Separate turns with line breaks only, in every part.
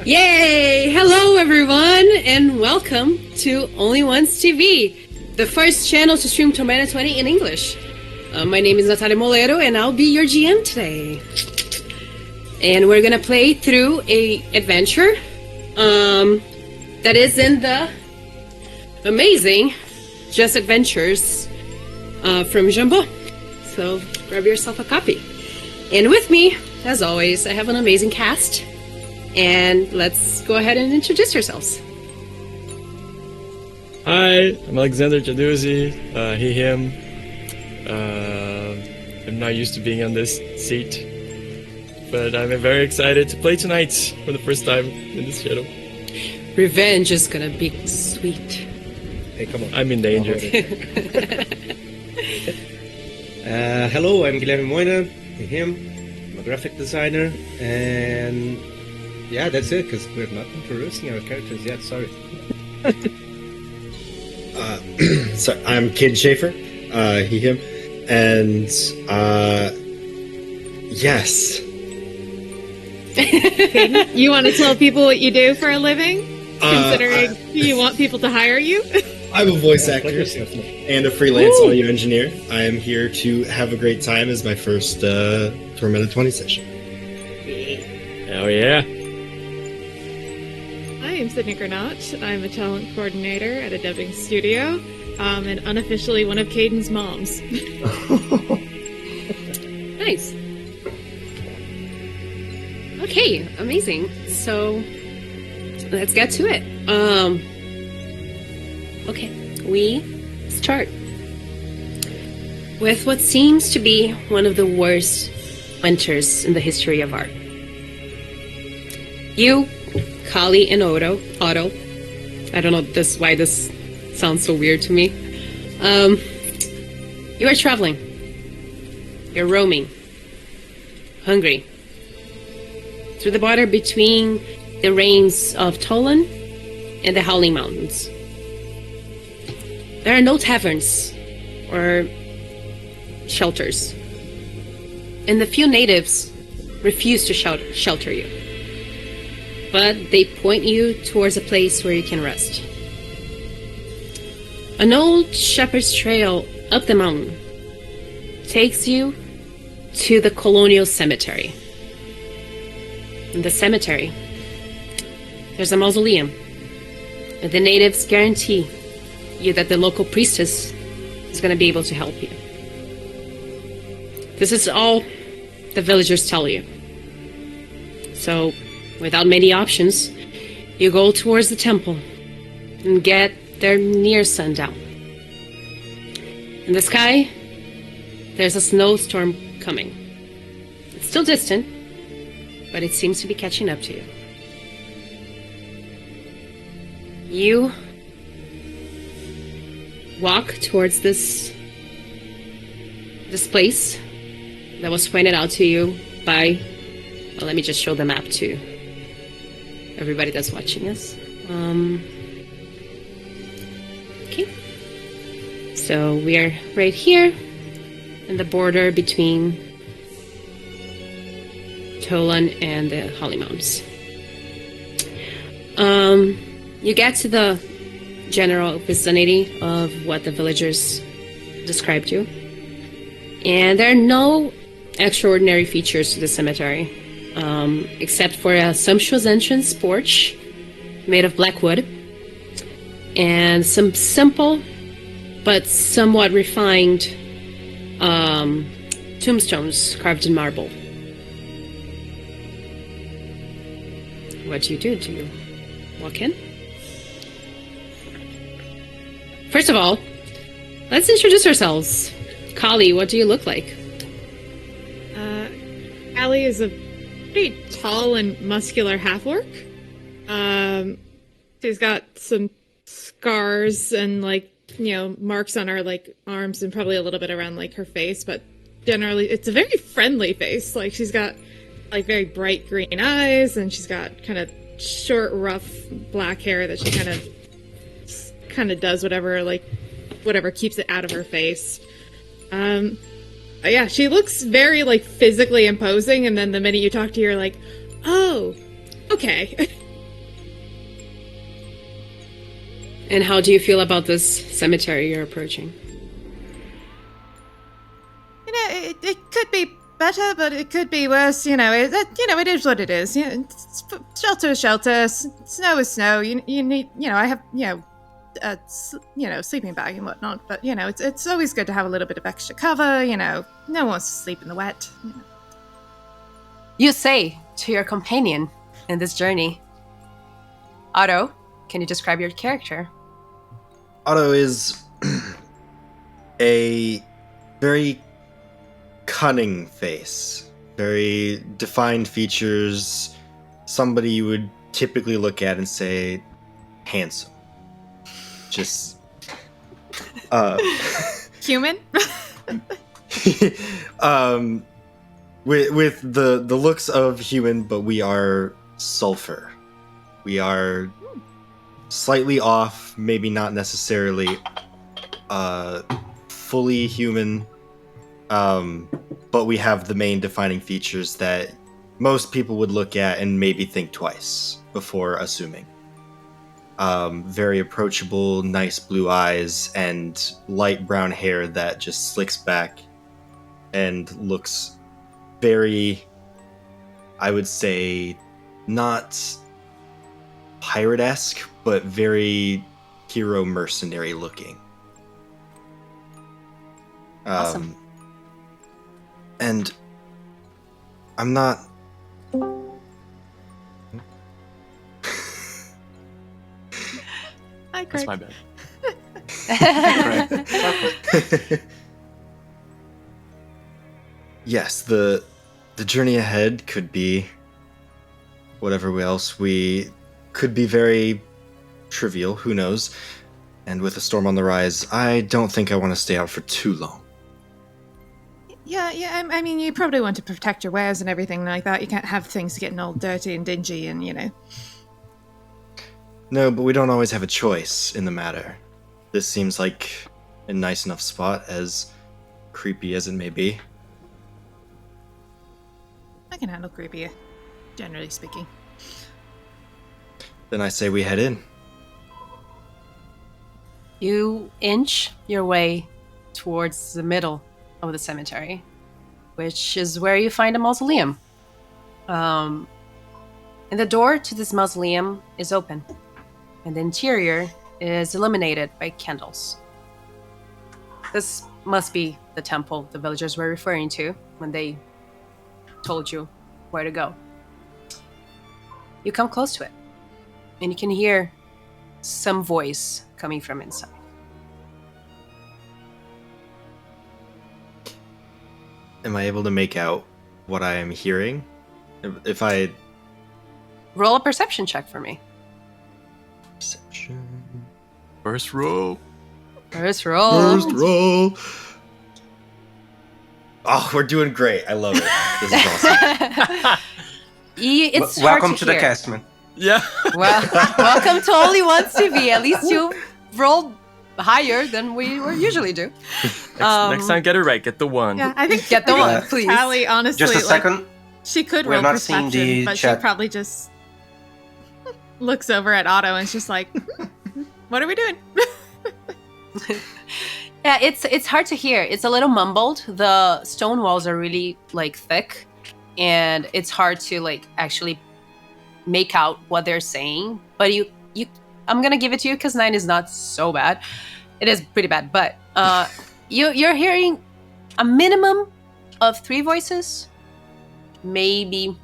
Yay! Hello everyone, and welcome to Only Once TV, the first channel to stream Tormenta 20 in English. My name is Natalia Molero, and I'll be your GM today. And we're gonna play through a adventure that is in the amazing Just Adventures from Jambô. So grab yourself a copy. And with me, as always, I have an amazing cast. And let's go ahead and introduce yourselves.
Hi, I'm Alexander Jaduzzi, he, him. I'm not used to being on this seat, but I'm very excited to play tonight for the first time in this channel.
Revenge is gonna be sweet.
Hey, come on. I'm in danger.
Hello, I'm Guilherme Moina, he, him. I'm a graphic designer, and yeah, that's it, because we're not introducing our characters yet, sorry.
So I'm Kid Schaefer, he, him, and, yes.
You want to tell people what you do for a living? Considering you want people to hire you?
I'm a voice actor and a freelance audio engineer. I am here to have a great time as my first Tormenta 20 session.
Hell yeah.
Hi, I'm Sydney Granat. I'm a talent coordinator at a dubbing studio, and unofficially one of Caden's moms.
Nice. Okay, amazing. So let's get to it. Okay, we start with what seems to be one of the worst winters in the history of art. You, Kali, and Otto. I don't know why this sounds so weird to me. You are traveling. You're roaming. Hungry. Through the border between the ranges of Tolan and the Howling Mountains. There are no taverns or shelters. And the few natives refuse to shelter you. But they point you towards a place where you can rest. An old shepherd's trail up the mountain takes you to the colonial cemetery. In the cemetery, there's a mausoleum, and the natives guarantee you that the local priestess is going to be able to help you. This is all the villagers tell you. So, without many options, you go towards the temple and get there near sundown. In the sky, there's a snowstorm coming. It's still distant, but it seems to be catching up to you. You walk towards this place that was pointed out to you by, well, let me just show the map to everybody that's watching us. Okay. So we are right here in the border between Tolan and the Holly Mountains. You get to the general vicinity of what the villagers described to you. And there are no extraordinary features to the cemetery, except for a sumptuous entrance porch made of black wood and some simple but somewhat refined tombstones carved in marble. What do? Do you walk in? First of all, let's introduce ourselves. Kali, what do you look like?
Allie is a pretty tall and muscular half-orc. She's got some scars and, marks on her, arms and probably a little bit around, her face, but generally it's a very friendly face. She's got, very bright green eyes, and she's got kind of short, rough black hair that she kind of does whatever keeps it out of her face. Yeah, she looks very physically imposing, and then the minute you talk to her, you're like, oh, okay.
And how do you feel about this cemetery you're approaching?
You know, it could be better, but it could be worse. You know, it is what it is. You know, shelter is shelter. Snow is snow. You need. You know, I have. Sleeping bag and whatnot. But you know, it's always good to have a little bit of extra cover. You know, no one wants to sleep in the wet. You know.
You say to your companion in this journey, Otto, can you describe your character?
Otto is a very cunning face, very defined features, somebody you would typically look at and say, handsome. Just,
Human?
with the looks of human, but we are sulfur. We are slightly off, maybe not necessarily fully human, but we have the main defining features that most people would look at and maybe think twice before assuming. Very approachable, nice blue eyes, and light brown hair that just slicks back and looks very, I would say, not pirate-esque, but very hero mercenary looking.
Awesome.
And I'm not...
Hi, Craig.
That's my bad.
Yes, the journey ahead could be whatever else we could be very trivial, who knows. And with a storm on the rise, I don't think I want to stay out for too long.
Yeah. I mean, you probably want to protect your wares and everything like that. You can't have things getting all dirty and dingy and, you know.
No, but we don't always have a choice in the matter. This seems like a nice enough spot, as creepy as it may be.
I can handle creepier, generally speaking.
Then I say we head in.
You inch your way towards the middle of the cemetery, which is where you find a mausoleum. And the door to this mausoleum is open, and the interior is illuminated by candles. This must be the temple the villagers were referring to when they told you where to go. You come close to it, and you can hear some voice coming from inside.
Am I able to make out what I am hearing? If I...
Roll a perception check for me.
Perception...
First row.
First roll.
First roll! Oh, we're doing great. I love it. This is awesome.
It's
Welcome
hard
to
to
the
hear.
castman.
Yeah.
Well, welcome to Only Once TV. At least you rolled higher than we usually do.
Next time, get it right. Get the one.
Yeah, I think
Get the
I think
one, please.
Tally, honestly,
Just a
like,
second.
she could
We're
roll
not seeing
perception,
the
but
chat.
she probably just looks over at Otto and is just like, "What are we doing?"
Yeah, it's hard to hear. It's a little mumbled. The stone walls are really like thick, and it's hard to like actually make out what they're saying. But you I'm gonna give it to you because 9 is not so bad. It is pretty bad, but you're hearing a minimum of 3 voices, maybe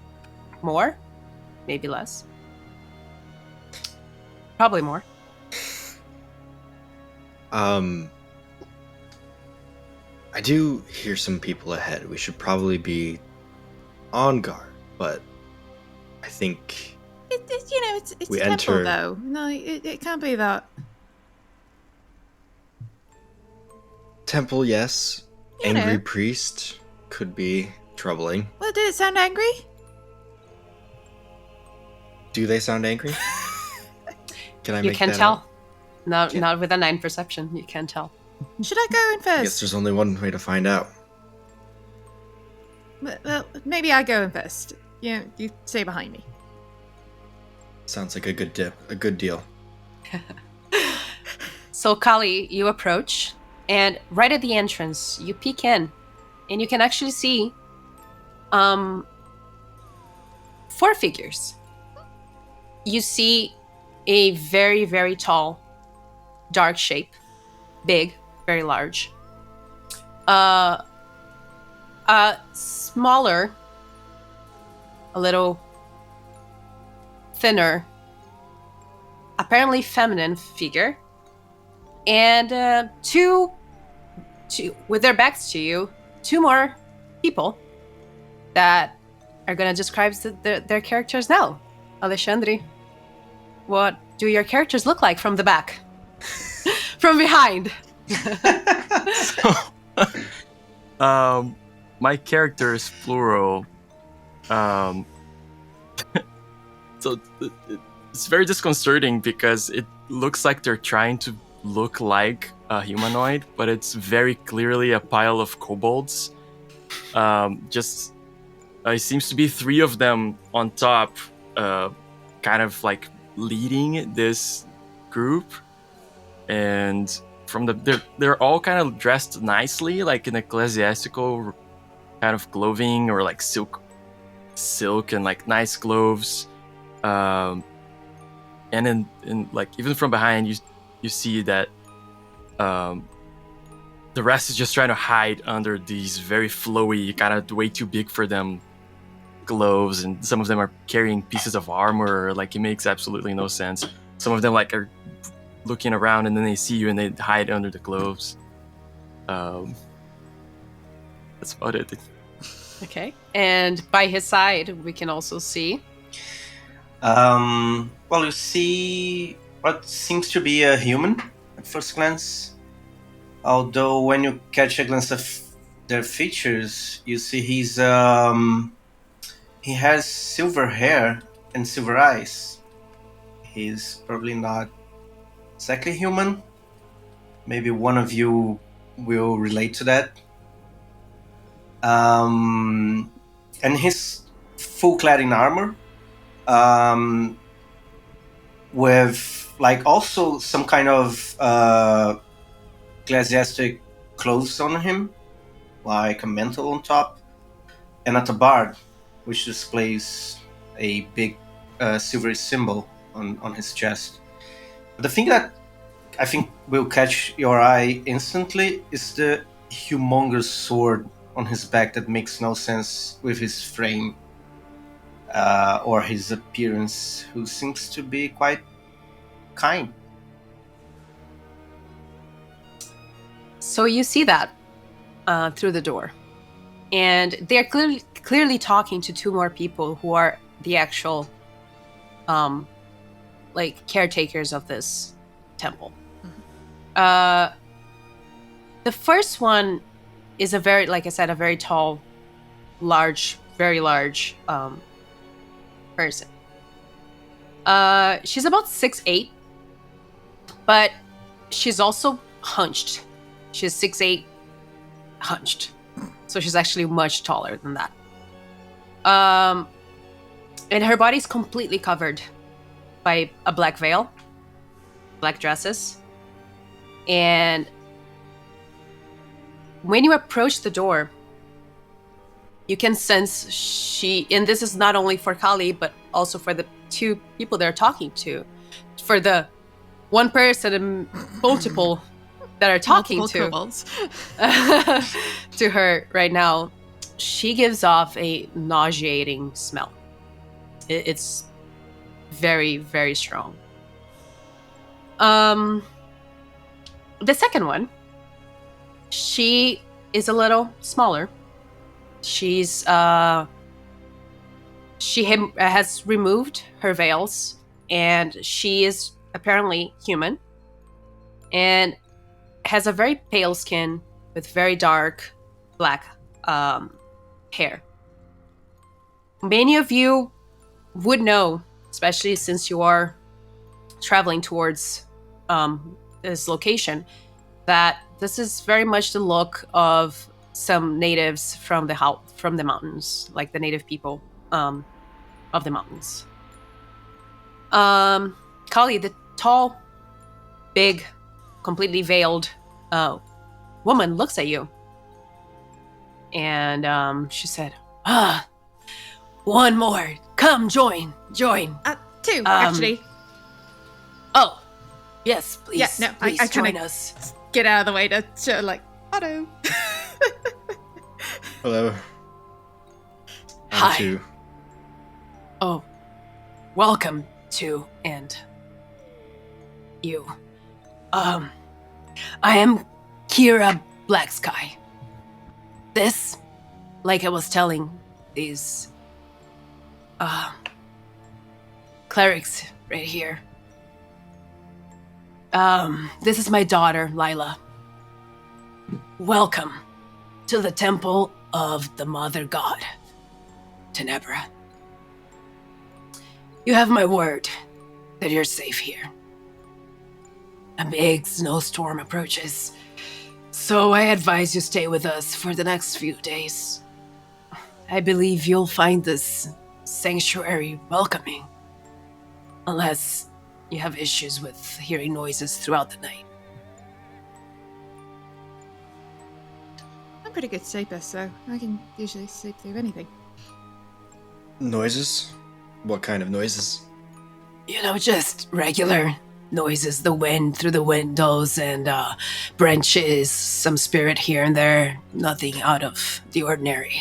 more, maybe less, probably more.
I do hear some people ahead. We should probably be on guard, but I think
It's
We
a temple
enter-
though. No, it can't be that.
temple, yes.
You
Angry
know.
priest could be troubling.
Well, did it sound angry?
Do they sound angry? Can I
You
make
can
that
tell.
out?
No, not with a 9 perception. You can tell.
Should I go in
I guess
first?
there's only one way to find out.
Well, maybe I go in first. You stay behind me.
Sounds like a good deal.
So Kali, you approach, and right at the entrance, you peek in, and you can actually see 4 figures. You see a very, very tall, dark shape, big, very large. A smaller, a little thinner, apparently feminine figure, and two with their backs to you, 2 more people that are gonna describe their characters now. Alexandre, what do your characters look like from the back? From behind?
My character is plural. So it's very disconcerting because it looks like they're trying to look like a humanoid, but it's very clearly a pile of kobolds. It seems to be 3 of them on top, kind of like leading this group, and they're all kind of dressed nicely, like in ecclesiastical kind of clothing, or like silk and like nice gloves. And in like even from behind, you see that the rest is just trying to hide under these very flowy, kind of way too big for them gloves, and some of them are carrying pieces of armor. Like, it makes absolutely no sense. Some of them like are looking around, and then they see you and they hide under the gloves. That's about it.
Okay. And by his side, we can also see.
Well, you see what seems to be a human at first glance. Although when you catch a glance of their features, you see he has silver hair and silver eyes. He's probably not exactly human. Maybe one of you will relate to that. And he's full clad in armor, with like also some kind of ecclesiastic clothes on him, like a mantle on top, and a tabard, which displays a big silver symbol on his chest. But the thing that I think will catch your eye instantly is the humongous sword on his back that makes no sense with his frame or his appearance, who seems to be quite kind.
So you see that through the door. And they're clearly talking to 2 more people who are the actual like caretakers of this temple. The first one is a very, like I said, a very tall, very large person. She's about 6'8", but she's also hunched. She's 6'8", hunched. So she's actually much taller than that. And her body's completely covered by a black veil, black dresses. And when you approach the door, you can sense and this is not only for Kali, but also for the 2 people they're talking to. For the 1 person and multiple that are talking to to her right now, she gives off a nauseating smell. It's very, very strong. The second one, she is a little smaller. She's she has removed her veils, and she is apparently human, and has a very pale skin with very dark black hair. Many of you would know, especially since you are traveling towards this location, that this is very much the look of some natives from the mountains, like the native people of the mountains. Kali, the tall, big completely veiled woman looks at you. And she said, one more. Come, join.
Two, actually.
Oh, yes, please.
Yeah, no,
please
I
join
kinda
us.
get out of the way to show, like, Otto.
Hello.
Hi.
Two.
Oh, welcome to and you. I am Kira Blacksky. This, like I was telling these clerics right here. This is my daughter, Lila. Welcome to the temple of the Mother God, Tenebra. You have my word that you're safe here. A big snowstorm approaches, so I advise you stay with us for the next few days. I believe you'll find this sanctuary welcoming, unless you have issues with hearing noises throughout the night.
I'm pretty good sleeper, so I can usually sleep through anything.
Noises? What kind of noises?
You know, just regular noises, the wind through the windows and branches, some spirit here and there, nothing out of the ordinary.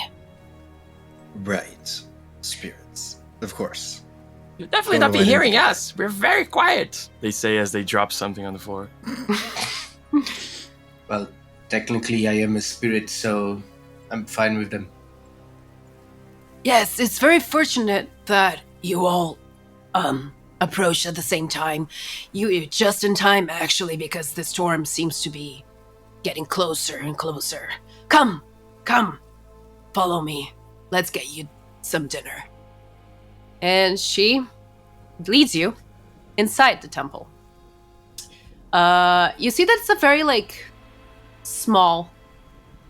Right. Spirits. Of course.
You'll definitely not be hearing us. We're very quiet. They say as they drop something on the floor.
Well, technically I am a spirit, so I'm fine with them.
Yes, it's very fortunate that you all approached at the same time. You're just in time, actually, because the storm seems to be getting closer and closer. Come, follow me. Let's get you some dinner. And she leads you inside the temple. You see that it's a very, small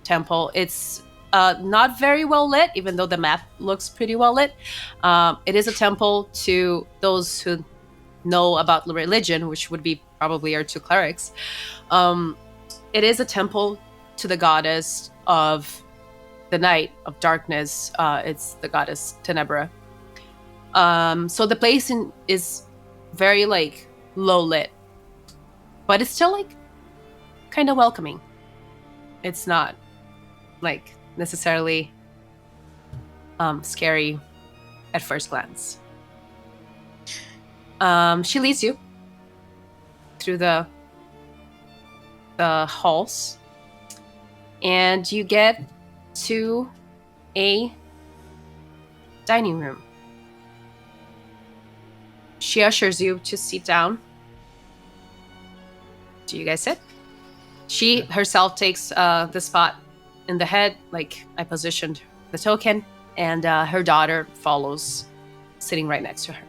temple. It's not very well lit, even though the map looks pretty well lit. It is a temple to those who know about religion, which would be probably our two clerics. It is a temple to the goddess of the night, of darkness. It's the goddess Tenebra. So the place is very low lit, but it's still kind of welcoming. It's not necessarily scary at first glance. She leads you through the halls, and you get to a dining room. She ushers you to sit down. Do you guys sit? She herself takes the spot in the head, I positioned the token, and her daughter follows, sitting right next to her.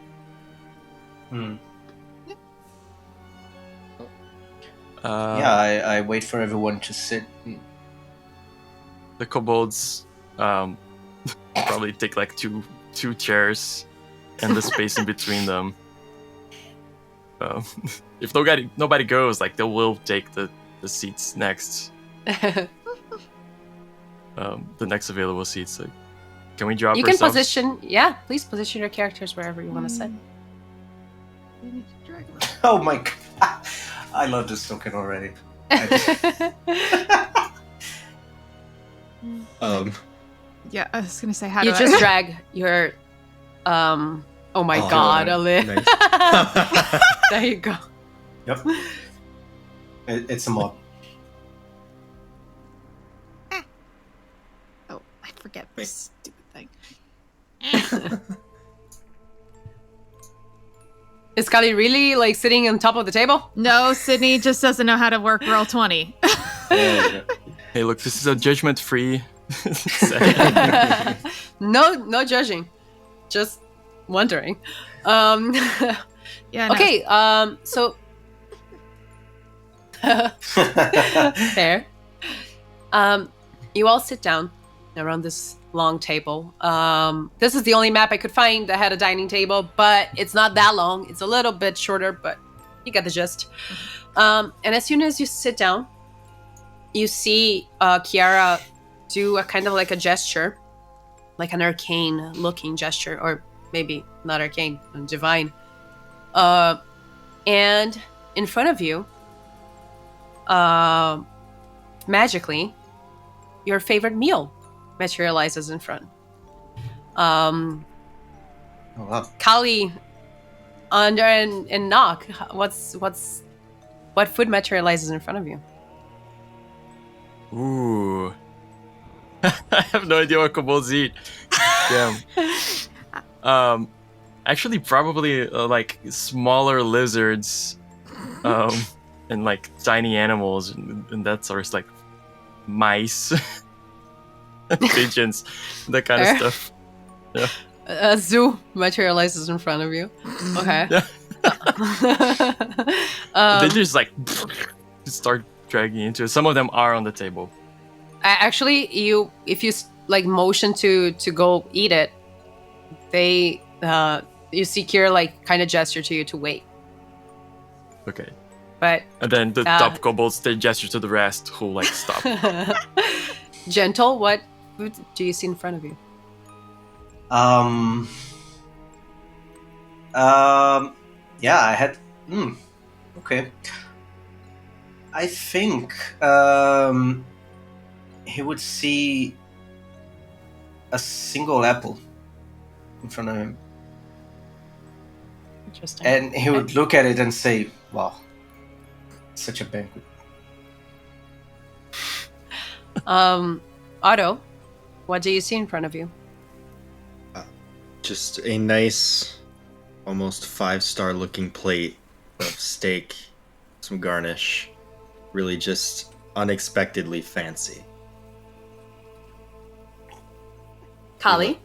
I wait for everyone to sit.
The kobolds probably take two chairs and the space in between them. If nobody goes, they will take the seats next. The next available seats. Can we drop?
You can position. Yeah, please position your characters wherever you want to sit.
Oh my god! I love this token already.
Yeah, I was gonna say, how
You
do
just
I...
drag your. Oh my god, Alin.
Nice.
There you go.
Yep. It's a mod.
Oh, I forget this stupid thing.
Is Kali really sitting on top of the table?
No, Sydney just doesn't know how to work roll 20.
Yeah.
Hey, look, this is a judgment-free.
No judging. Just wondering.
Yeah. No.
Okay. So. Fair. You all sit down around this long table. This is the only map I could find that had a dining table, but it's not that long. It's a little bit shorter, but you get the gist. And as soon as you sit down, you see Kiara do a kind of like a gesture, like an arcane looking gesture, or maybe not arcane, divine. And in front of you, magically, your favorite meal materializes in front.
Oh, wow.
Kali, Under, and Knock, what food materializes in front of you?
Ooh. I have no idea what kobolds eat. Damn. Actually, probably like smaller lizards, and like tiny animals and that sort of like mice, pigeons, that kind of stuff. Yeah.
A zoo materializes in front of you. Okay.
Yeah. They just like start dragging into it. Some of them are on the table.
Actually, if you like motion to go eat it, they you see Kira like kind of gesture to you to wait.
Okay.
But
And then the top kobolds, they gesture to the rest who like stop.
Gentle, what food do you see in front of you?
Yeah, I had. Okay. I think he would see a single apple in front of him,
Interesting.
and he would look at it and say, "Wow, such a banquet."
Otto, what do you see in front of you?
Just a nice, almost 5-star looking plate of steak, some garnish. Really just unexpectedly fancy.
Kali?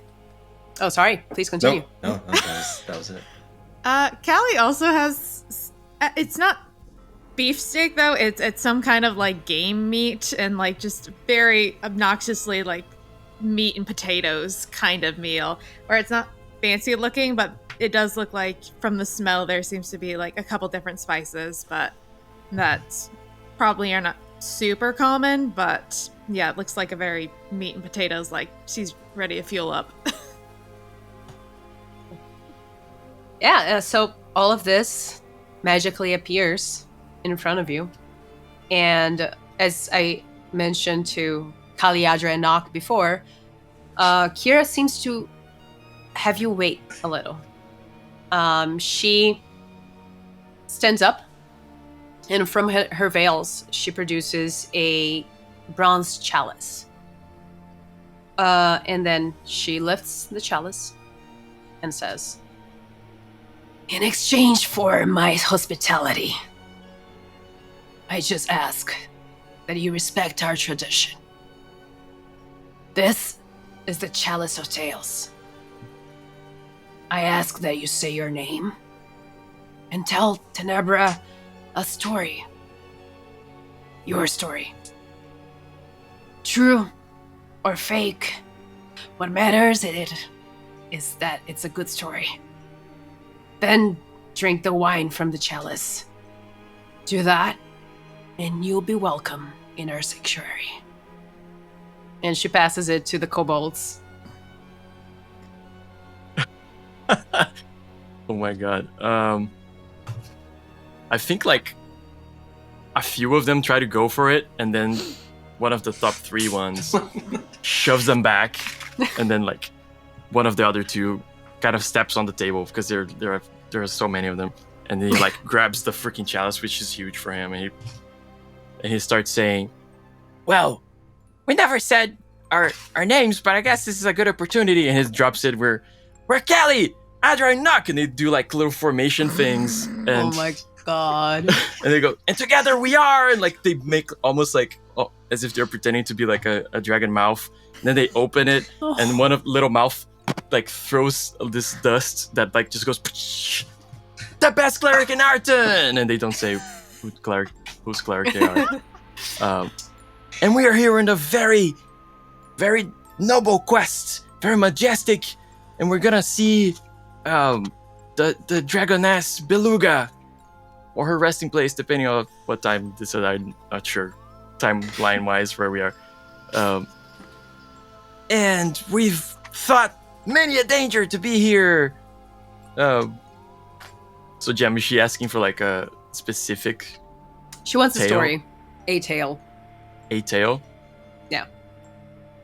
Oh, sorry. Please continue.
No, that was it.
Callie also has. It's not beefsteak though. It's some kind of like game meat and like just very obnoxiously like meat and potatoes kind of meal, where it's not fancy looking, but it does look like from the smell there seems to be like a couple different spices, but that probably are not super common. But yeah, it looks like a very meat and potatoes, like she's ready to fuel up.
Yeah, so all of this magically appears in front of you. And as I mentioned to Kaliadra and Nock before, Kira seems to have you wait a little. She stands up, and from her veils, she produces a bronze chalice. And then she lifts the chalice and says, "In exchange for my hospitality, I just ask that you respect our tradition. This is the Chalice of Tales. I ask that you say your name and tell Tenebra a story. Your story. True or fake, what matters is that it's a good story. Then drink the wine from the chalice. Do that, and you'll be welcome in our sanctuary." And she passes it to the kobolds.
Oh my god. I think like a few of them try to go for it, and then one of the top 3 ones shoves them back, and then like one of the other 2 kind of steps on the table because there are so many of them, and then he like grabs the freaking chalice, which is huge for him, and he starts saying, "Well, we never said our names, but I guess this is a good opportunity." And he drops it. We're Callie, Adra, and Nock, and they do like little formation things. And,
Oh my god.
and they go, "And together we are," and like they make almost like as if they're pretending to be like a dragon mouth. And then they open it, and one of little mouth like throws this dust that like just goes, "The best cleric in Arton!" And they don't say whose cleric they are. And we are here in a very, very noble quest, very majestic, and we're gonna see the dragoness Beluga. or her resting place, depending on what time this is. I'm not sure, timeline-wise, where we are. And we've thought many a danger to be here. So, Jem, is she asking for like a specific?
She wants
tale?
a story. A tale.
A tale?
Yeah.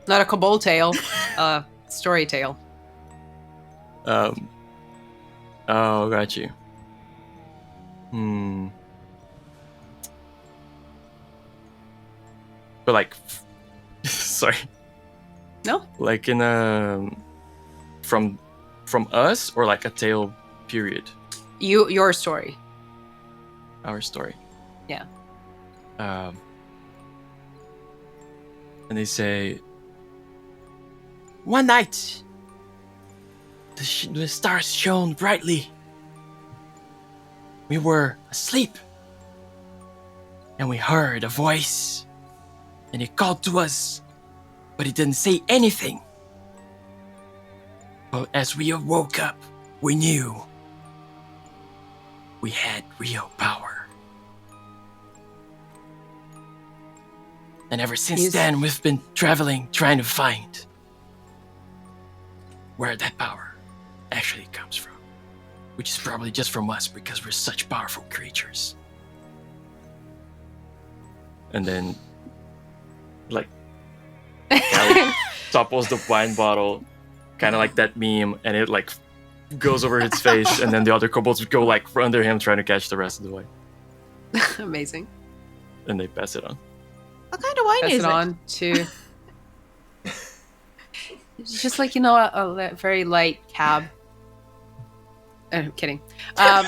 Not a kobold tale. Story tale.
Oh, got you. But like, sorry.
No?
Like in from us, or like a tale period?
Your story.
Our story.
Yeah.
And they say, one night, the stars shone brightly. We were asleep, and we heard a voice, and it called to us, but it didn't say anything. But as we woke up, we knew we had real power. And ever since then, we've been traveling, trying to find where that power actually comes from. Which is probably just from us, because we're such powerful creatures. And then, like, Callie topples the wine bottle, kind of like that meme, and it, like, goes over his face, and then the other kobolds would go, like, under him, trying to catch the rest of the wine.
Amazing.
And they pass it on.
What kind of wine
Pass
is
it on to... It's just like, a very light cab. I'm kidding. I'm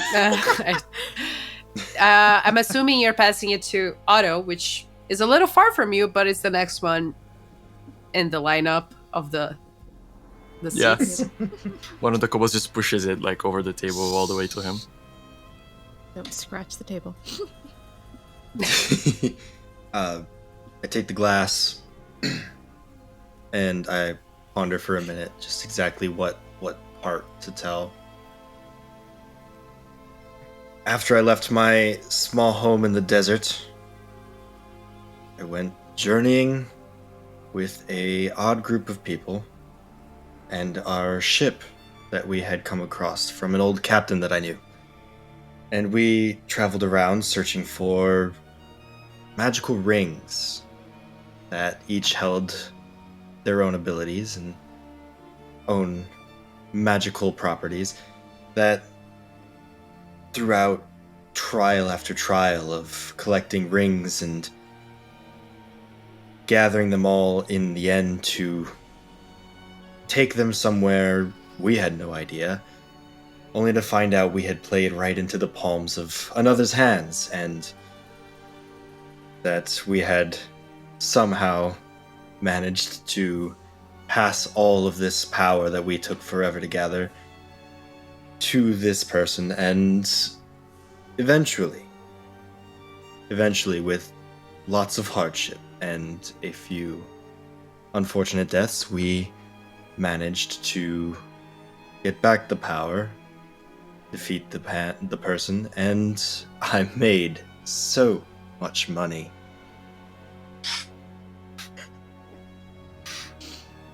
assuming you're passing it to Otto, which is a little far from you, but it's the next one in the lineup of the seats.
One of the kobolds just pushes it, like, over the table all the way to him.
Don't scratch the table.
I take the glass and I ponder for a minute just exactly what part to tell. After I left my small home in the desert, I went journeying with an odd group of people and our ship that we had come across from an old captain that I knew. And we traveled around searching for magical rings that each held their own abilities and own magical properties that throughout trial after trial of collecting rings and gathering them all in the end to take them somewhere we had no idea, only to find out we had played right into the palms of another's hands, and that we had somehow managed to pass all of this power that we took forever to gather to this person, and eventually with lots of hardship and a few unfortunate deaths, we managed to get back the power, defeat the person, and I made so much money.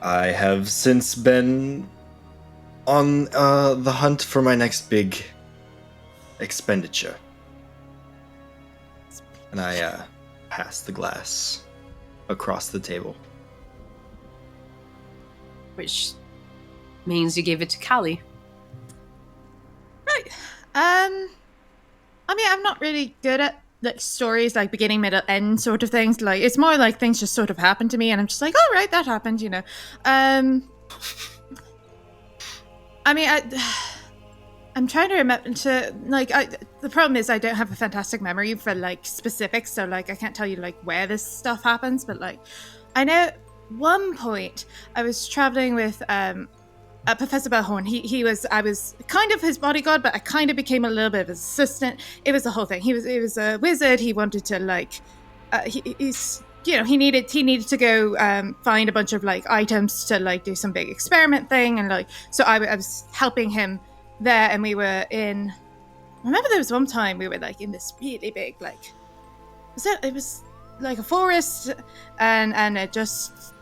I have since been on the hunt for my next big expenditure. And I pass the glass across the table.
Which means you gave it to Callie.
Right. I mean, I'm not really good at like stories, like beginning, middle, end sort of things. Like, it's more like things just sort of happen to me, and I'm just like, oh, right, that happened, I mean, I'm trying to remember to, like, the problem is I don't have a fantastic memory for, like, specifics, so, like, I can't tell you, like, where this stuff happens, but, like, I know at one point I was traveling with Professor Bellhorn. I was kind of his bodyguard, but I kind of became a little bit of his assistant. It was the whole thing. He was a wizard. He wanted to, like, he needed to go find a bunch of, like, items to, like, do some big experiment thing, and, like, so I was helping him there, and we were in remember there was one time we were like in this really big it was like a forest, and it just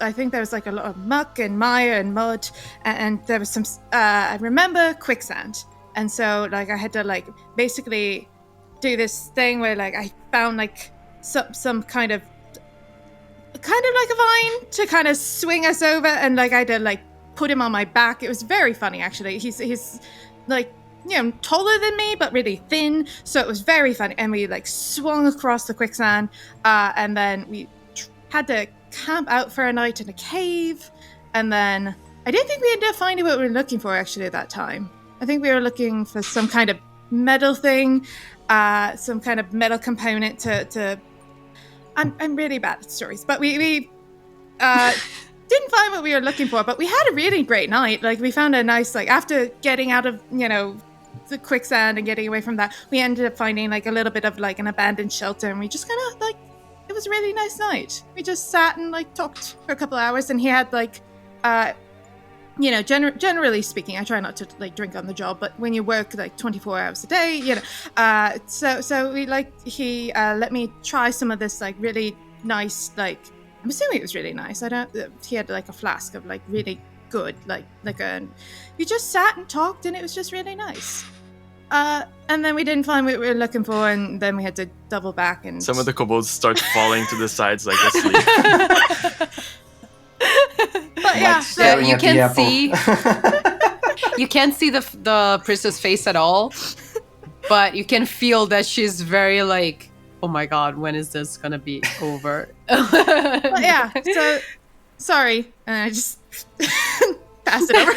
I think there was like a lot of muck and mire and mud, and there was some I remember quicksand, and so like I had to like basically do this thing where like I found like some kind of like a vine to kind of swing us over, and like I had to like put him on my back. It was very funny actually. He's like, you know, taller than me but really thin, so it was very funny, and we like swung across the quicksand, and then we had to camp out for a night in a cave, and then I didn't think we ended up finding what we were looking for actually at that time. I think we were looking for some kind of metal thing, some kind of metal component to I'm really bad at stories, but we didn't find what we were looking for, but we had a really great night. Like we found a nice, like after getting out of, you know, the quicksand and getting away from that, we ended up finding like a little bit of like an abandoned shelter, and we just kind of like, it was a really nice night. We just sat and like talked for a couple hours, and he had like, you know, generally speaking, I try not to like drink on the job, but when you work like 24 hours a day, you know, so we like, he let me try some of this like really nice, like, I'm assuming it was really nice. He had like a flask of like really good, we just sat and talked, and it was just really nice. And then we didn't find what we were looking for, and then we had to double back, and
some of the kobolds start falling to the sides like asleep.
But yeah,
Yeah, you can't see. You can't see the princess face at all, but you can feel that she's very like, oh my god, when is this gonna be over?
But yeah, so sorry, and I just passed it over.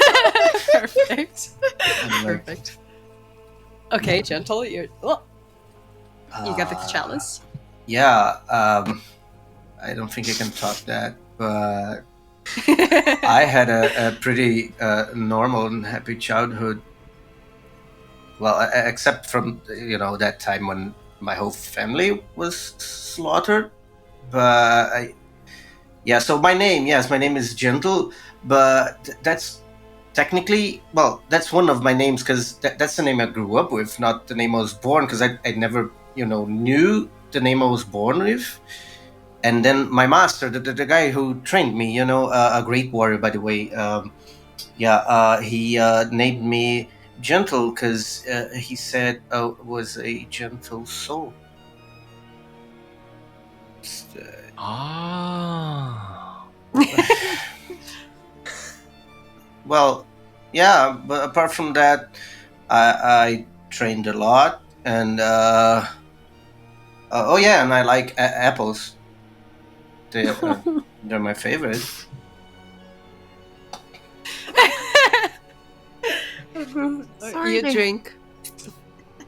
Perfect. Okay, Gentle, you got the chalice.
Yeah, I don't think I can top that, but I had a pretty normal and happy childhood. Well, except from, you know, that time when my whole family was slaughtered. But so my name is Gentle, but that's technically, well, that's one of my names because that's the name I grew up with, not the name I was born, because I never, you know, knew the name I was born with. And then my master, the guy who trained me, you know, a great warrior, by the way, he named me Gentle because he said I was a gentle soul. Well, yeah, but apart from that, I trained a lot, and and I like apples. They're my favorite.
Sorry,
You
babe.
drink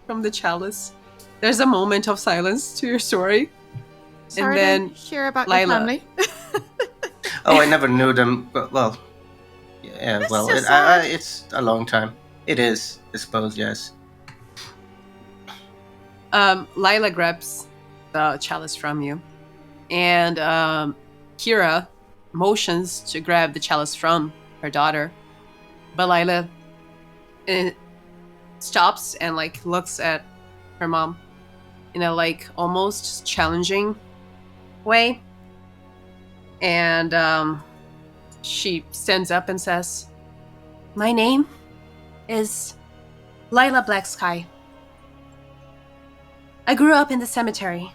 from the chalice. There's a moment of silence to your story.
Sorry
then
to hear about
Lila.
your family.
Oh, I never knew them. But, well, yeah.
That's
Well,
so sad.
it's a long time. It is, I suppose. Yes.
Lila grabs the chalice from you, and Kira motions to grab the chalice from her daughter, but Lila stops and like looks at her mom in a like almost challenging way, and she stands up and says, "My name is Lila Blacksky. I grew up in the cemetery,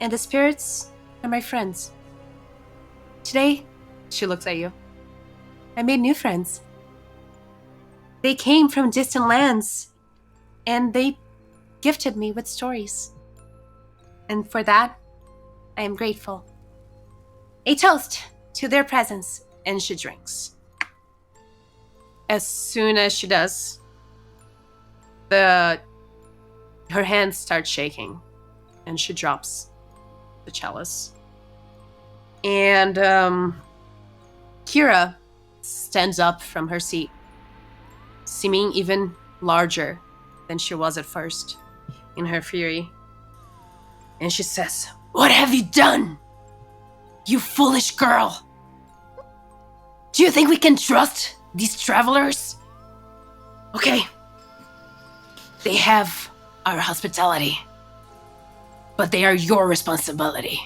and the spirits are my friends. Today," she looks at you, "I made new friends. They came from distant lands, and they gifted me with stories. And for that, I am grateful. A toast to their presence," and she drinks. As soon as she does, her hands start shaking, and she drops the chalice. And Kira stands up from her seat, seeming even larger than she was at first in her fury. And she says, "What have you done, you foolish girl? Do you think we can trust these travelers? Okay, They have our hospitality, but they are your responsibility.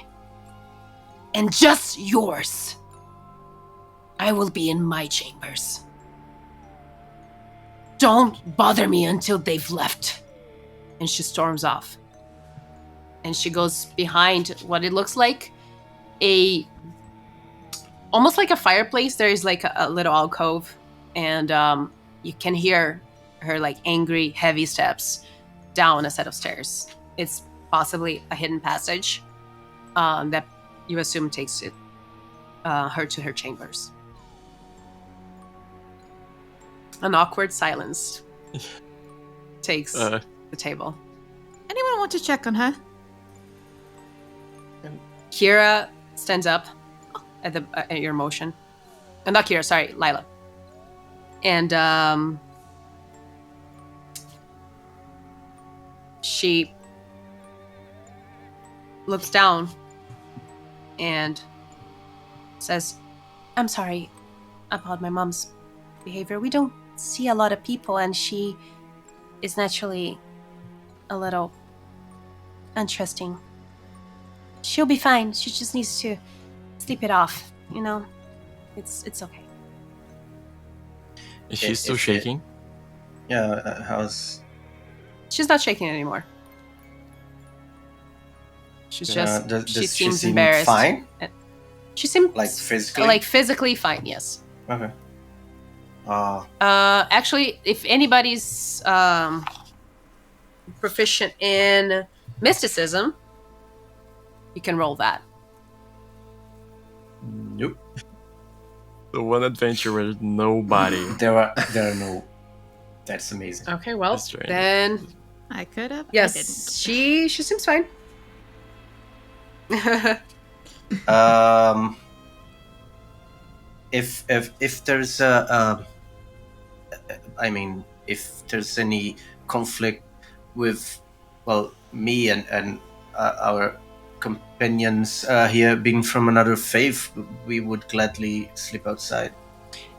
And just yours. I will be in my chambers. Don't bother me until they've left. And she storms off. And she goes behind what it looks like almost like a fireplace. There is like a little alcove, and you can hear her like angry, heavy steps down a set of stairs. It's possibly a hidden passage that you assume takes her to her chambers. An awkward silence takes the table.
Anyone want to check on her?
Kira stands up at your motion. Not Kira, sorry, Lila. And she looks down and says, I'm sorry about my mom's behavior. We don't see a lot of people, and she is naturally a little untrusting. She'll be fine. She just needs to sleep it off, you know? It's okay.
Is she still shaking?
Yeah, how's...
She's not shaking anymore. She's just...
does
she
she
seems
seem
embarrassed.
fine?
She seems...
Like physically?
Like physically fine, yes.
Okay.
Actually, if anybody's proficient in mysticism, you can roll that.
Nope.
The one adventure where nobody.
There are no. That's amazing.
Okay, well,
That's right.
then
I could have.
yes,
I didn't.
she seems fine.
If there's if there's any conflict with, well, me and our companions here being from another faith, we would gladly sleep outside.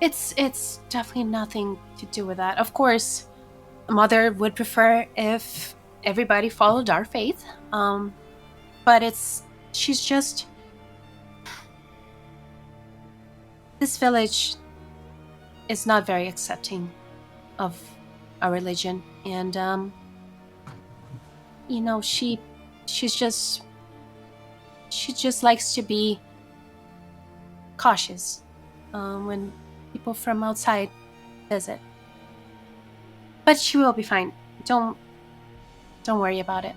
It's definitely nothing to do with that. Of course, Mother would prefer if everybody followed our faith. But she's just... This village is not very accepting of our religion, and you know, she just likes to be cautious when people from outside visit. But she will be fine. Don't worry about it.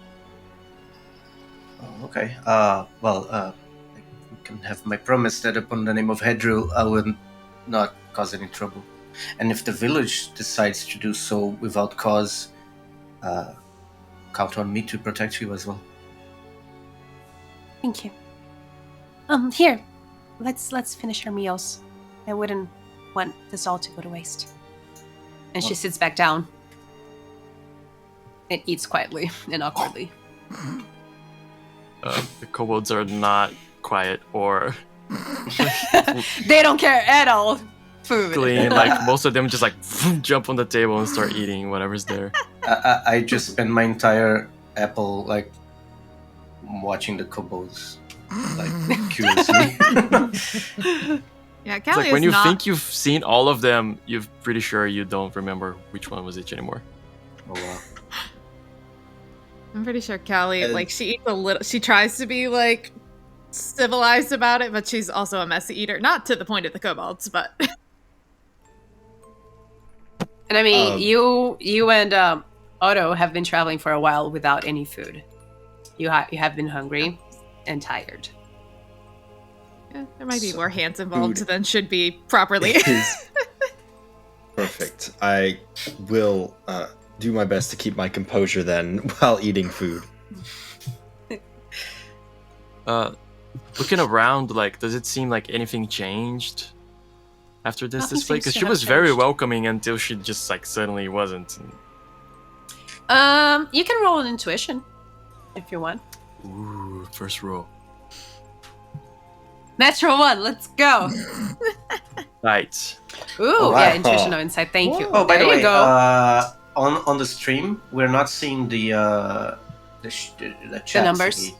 Oh, okay. I can have my promise that upon the name of Hedril, I will not cause any trouble. And if the village decides to do so without cause, count on me to protect you as well.
Thank you. Here, let's finish our meals. I wouldn't want this all to go to waste. And she sits back down and eats quietly and awkwardly.
The kobolds are not quiet or
They don't care at all. Food.
clean. Like most of them just like jump on the table and start eating whatever's there.
I just spent my entire apple like watching the kobolds, like curiously.
Yeah,
It's
Callie
like when
is
you
not.
think you've seen all of them, you're pretty sure you don't remember which one was each anymore.
Oh wow.
I'm pretty sure Callie, like, she eats a little. She tries to be like civilized about it, but she's also a messy eater. Not to the point of the kobolds, but.
And I mean, you and Otto have been traveling for a while without any food. You have been hungry and tired.
Yeah, there might be more hands involved
food
than should be properly.
is perfect. I will do my best to keep my composure then while eating food.
Looking around, like, does it seem like anything changed after this
Nothing
display?
seems
Because
to
she
have
was very
changed.
welcoming until she just like suddenly wasn't.
You can roll an intuition if you want.
Ooh, first roll.
Natural one. Let's go.
Right.
Ooh,
Oh, wow.
yeah, intuition or insight. Thank you.
Oh, by
there
the way,
you go.
on the stream, we're not seeing the chat.
numbers?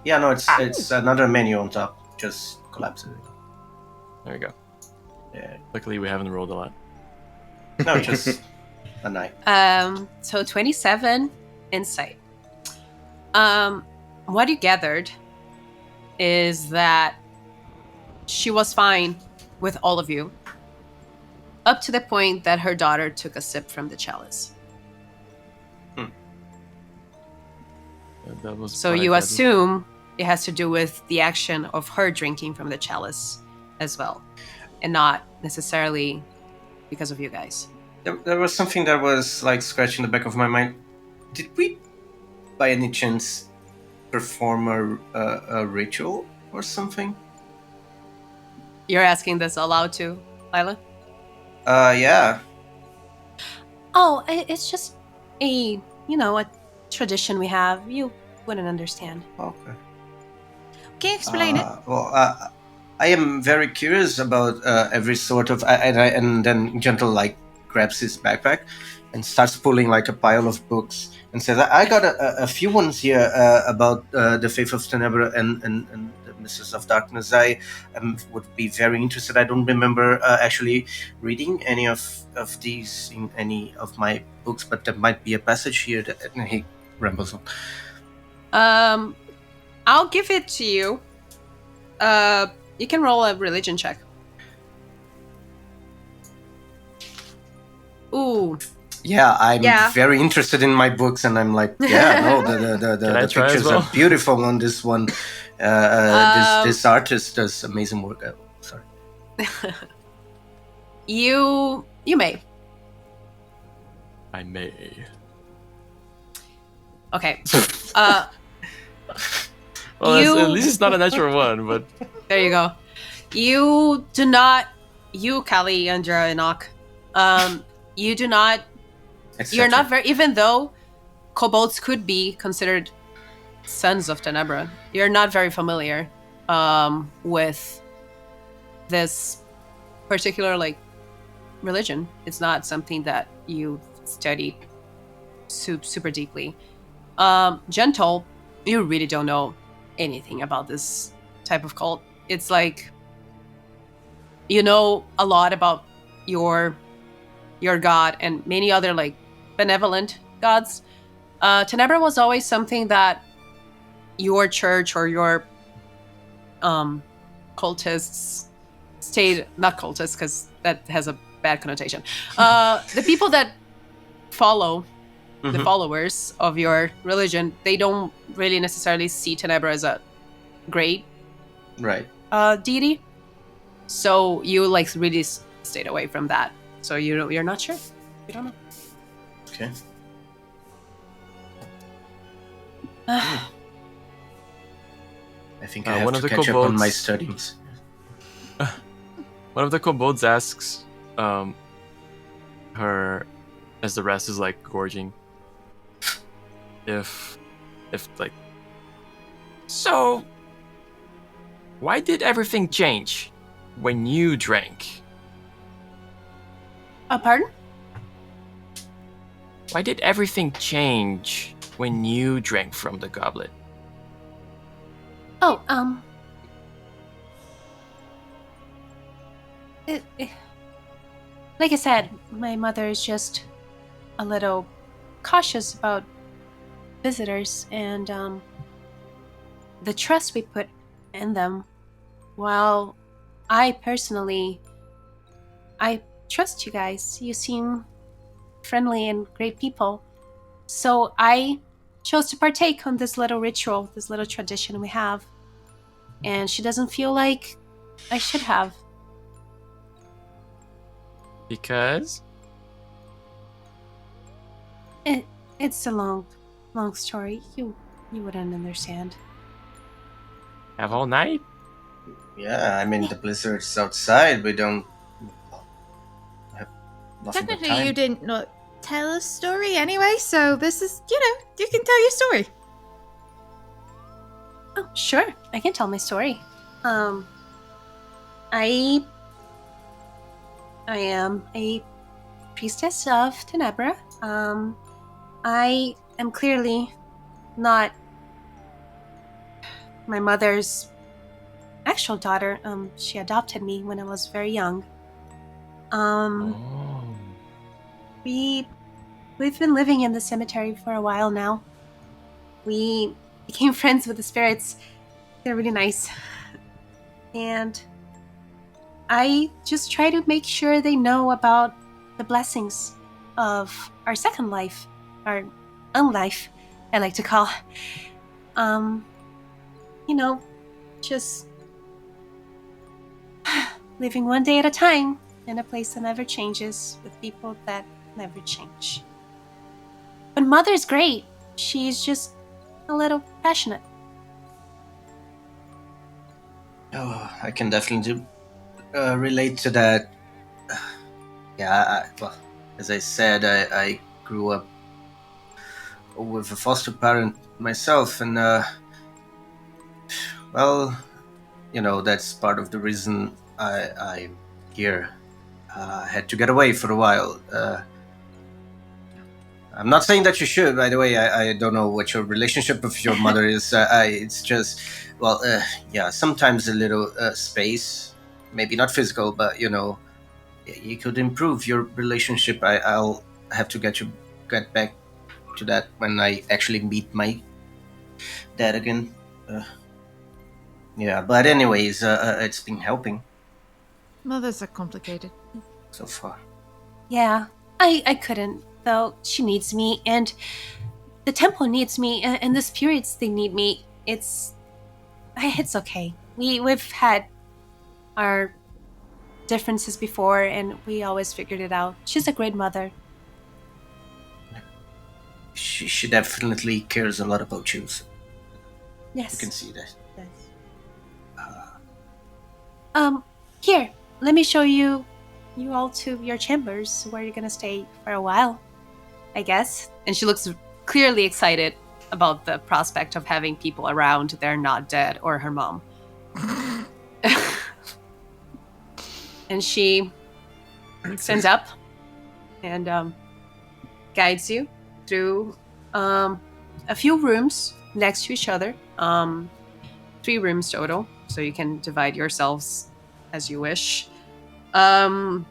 Yeah, no, it's another menu on top. Just collapse it.
There we go.
Yeah.
Luckily, we haven't rolled a lot.
No, just a 9.
So 27 insight. What you gathered is that she was fine with all of you up to the point that her daughter took a sip from the chalice.
That was
So
what I
you
gathered.
assume it has to do with the action of her drinking from the chalice as well, and not necessarily because of you guys.
There was something that was like scratching the back of my mind. Did we, by any chance, perform a ritual or something?
You're asking this aloud too, Lila?
Yeah.
Oh, it's just a tradition we have. You wouldn't understand.
Okay.
Can you explain it?
I am very curious about every sort of, and then Gentle like grabs his backpack and starts pulling like a pile of books and says, "I got a few ones here about the faith of Tenebra and the Mistress of Darkness. I would be very interested. I don't remember actually reading any of these in any of my books, but there might be a passage here that," and he rambles on.
I'll give it to you. You can roll a religion check. Ooh.
Yeah, I'm
Yeah.
very interested in my books, and I'm like, yeah, no,
Can I
the
try as
pictures
well?
are beautiful on this one. This artist does amazing work. Sorry.
You may.
I may.
Okay.
Well,
You-
at least it's not a natural one, but
There you go. You do not, you, Kali, Andra, and Ak, you do not, you're not very, even though kobolds could be considered sons of Tenebra, you're not very familiar with this particular, like, religion. It's not something that you studied super deeply. Gentle, you really don't know anything about this type of cult. It's like you know a lot about your god and many other like benevolent gods. Tenebra was always something that your church or your cultists stayed, not cultists because that has a bad connotation. The people that follow the followers of your religion, they don't really necessarily see Tenebra as a great
Right.
deity. So you like really stayed away from that. So you're not sure. You don't know.
Okay. I think I
one
have
of
to
the
catch up on my
kobolds-
studies.
one of the kobolds asks her, as the rest is like gorging, if like, so why did everything change when you drank?
Pardon?
Why did everything change when you drank from the goblet?
Oh, like I said, my mother is just a little cautious about visitors and the trust we put in them. While I personally, I trust you guys. You seem friendly and great people. So I chose to partake on this little ritual, this little tradition we have. And she doesn't feel like I should have.
Because
It's a long story. You wouldn't understand.
have all night?
Yeah, I mean the blizzard's outside. We don't have nothing but
Technically,
time.
you didn't not tell a story anyway, so this is, you can tell your story.
Oh, sure. I can tell my story. I am a priestess of Tenebra. I am clearly not my mother's actual daughter. She adopted me when I was very young.
Oh.
We've been living in the cemetery for a while now. We became friends with the spirits. They're really nice. And I just try to make sure they know about the blessings of our second life, our unlife, I like to call. Just living one day at a time in a place that never changes with people that never change. But Mother's great. She's just a little passionate.
Oh, I can definitely relate to that. Yeah, well, as I said, I grew up with a foster parent myself, and well, that's part of the reason I'm here. I had to get away for a while. I'm not saying that you should, by the way. I don't know what your relationship with your mother is. It's just, well, yeah, sometimes a little space, maybe not physical, but you could improve your relationship. I'll have to get back to that when I actually meet my dad again. Yeah, but anyways, it's been helping
Mothers are complicated.
so far.
Yeah, I couldn't, though. She needs me, and the temple needs me, and the spirits, they need me. It's okay. We've had our differences before, and we always figured it out. She's a great mother.
She definitely cares a lot about you. So
Yes.
you can see that.
Yes. Here, let me show you all to your chambers, where you're gonna stay for a while, I guess. And she looks clearly excited about the prospect of having people around they're not dead, or her mom. And she stands up and guides you through a few rooms next to each other. 3 rooms total, so you can divide yourselves as you wish. The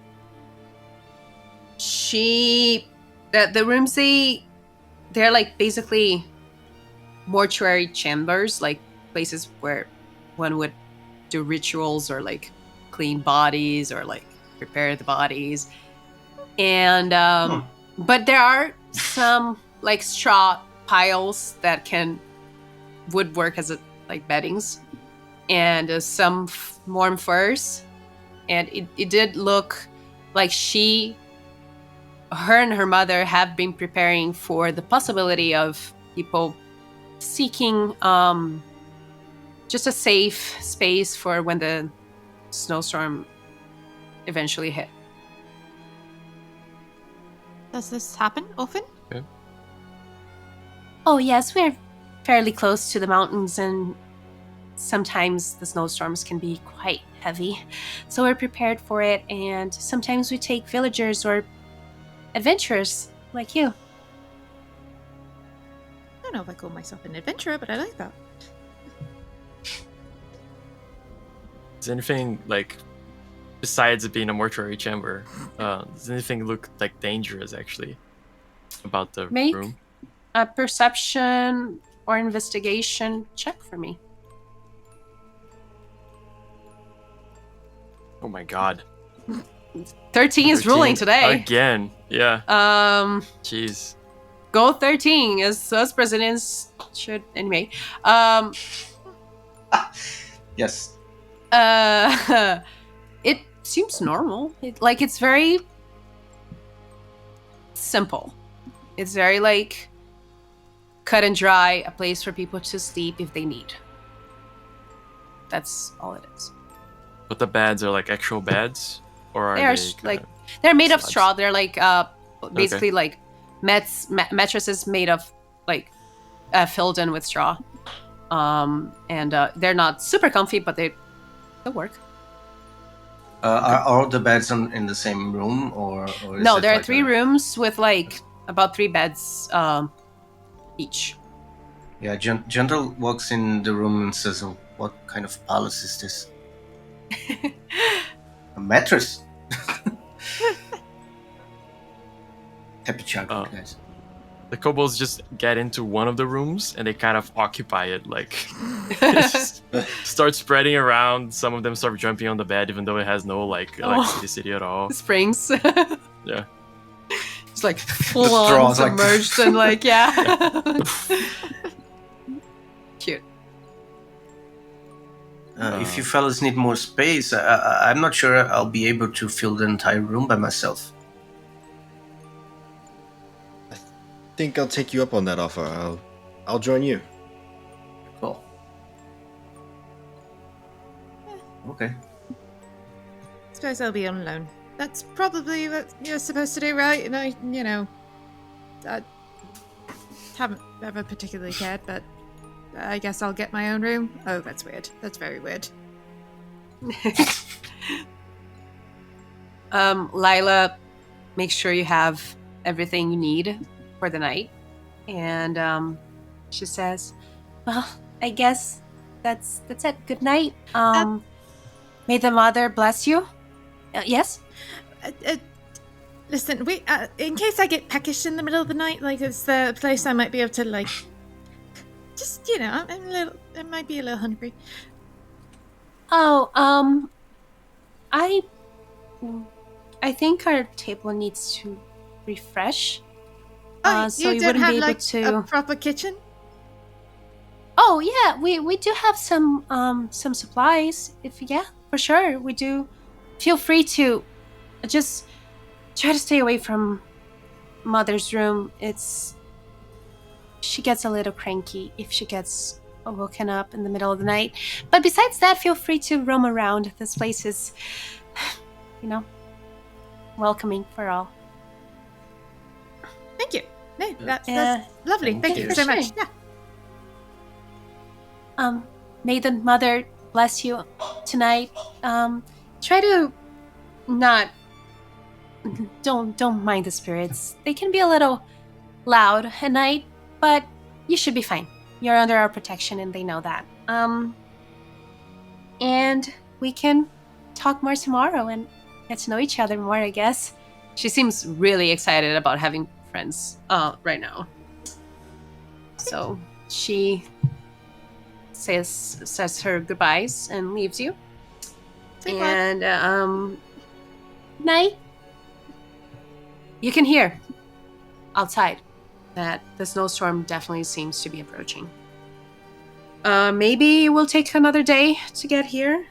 rooms, they're like basically mortuary chambers, like places where one would do rituals or like clean bodies or like prepare the bodies. And but there are some like straw piles that would work as like beddings, and some warm furs. And it did look like her and her mother have been preparing for the possibility of people seeking just a safe space for when the snowstorm eventually hit.
Does this happen often?
Okay.
Oh yes, we're fairly close to the mountains, and sometimes the snowstorms can be quite heavy. So we're prepared for it, and sometimes we take villagers or adventurers like you.
I don't know if I call myself an adventurer, but I like that.
Does anything, like, besides it being a mortuary chamber, does anything look like dangerous actually about the
Make
room?
a perception or investigation check for me.
Oh my god.
13 is ruling
13
today.
Again, yeah. Jeez.
Go 13, as us presidents should anyway.
Yes.
It seems normal. It's very simple. It's very like cut and dry, a place for people to sleep if they need. That's all it is.
But the beds are like actual beds, or are
They are
they
like they're made of
slabs?
straw. They're like basically like mattresses made of like filled in with straw. And they're not super comfy, but they'll work.
Are all the beds in the same room, or is
No,
it
there are
like
3 rooms with like about 3 beds each.
Yeah, Gentle walks in the room and says, "Oh, what kind of palace is this? A mattress?" Happy childhood, guys.
The kobolds just get into one of the rooms and they kind of occupy it. Like, just start spreading around. Some of them start jumping on the bed, even though it has no like electricity at all.
Springs.
Yeah.
It's like full on
straws, like-
submerged and like, yeah. Cute.
If you fellas need more space, I'm not sure I'll be able to fill the entire room by myself.
I think I'll take you up on that offer. I'll join you.
Cool. Okay.
Suppose I'll be on loan. That's probably what you're supposed to do, right? And I haven't ever particularly cared, but I guess I'll get my own room. Oh, that's weird. That's very weird.
Lila, make sure you have everything you need for the night. And she says, well, I guess that's it. Good night. May the mother bless you. Yes?
Listen, we in case I get peckish in the middle of the night, like it's the place I might be able to like. Just I might be a little hungry.
Oh, I think our table needs to refresh. So
you
wouldn't
don't have
be able
like
to.
a proper kitchen?
Oh yeah, we do have some supplies. For sure we do. Feel free to just try to stay away from Mother's room. She gets a little cranky if she gets woken up in the middle of the night. But besides that, feel free to roam around. This place is, welcoming for all.
Thank you. No, that's lovely.
Thank
Thank you
you.
so much. Yeah.
May the mother bless you tonight. Try to don't mind the spirits. They can be a little loud at night, but you should be fine. You're under our protection and they know that. And we can talk more tomorrow and get to know each other more, I guess. She seems really excited about having friends right now. So she says her goodbyes and leaves you. And night. You can hear outside that the snowstorm definitely seems to be approaching. Maybe it will take another day to get here,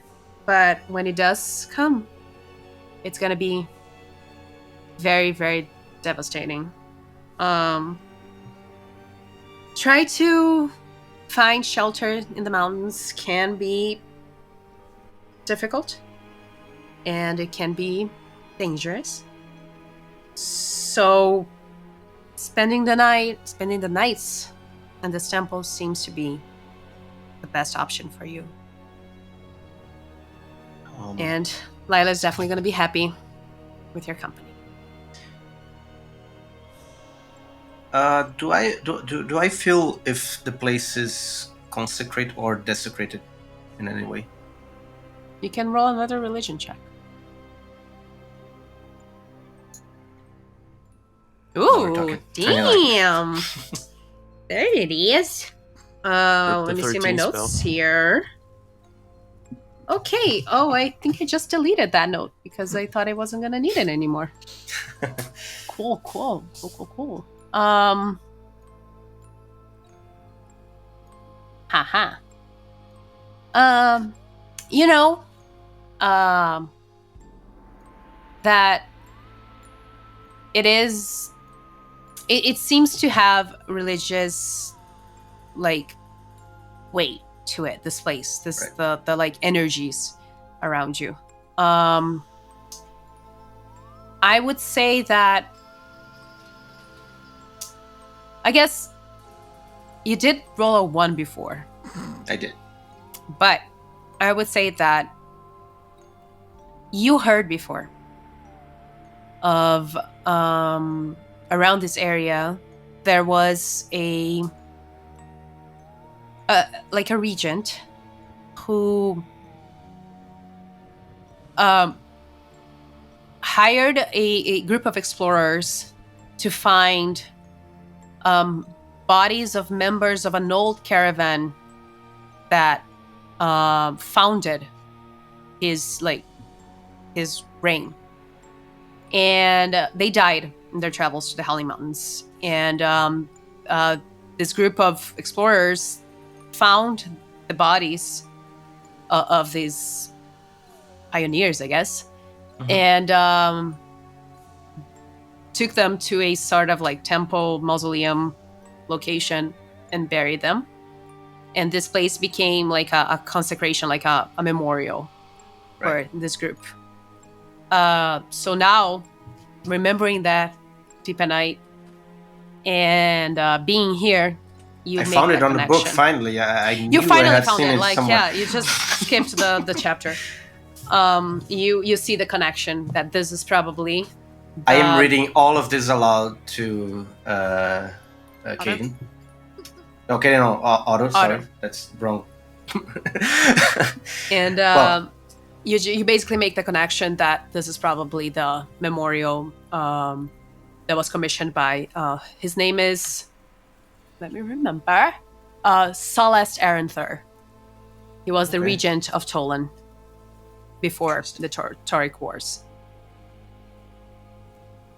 but when it does come, it's gonna be very, very devastating. Try to find shelter in the mountains can be difficult, and it can be dangerous. So spending the nights in this temple seems to be the best option for you. And Lila's definitely going to be happy with your company.
Do I feel if the place is consecrate or desecrated in any way?
You can roll another religion check.
we're
Ooh,
talking.
damn. There it is. Let me see my
13
notes
spell.
here. Okay. Oh, I think I just deleted that note because I thought I wasn't going to need it anymore. Cool. Haha. That it seems to have religious like weight to it, this place,
Right.
the like energies around you. I would say that I guess you did roll a 1 before,
I did.
but I would say that you heard before of around this area there was a regent who hired a group of explorers to find bodies of members of an old caravan that founded his reign, and they died in their travels to the Howling Mountains. And this group of explorers found the bodies of these pioneers, I guess, and took them to a sort of like temple mausoleum location and buried them. And this place became like a consecration, like a memorial for this group. So now, remembering that deep at night and being here, you
I
make
found
that
it on
connection.
the book finally. I
You
knew I
finally
had
found
seen
it.
it
Like,
somewhere.
yeah, you just skipped the chapter. You see the connection that this is probably.
I am reading all of this aloud to Caden. Okay, no, Otto. Sorry, that's wrong.
And
Well-
you basically make the connection that this is probably the memorial that was commissioned by his name is, let me remember, Celeste Arenther. He was the
Okay.
regent of Tolan before the Tauric Wars.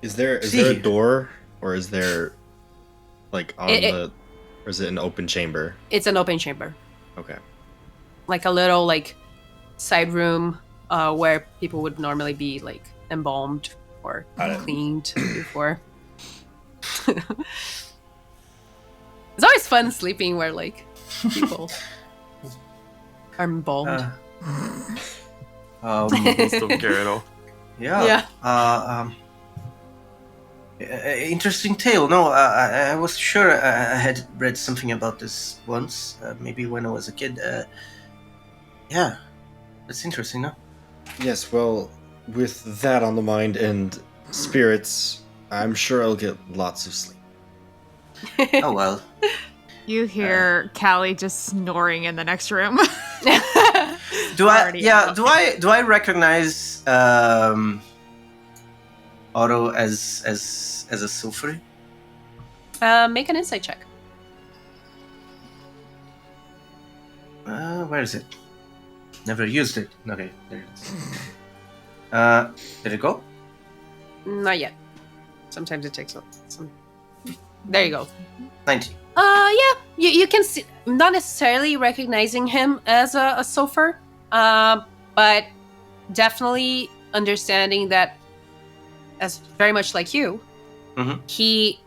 Is there a
See.
door, or is there like on or is it an open chamber?
It's an open chamber,
Okay.
like a little like side room where people would normally be like embalmed or cleaned before. It's always fun sleeping where like people are embalmed.
Most of Gyarados.
Yeah. Interesting tale. No, I was sure I had read something about this once. Maybe when I was a kid. Yeah, that's interesting. No.
Yes. Well, with that on the mind and spirits, I'm sure I'll get lots of sleep.
Oh well.
You hear Callie just snoring in the next room.
Do I?
Already
Yeah.
out.
Do I recognize Otto as a Sulfury?
Make an insight check.
Where is it? Never used it. Okay, there it is. Did it go?
Not yet. Sometimes it takes some. There you go.
19.
Yeah, you can see, not necessarily recognizing him as a sulfur, but definitely understanding that, as very much like you, he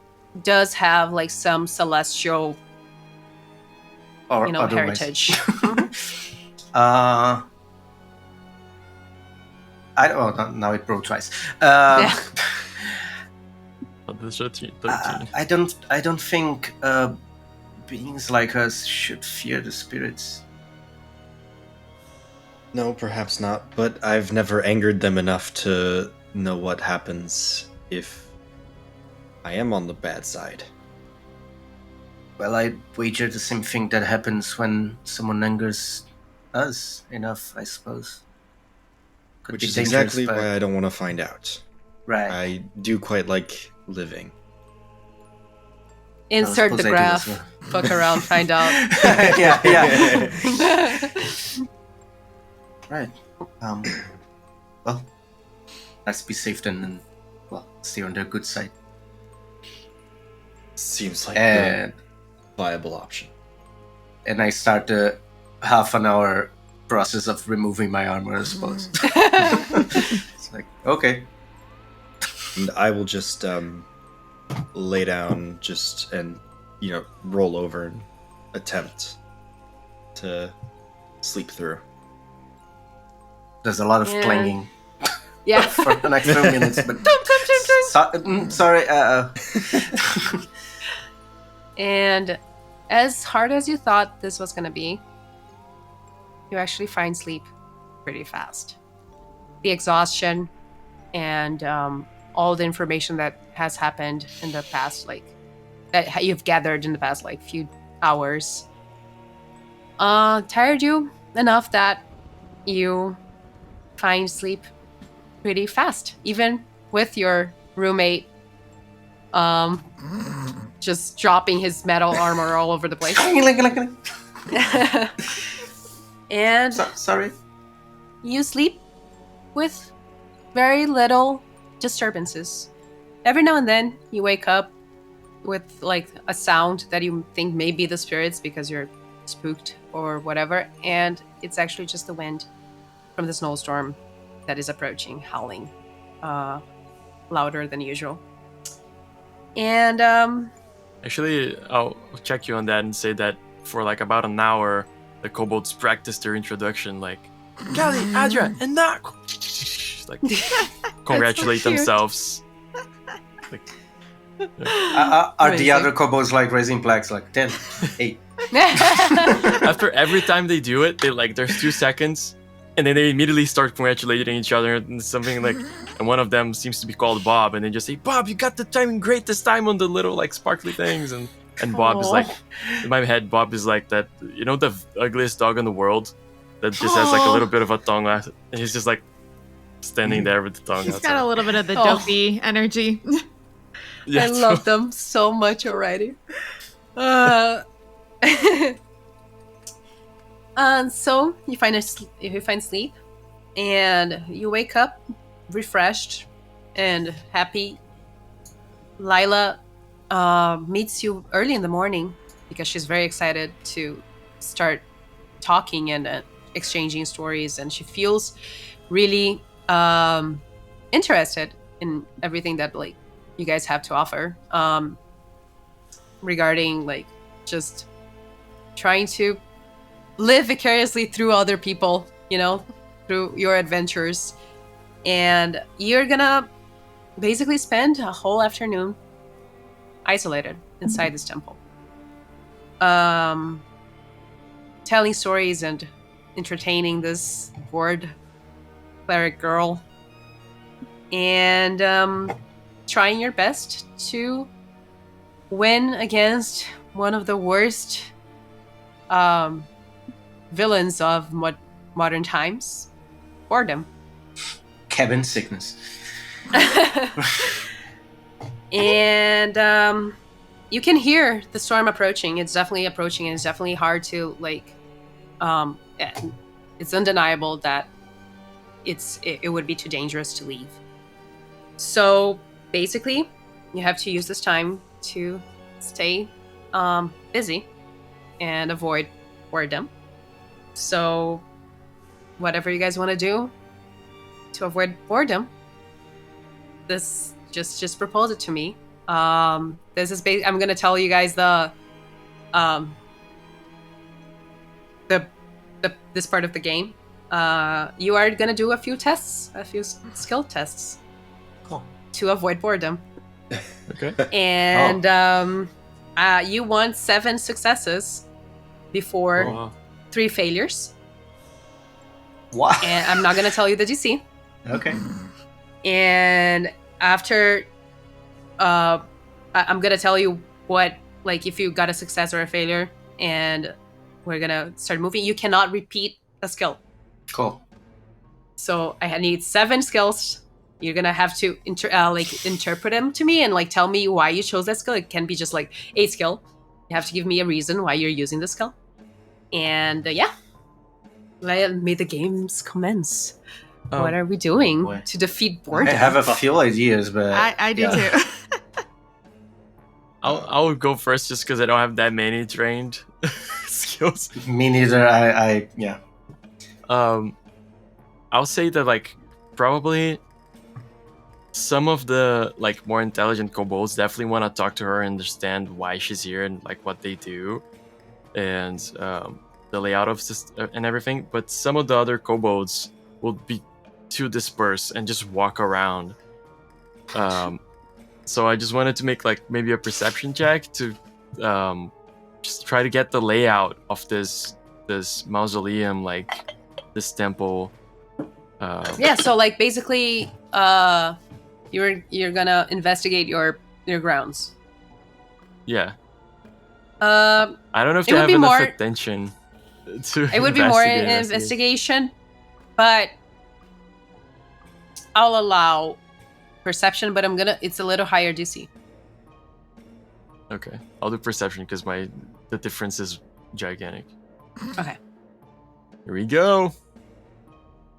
does have like some celestial,
Or otherwise.
heritage.
I don't. Oh, now it broke twice.
Yeah.
That's 13.
I don't think beings like us should fear the spirits.
No, perhaps not. But I've never angered them enough to know what happens if I am on the bad side.
Well, I wager the same thing that happens when someone angers us enough, I suppose. Could
Which
be
is
dangerous,
exactly
but-
why I don't want to find out.
Right.
I do quite like living.
Insert
suppose
the
I do
graph.
as well.
Fuck around, find out.
yeah. Right. Well, let's be safe then, and stay on their good side.
Seems like
And
a viable option.
I start the half an hour process of removing my armor, I suppose. It's like, okay.
And I will just lay down and roll over and attempt to sleep through.
There's a lot of
Yeah.
clanging
Yeah.
for the next few minutes, but sorry.
And as hard as you thought this was going to be, you actually find sleep pretty fast. the exhaustion and all the information that has happened in the past, like that you've gathered in the past like few hours, tired you enough that you find sleep pretty fast, even with your roommate just dropping his metal armor all over the place. And
Sorry.
you sleep with very little disturbances. Every now and then you wake up with like a sound that you think may be the spirits because you're spooked or whatever, and it's actually just the wind from the snowstorm that is approaching, howling louder than usual. And
Actually, I'll check you on that and say that for like about an hour, the kobolds practice their introduction, like Kelly, Adria, and Nak, like congratulate
so cute.
themselves. Like,
Are the
Amazing.
other kobolds like raising flags like 10, 8?
after every time they do it, they like there's 2 seconds, and then they immediately start congratulating each other and something like, and one of them seems to be called Bob, and they just say, "Bob, you got the timing great this time on the little like sparkly things," and Bob is like, in my head, Bob is like that, you know, the ugliest dog in the world that just has like a little bit of a tongue out, and he's just like standing there with the tongue
He's
outside.
got a little bit of the
Oh.
dopey energy.
Yeah,
I love them so much already. And so you find sleep, and you wake up refreshed and happy. Lila meets you early in the morning because she's very excited to start talking and exchanging stories, and she feels really interested in everything that like you guys have to offer regarding like just trying to live vicariously through other people, you know, through your adventures. And you're gonna basically spend a whole afternoon isolated inside this temple, telling stories and entertaining this bored cleric girl, and trying your best to win against one of the worst villains of modern times, boredom.
Cabin sickness.
And you can hear the storm approaching. It's definitely approaching, and it's definitely hard to like. It's undeniable that it would be too dangerous to leave. So basically, you have to use this time to stay busy and avoid boredom. So whatever you guys want to do to avoid boredom, this just propose it to me. This is I'm gonna tell you guys the this part of the game. You are gonna do a few skill tests.
Cool.
To avoid boredom.
Okay.
And you want 7 successes before
Oh, wow.
3 failures.
Wow.
And I'm not gonna tell you the DC.
Okay.
And after I'm gonna tell you what, like, if you got a success or a failure, and we're gonna start moving. You cannot repeat a skill.
Cool.
So I need 7 skills. You're gonna have to interpret them to me and like tell me why you chose that skill. It can be just like a skill. You have to give me a reason why you're using the skill. And may the games commence. What are we doing
boy.
to defeat
I
boredom?
have a few ideas, but
I do
yeah.
too.
I'll go first just because I don't have that many trained skills.
Me neither. I yeah.
I'll say that like probably some of the like more intelligent kobolds definitely want to talk to her and understand why she's here and like what they do and the layout of and everything. But some of the other kobolds will be too dispersed and just walk around. So I just wanted to make like maybe a perception check to just try to get the layout of this mausoleum, like this temple,
Yeah, so like basically, you're gonna investigate your grounds.
Yeah.
Um,
I don't know if
It
they
would
have
be
enough
more-
attention to
it would be more an
investigate.
investigation, but I'll allow perception. But it's a little higher DC.
Okay, I'll do perception because the difference is gigantic.
Okay.
Here we go.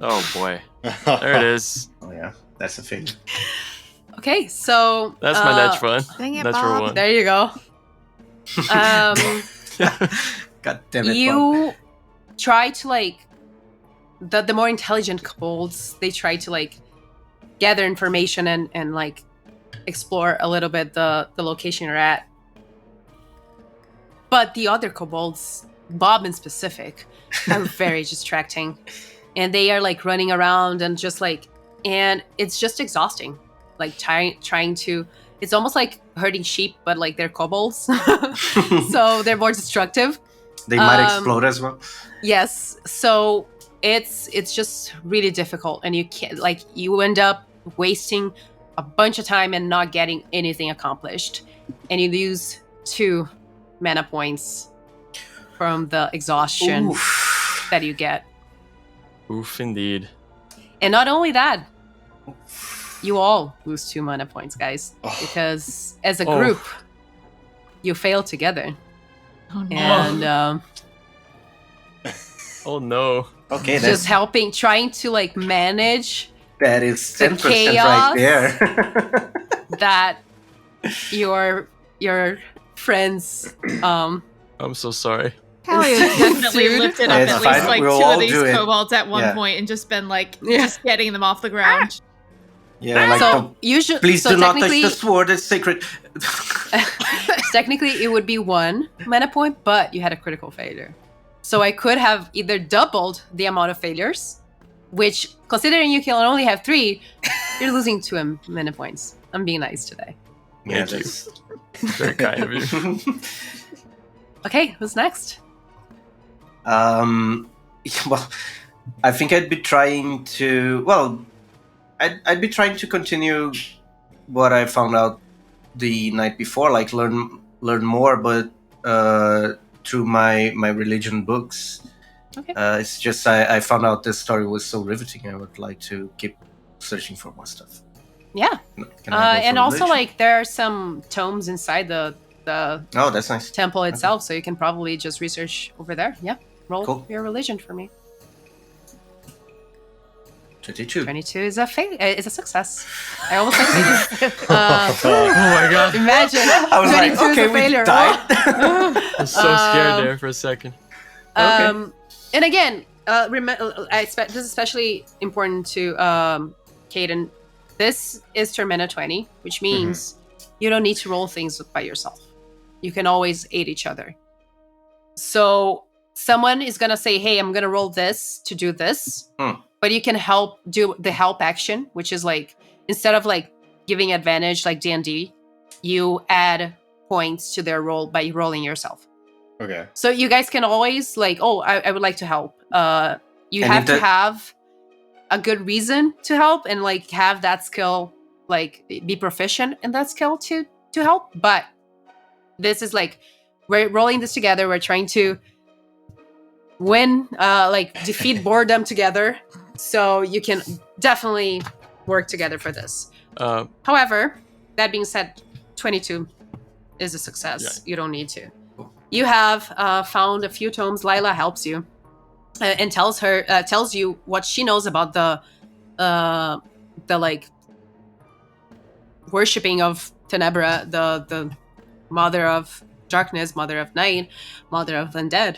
Oh boy, there it is.
Oh yeah, that's a thing.
Okay, so
That's my natural one.
Dang it,
Natural
Bob.
one.
there you go.
God damn it, Bob.
You try to like the more intelligent kobolds. They try to like gather information and like explore a little bit the location you're at. But the other kobolds, Bob in specific, are very distracting, and they are like running around and just like, and it's just exhausting. Like trying to. It's almost like herding sheep, but like they're kobolds, so they're more destructive.
They might explode as well.
Yes, so it's just really difficult, and you can't like you end up wasting a bunch of time and not getting anything accomplished, and you lose 2 mana points from the exhaustion that you get.
Oof, indeed.
And not only that, you all lose 2 mana points, guys, because as a group, you fail together.
Oh no.
And
Oh no.
Okay,
just helping, trying to like manage
that is
the
10%
chaos.
right there.
that your friends
I'm so sorry.
Callie has definitely
Dude.
lifted up
It's
at
fine,
least like
we'll
2
all
of these
do it.
kobolds at one
Yeah.
point and just been like
Yeah.
just getting them off the ground.
Yeah, like
so usually,
please
so
do not touch
technically,
the sword, it's sacred.
technically it would be 1 mana point, but you had a critical failure. So I could have either doubled the amount of failures, which considering you can only have 3, you're losing 2 mana points. I'm being nice today.
Yeah,
Thank you.
that's...
Very kind of you.
Okay, who's next?
Well, I think I'd be trying to. Well, I'd be trying to continue what I found out the night before, like learn more, but through my religion books.
Okay.
It's just I found out this story was so riveting. I would like to keep searching for more stuff.
Yeah.
Can I go
And
for
also
religion?
like there are some tomes inside the
Oh, that's nice.
temple itself, so you can probably just research over there. Yeah. Roll
Cool.
your religion for me.
22.
22 is a is a success. I almost succeeded.
Oh my god.
Imagine.
I was
22
like,
is a
okay, we
failure.
died.
I was so scared there for a second.
And again, I expect this is especially important to Caden. This is Tormenta 20, which means you don't need to roll things by yourself. You can always aid each other. So someone is gonna say, "Hey, I'm gonna roll this to do this," but you can help do the help action, which is like instead of like giving advantage like D&D, you add points to their roll by rolling yourself.
Okay.
So you guys can always like, oh, I would like to help. You
And
have
if
to
that-
have a good reason to help and like have that skill, like be proficient in that skill to help. But this is like we're rolling this together. We're trying to win, like defeat boredom together. So you can definitely work together for this. However, that being said, 22 is a success.
Yeah.
You don't need to. You have found a few tomes. Lila helps you and tells you what she knows about the like worshipping of Tenebra, the mother of darkness, mother of night, mother of undead.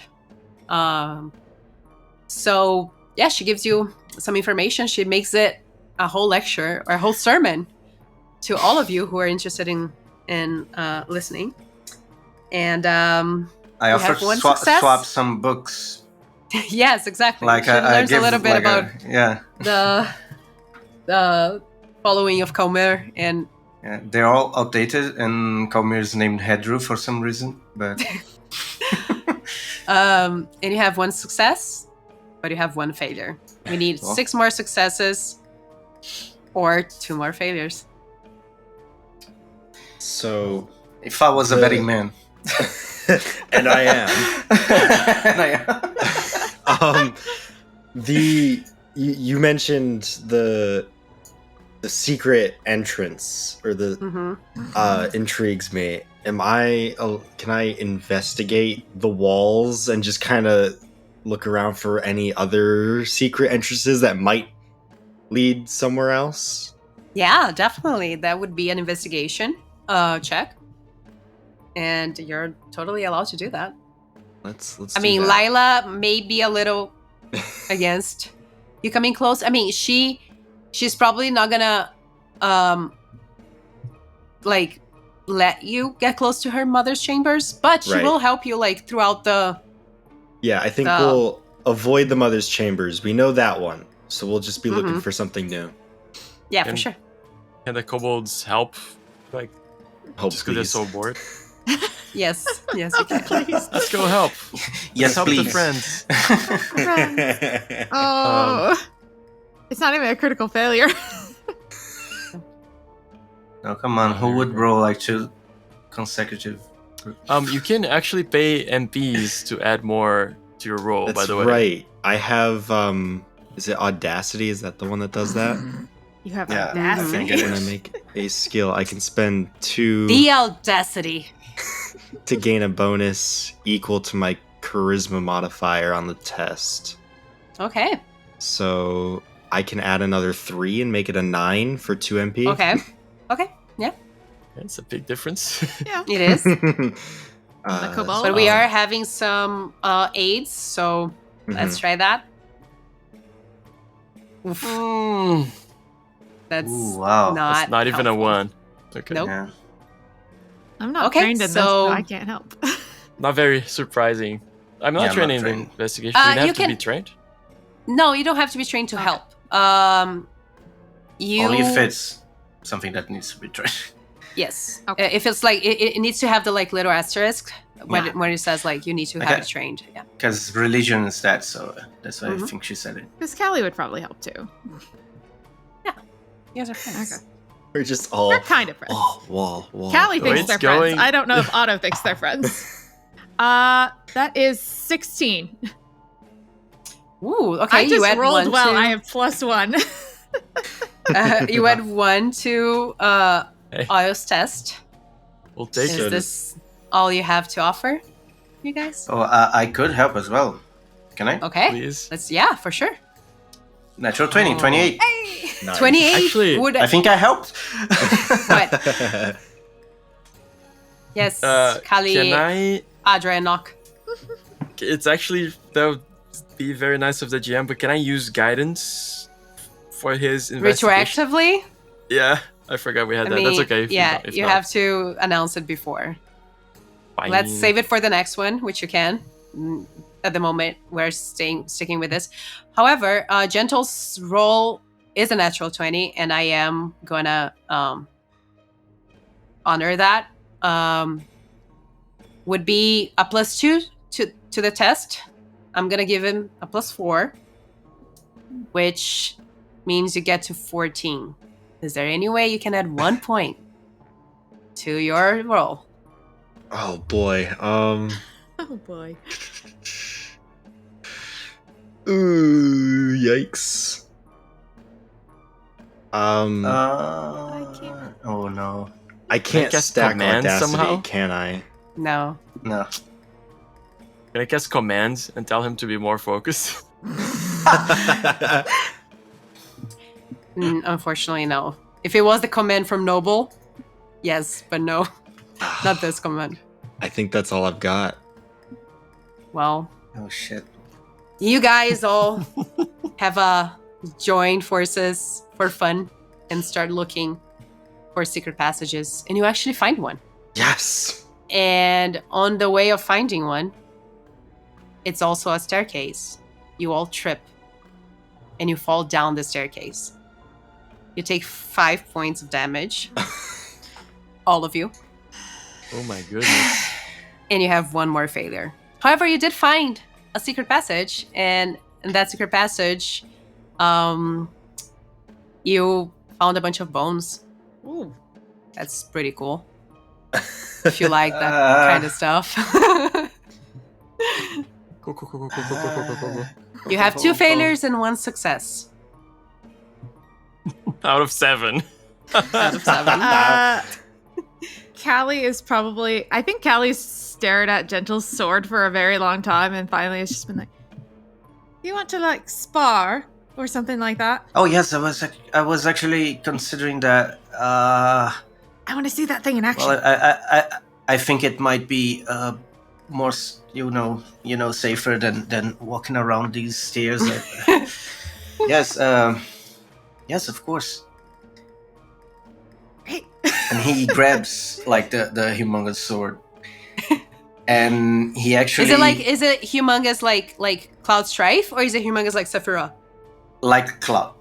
So yeah, she gives you some information. She makes it a whole lecture or a whole sermon to all of you who are interested in listening. And
I
You
offered
have one
to
success?
swap some books.
yes, exactly.
Like
she
I
learns
give
a little bit
like
about
yeah.
the following of Comer and
Yeah, they're all outdated, and Kalmir is named Hedru for some reason. But
and you have one success, but you have one failure. We need
Well.
6 more successes or 2 more failures.
So,
If I was a
The-
betting man.
and I am.
And I am.
You mentioned the secret entrance or the
Mm-hmm.
intrigues me. Can I investigate the walls and just kind of look around for any other secret entrances that might lead somewhere else?
Yeah, definitely. That would be an investigation check. And you're totally allowed to do that.
Let's
I
do
mean,
that.
Lila may be a little against you coming close. I mean, she's probably not gonna like let you get close to her mother's chambers, but she
Right.
will help you like throughout the
Yeah, I think
the-
we'll avoid the mother's chambers. We know that one, so we'll just be looking
Mhm.
for something new.
yeah, for
And-
sure.
Can the kobolds help? Like,
Hope
just because they're so bored?
Yes, yes, you can.
Please.
Let's go help.
Yes,
Let's help
please.
the friends.
Oh, it's not even a critical failure.
No, come on. Who would roll like 2 consecutive?
You can actually pay MPs to add more to your roll.
That's
by the way,
right. I have is it Audacity? Is that the one that does that?
You have
Yeah,
I
audacity.
think it
When I
is.
make a skill, I can spend 2
The audacity.
to gain a bonus equal to my charisma modifier on the test.
Okay.
So I can add another 3 and make it a 9 for 2 MP.
Okay. Okay. Yeah,
That's a big difference.
it is.
kobold.
But we are having some aids, so let's try that. Oof,
Mm,
that's
Ooh, wow.
not
that's not even a
helpful.
1. Okay.
Nope.
Yeah.
I'm not
Okay,
trained in this,
so-
so I can't help.
Not very surprising. I'm not
Yeah, I'm
trained
not
in
trained.
investigation. You have
you
to be
can-
trained.
No, you don't have to be trained to
Okay.
help. You
Only if it's something that needs to be trained.
yes.
Okay.
If it's like it needs to have the like little asterisk when
Yeah.
when it says like you need to have
Okay.
it trained. Yeah.
Because religion is that, so that's why I
Mhm.
think she said it.
Because Callie would probably help too.
You guys are friends.
Okay.
We're just all
We're kind of friends.
wall.
Callie
Oh,
thinks
it's
they're
going-
friends. I don't know if Otto thinks they're friends. That is 16.
Ooh. Okay.
I
you
just
add
rolled
one
well.
to,
I have +1.
you add 1 to
Hey.
Oil's test.
We'll take
Is
it.
this all you have to offer, you guys?
Oh, I could help as well. Can I?
Okay.
Please.
Let's for sure.
Natural 20,
Oh.
28.
Nice.
28
Actually,
would
I think I helped.
what? Yes, Kali,
Can I?
Adra, and Nock.
It's actually that would be very nice of the GM, but can I use guidance for his investigation?
Retroactively?
Yeah, I forgot we had
I
that.
mean,
That's okay. If
yeah,
if
you
not,
have to announce it before.
fine.
Let's save it for the next one, which you can. At the moment, we're sticking with this. However, Gentle's roll is a natural 20, and I am gonna honor that. Would be a +2 to the test. I'm gonna give him a +4, which means you get to 14. Is there any way you can add 1 point to your roll?
Oh boy.
Oh boy.
Ooh, yikes.
I
can't.
Oh no.
I can't
cast
stack
command
Audacity,
somehow?
can I?
No.
No.
Can I cast commands and tell him to be more focused?
Unfortunately, no. If it was the command from Noble, yes, but no, not this command.
I think that's all I've got.
Well,
Oh shit.
you guys all have joined forces for fun and start looking for secret passages, and you actually find one.
Yes.
And on the way of finding one, it's also a staircase. You all trip, and you fall down the staircase. You take 5 points of damage, all of you.
Oh my goodness.
And you have 1 more failure. However, you did find a secret passage, and in that secret passage, You found a bunch of bones.
Ooh.
That's pretty cool. If you like that kind of stuff.
Cool.
You have 2 failures and 1 success.
Out of 7.
Out of 7.
Callie is probably. I think Callie's stared at Gentle's sword for a very long time, and finally has just been like, "You want to like spar or something like that?"
Oh yes, I was actually considering that.
I want to see that thing in action.
Well, I think it might be more, safer than walking around these stairs. Yes, yes, of course.
Great.
And he grabs like the humongous sword, and he actually
Is it humongous like Cloud Strife, or is it humongous like Saphira?
like Cloud.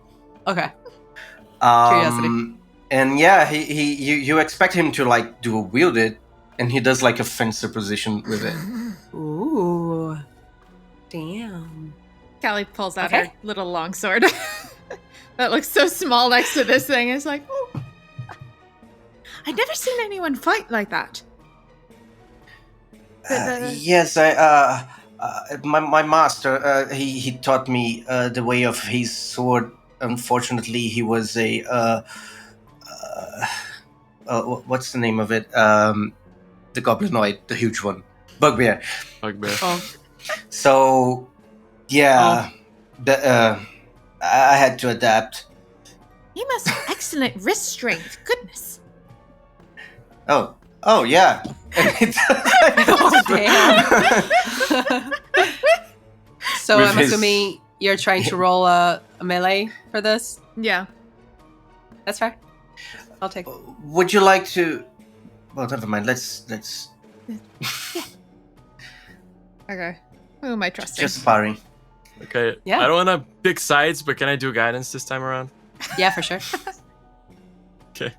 Okay. Curiosity.
And yeah, you expect him to like wield it, and he does like a fencer position with it.
Ooh. Damn.
Callie pulls out
Okay.
her little long sword that looks so small next to this thing. It's like, oh, I've never seen anyone fight like that.
Yes, my master, he taught me the way of his sword. Unfortunately, he was a what's the name of it? The goblinoid, the huge one, bugbear.
Oh.
So, yeah, I had to adapt.
You must have excellent wrist strength. Goodness.
Oh yeah.
Oh, damn. So
With
I'm
his-
assuming you're trying to roll a melee for this.
Yeah.
That's fair. I'll take.
Would you like to? Well, never mind. Let's
Okay. Who am I trusting?
just sparring.
Okay.
Yeah.
I don't want to pick sides, but can I do guidance this time around?
Yeah, for sure.
Okay.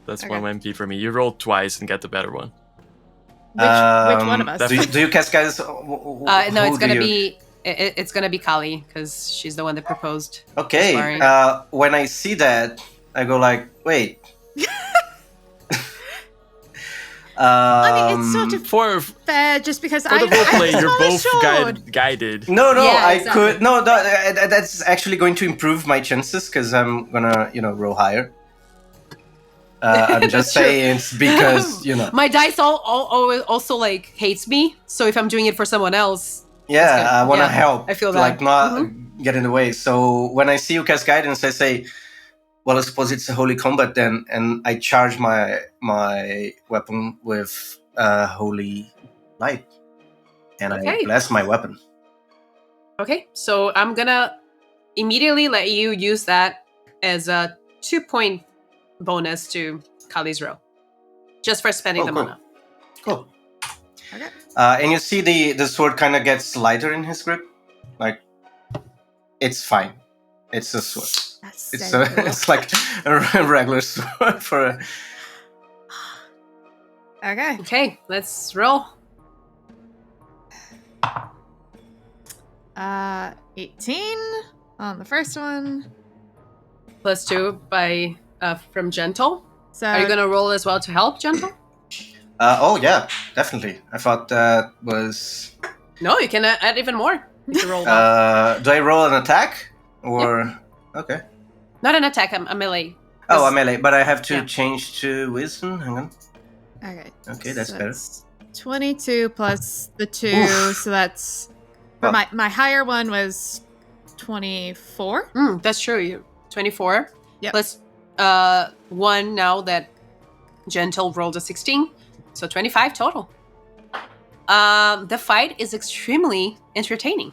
That's
Okay.
1 MP for me. You roll twice and get the better one.
Which one of us?
Do you cast guys?
No, it's gonna be it's gonna be Kali because she's the one that proposed.
Okay.
Sparring.
When I see that, I go like, wait.
I mean, it's sort of
For
fair just because
the roleplay, you're both
sword.
guided.
No,
Yeah,
I
exactly.
could. No, that's actually going to improve my chances because I'm gonna, roll higher. I'm just saying it's because,
My dice also like hates me. So if I'm doing it for someone else,
Yeah,
good.
I want to
Yeah,
help.
I feel that.
Like, not get in the way. So when I see you cast guidance, I say, well, I suppose it's a holy combat then. And I charge my weapon with holy light. And
Okay.
I bless my weapon.
okay. So I'm gonna immediately let you use that as a 2-point bonus to Kali's roll, just for spending the
cool.
mana.
Cool.
Okay.
And you see the sword kind of gets lighter in his grip. Like, it's fine. It's a sword.
That's
It's
so cool.
it's like a regular sword for a...
Okay.
Okay, let's roll.
18 on the first one.
+2 by from Gentle.
So
Are you gonna roll as well to help Gentle?
oh, yeah, definitely. I thought that was...
No, you can add even more. You can roll one.
do I roll an attack? Or... Okay.
Not an attack, a melee.
Oh, a melee, but I have to
Yeah.
change to wisdom. Hang on.
okay.
Okay, that's
So
better.
that's 22 plus the 2,
Oof.
so that's
Well-
my higher one was 24.
That's true. You 24.
Yep.
Plus 1 now that Gentle rolled a 16. So 25 total. The fight is extremely entertaining.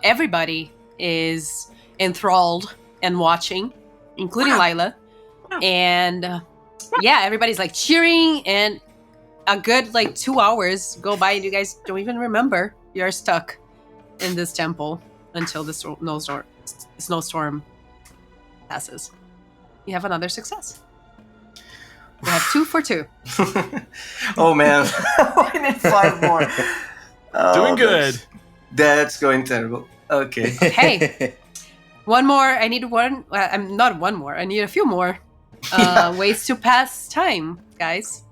Everybody is enthralled and watching, including Lila. And yeah, everybody's like cheering, and a good like 2 hours go by and you guys don't even remember you're stuck in this temple until the snowstorm passes. You have another success. You have 2 for 2.
Oh, man. I need 5 more. Oh,
Doing good.
That's going terrible. Okay.
Hey, one more. I need one. I'm not one more. I need a few more ways to pass time, guys.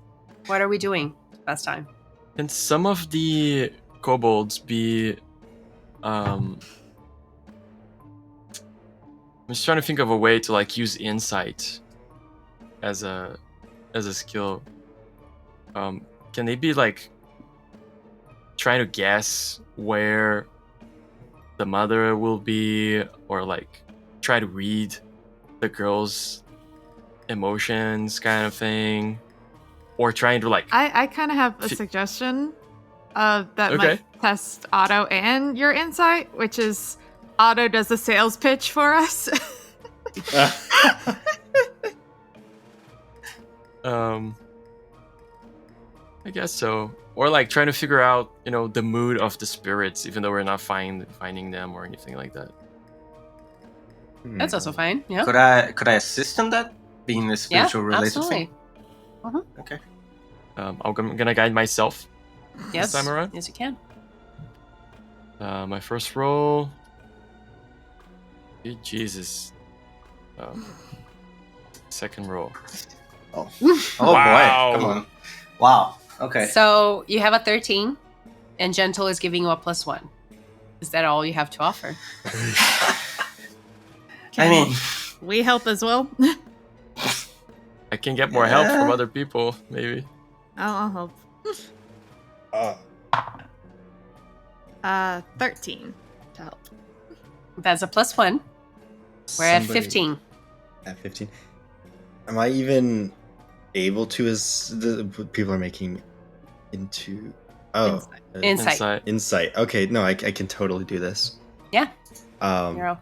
What are we doing to pass time?
Can some of the kobolds be? I'm just trying to think of a way to like use insight as a skill. Can they be like trying to guess where the mother will be, or like try to read the girl's emotions, kind of thing, or trying to like?
I kind of have a suggestion that
Okay.
might test Otto and your insight, which is Otto does a sales pitch for us.
I guess so. Or like trying to figure out, the mood of the spirits, even though we're not finding them or anything like that.
That's also fine. Yeah.
Could I assist in that? Being the spiritual related
absolutely.
thing? Okay.
I'm gonna guide myself
Yes.
this time around.
Yes, you can.
My first roll. Jesus. Second roll.
Oh
Wow.
boy. Come on. Wow. Okay.
So you have a 13, and Gentle is giving you a +1. Is that all you have to offer?
I mean,
We help as well.
I can get more help from other people, maybe.
I'll help. 13 to help.
That's a +1. We're at 15.
At 15. Am I even able to, as the people are making into... Oh.
Insight.
Insight. Okay, no, I can totally do this.
Yeah.
Um,
You're all-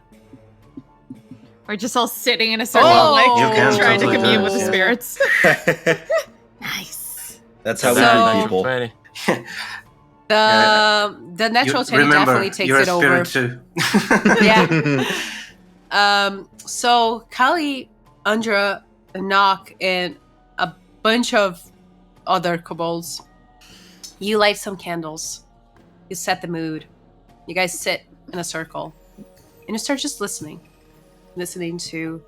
We're just all sitting in a circle,
You can
trying to
totally
commune
do
with the
it,
spirits. Nice.
That's how
So-
we do people.
20.
The natural 20
remember,
definitely takes
you're
it
a
over.
spirit too.
Yeah. So Kali, Andra, Nock, and a bunch of other kobolds, you light some candles. You set the mood. You guys sit in a circle, and you start just listening to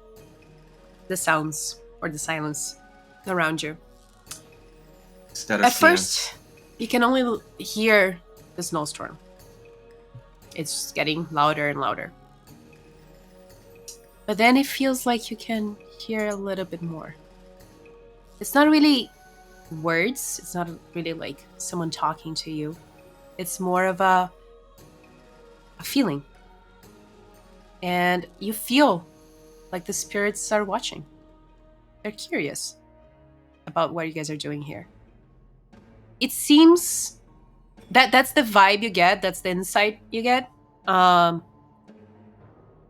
the sounds or the silence around you.
Instead of
At
seeing.
first, you can only hear the snowstorm. It's just getting louder and louder. But then it feels like you can hear a little bit more. It's not really words, it's not really like someone talking to you. It's more of a feeling. And you feel like the spirits are watching. They're curious about what you guys are doing here. It seems that's the vibe you get, that's the insight you get. I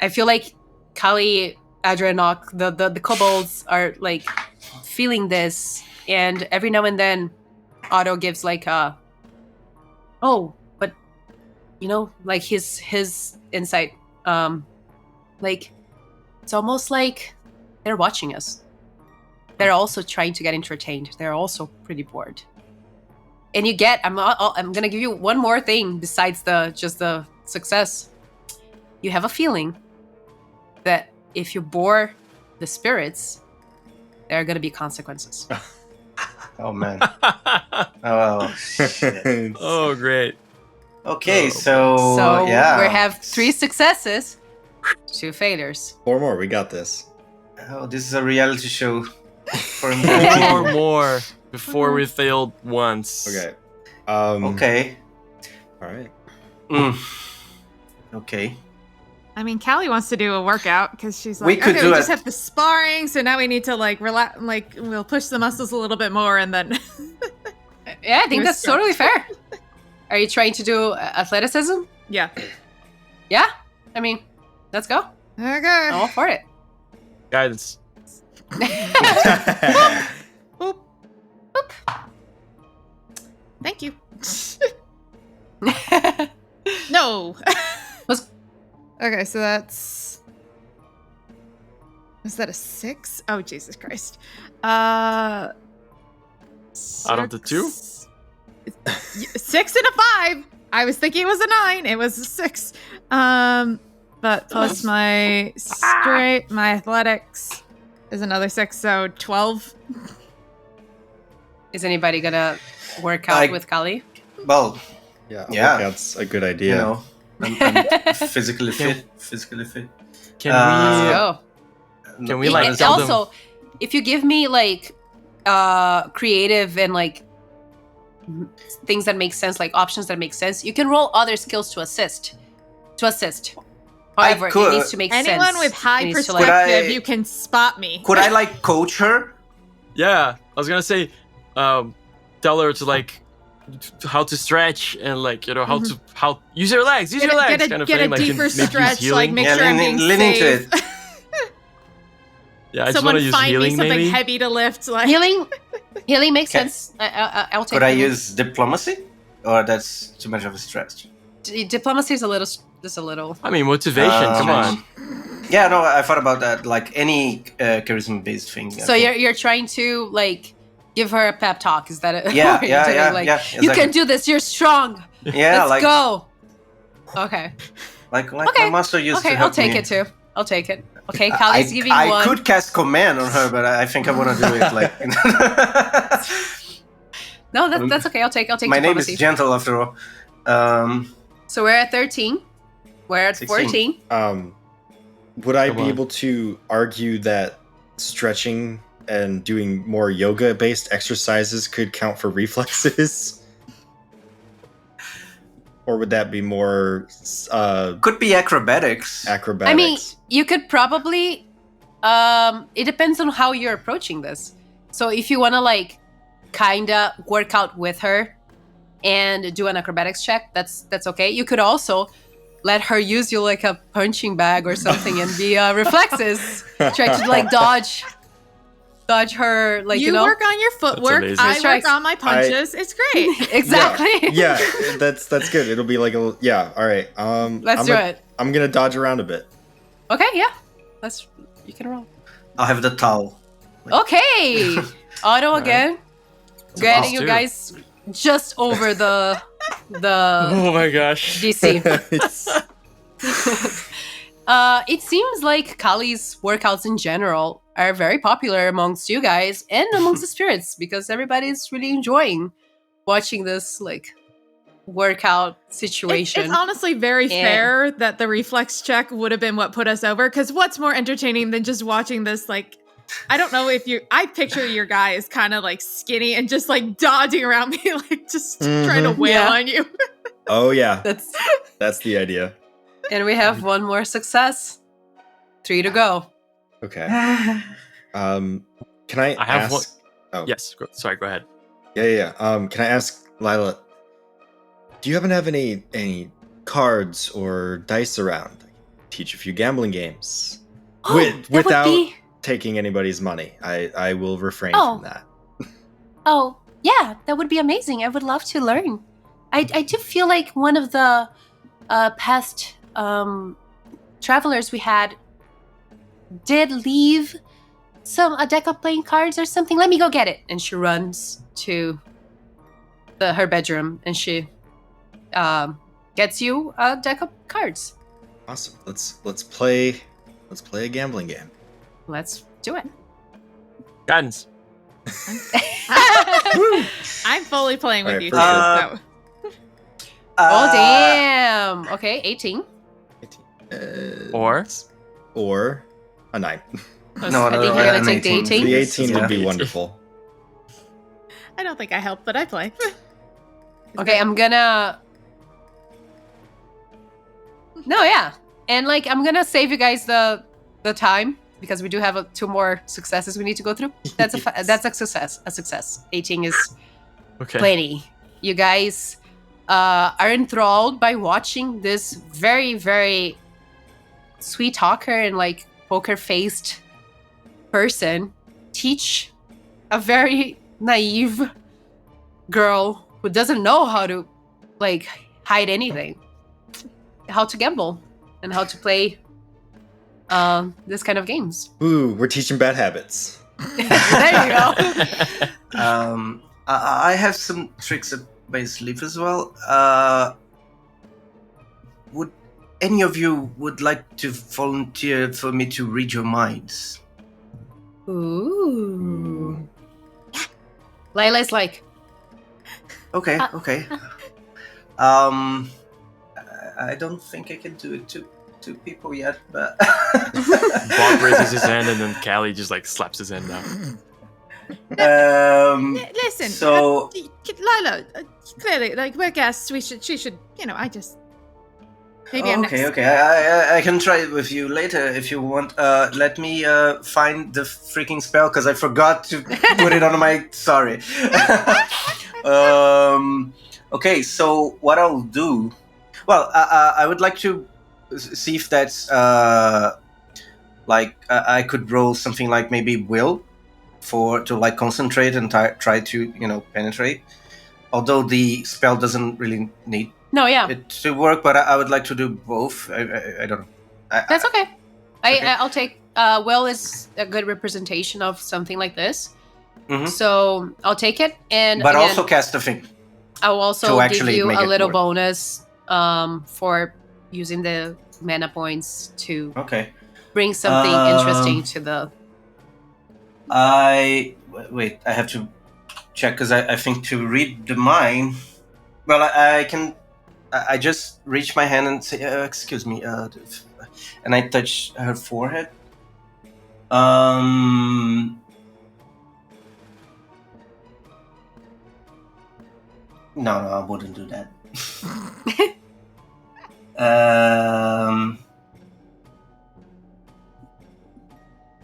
feel like Kali, Adrianok, the kobolds are like feeling this, and every now and then Otto gives like a but like his insight. Like it's almost like they're watching us. They're also trying to get entertained. They're also pretty bored. And you get, I'm gonna give you one more thing besides just the success. You have a feeling that if you bore the spirits, there are gonna be consequences.
Oh man. Oh shit.
Oh, great.
Okay,
Oh,
so yeah.
we have 3 successes, 2 failures.
4 more, we got this.
Oh, this is a reality show for me.
4 more before we failed once.
Okay.
Okay.
Alright.
Okay.
I mean, Callie wants to do a workout because she's
We
like,
could
okay,
do
we
it.
just have the sparring, so now we need to like relax, like we'll push the muscles a little bit more, and then
Yeah, I think
We're
that's
strong.
totally fair. Are you trying to do athleticism?
yeah.
Yeah? I mean, let's go.
Okay.
I'm all for it.
Guidance.
Boop. Thank you. No.
Was-
Okay, so that's. Was that a 6? Oh, Jesus Christ.
Out of the 2?
6 and a 5. I was thinking it was a 9. It was a 6. But plus my my athletics is another 6, so 12.
Is anybody gonna work out with Kali?
Well,
Yeah,
Yeah.
workout's a good idea.
you know, I'm physically fit. Physically fit.
Can
Let's
we?
go.
Can we like
And
tell them?
also, if you give me like creative and like things that make sense, like options that make sense, you can roll other skills to assist. However,
could.
it needs to make sense.
Anyone with
It
high
needs to,
perspective,
Could I-
you can spot me.
Could I like coach her?
Yeah, I was gonna say, tell her to like how to stretch and like how use your legs, use your legs, kind of
get
thing.
a
Like,
deeper
maybe use
stretch, like
healing.
make
Yeah,
sure I'm
lean-
being
lean into
safe.
it.
Yeah, I just
Someone
want to use
find me
healing
something
maybe.
heavy to lift. Like
Healing makes
Okay.
sense. I'll take.
Could I
healing.
use diplomacy? Or that's too much of a stretch?
Diplomacy is a little, just a little.
I mean, motivation. Come on.
Yeah, no, I thought about that. Like any charisma-based thing. I
So
think.
you're trying to like give her a pep talk? Is that it?
Yeah,
What you're
yeah,
doing?
yeah,
Like,
yeah,
You can
exactly.
do this. You're strong.
Yeah,
Let's
like
go. Okay.
like
Okay.
my master used to
Okay,
help
I'll take
me.
it too. I'll take it. Okay, Kali's giving
I
one.
could cast command on her, but I think I want to do it like.
No, that's okay. I'll take
My name is
diplomacy.
Gentle after all.
So we're at 13. We're at
16.
14.
Would I
Come
be
on.
able to argue that stretching and doing more yoga-based exercises could count for reflexes? Or would that be more
Could be acrobatics.
acrobatics?
I mean, you could probably. It depends on how you're approaching this. So if you want to like, kinda work out with her, and do an acrobatics check, that's okay. You could also let her use you like a punching bag or something, and be reflexes. Try to like dodge her, like
you
you know.
work on your footwork,
amazing.
I
That's right.
work on my punches. It's great.
Exactly.
yeah, that's good. It'll be like a yeah. All right.
Let's do it.
I'm gonna dodge around a bit.
Okay, yeah. You can roll.
I'll have the towel.
Okay. Auto
Alright.
again. Getting
Plus
you
two.
guys just over the
Oh my gosh.
DC.
It's-
It seems like Kali's workouts in general are very popular amongst you guys and amongst the spirits, because everybody's really enjoying watching this like workout situation.
It's honestly very
Yeah.
fair that the reflex check would have been what put us over. Because what's more entertaining than just watching this? Like, I don't know if I picture your guy as kind of like skinny and just like dodging around me, like just trying to
Mhm.
wail
Yeah.
on you.
oh yeah,
That's
that's the idea.
and we have one more success. 3 to go.
Okay. Can I?
I have
ask?
one.
Oh
Yes. Sorry. Go ahead.
Yeah. Can I ask Lila? Do you happen to have any cards or dice around? Teach a few gambling games
That would
without
be-
taking anybody's money. I will refrain
Oh.
from that.
Oh, yeah, that would be amazing. I would love to learn. I do feel like one of the past travelers we had did leave a deck of playing cards or something. Let me go get it. And she runs to her bedroom, and she gets you a deck of cards.
Awesome. Let's play a gambling game.
Let's do it.
Guidance.
I'm fully playing with
Alright,
you.
for
too,
sure.
so.
Oh, damn. Okay, 18.
Or
a 9.
No,
I think you're
I'm
gonna take the
18.
18.
The 18 would be
Yeah.
wonderful.
I don't think I help, but I play.
Okay, I'm gonna. No, yeah, and like I'm gonna save you guys the time, because we do have 2 more successes we need to go through. That's a success. A success. 18 is
okay.
plenty. You guys are enthralled by watching this very, very sweet talker and like poker faced person teach a very naive girl who doesn't know how to like hide anything, how to gamble and how to play this kind of games.
Ooh, we're teaching bad habits.
There you go.
I have some tricks up my sleeve as well. would any of you would like to volunteer for me to read your minds?
Ooh. Layla's like,
Okay, okay. I don't think I can do it to people yet, but
Bob raises his hand and then Callie just like slaps his hand down.
Listen,
So
Lila, clearly, like we're guests. She should, I just maybe I'm
okay,
next.
okay. I can try it with you later if you want. Let me find the freaking spell because I forgot to put it on my. Sorry. Okay, so what I'll do. Well, I would like to see if that's I could roll something like maybe will to like concentrate and try to penetrate. Although the spell doesn't really need
no, yeah,
it to work, but I would like to do both. I don't know.
that's okay.
Okay.
I'll take. Will is a good representation of something like this,
Mhm.
so I'll take it. And
But
again,
also cast a thing.
I'll also
to
give
actually
you
make
a
it
little
work.
bonus for using the mana points to
Okay.
bring something interesting to the.
Wait. I have to check because I think to read the mind. Well, I can. I just reach my hand and say, "Excuse me," and I touch her forehead. No, I wouldn't do that.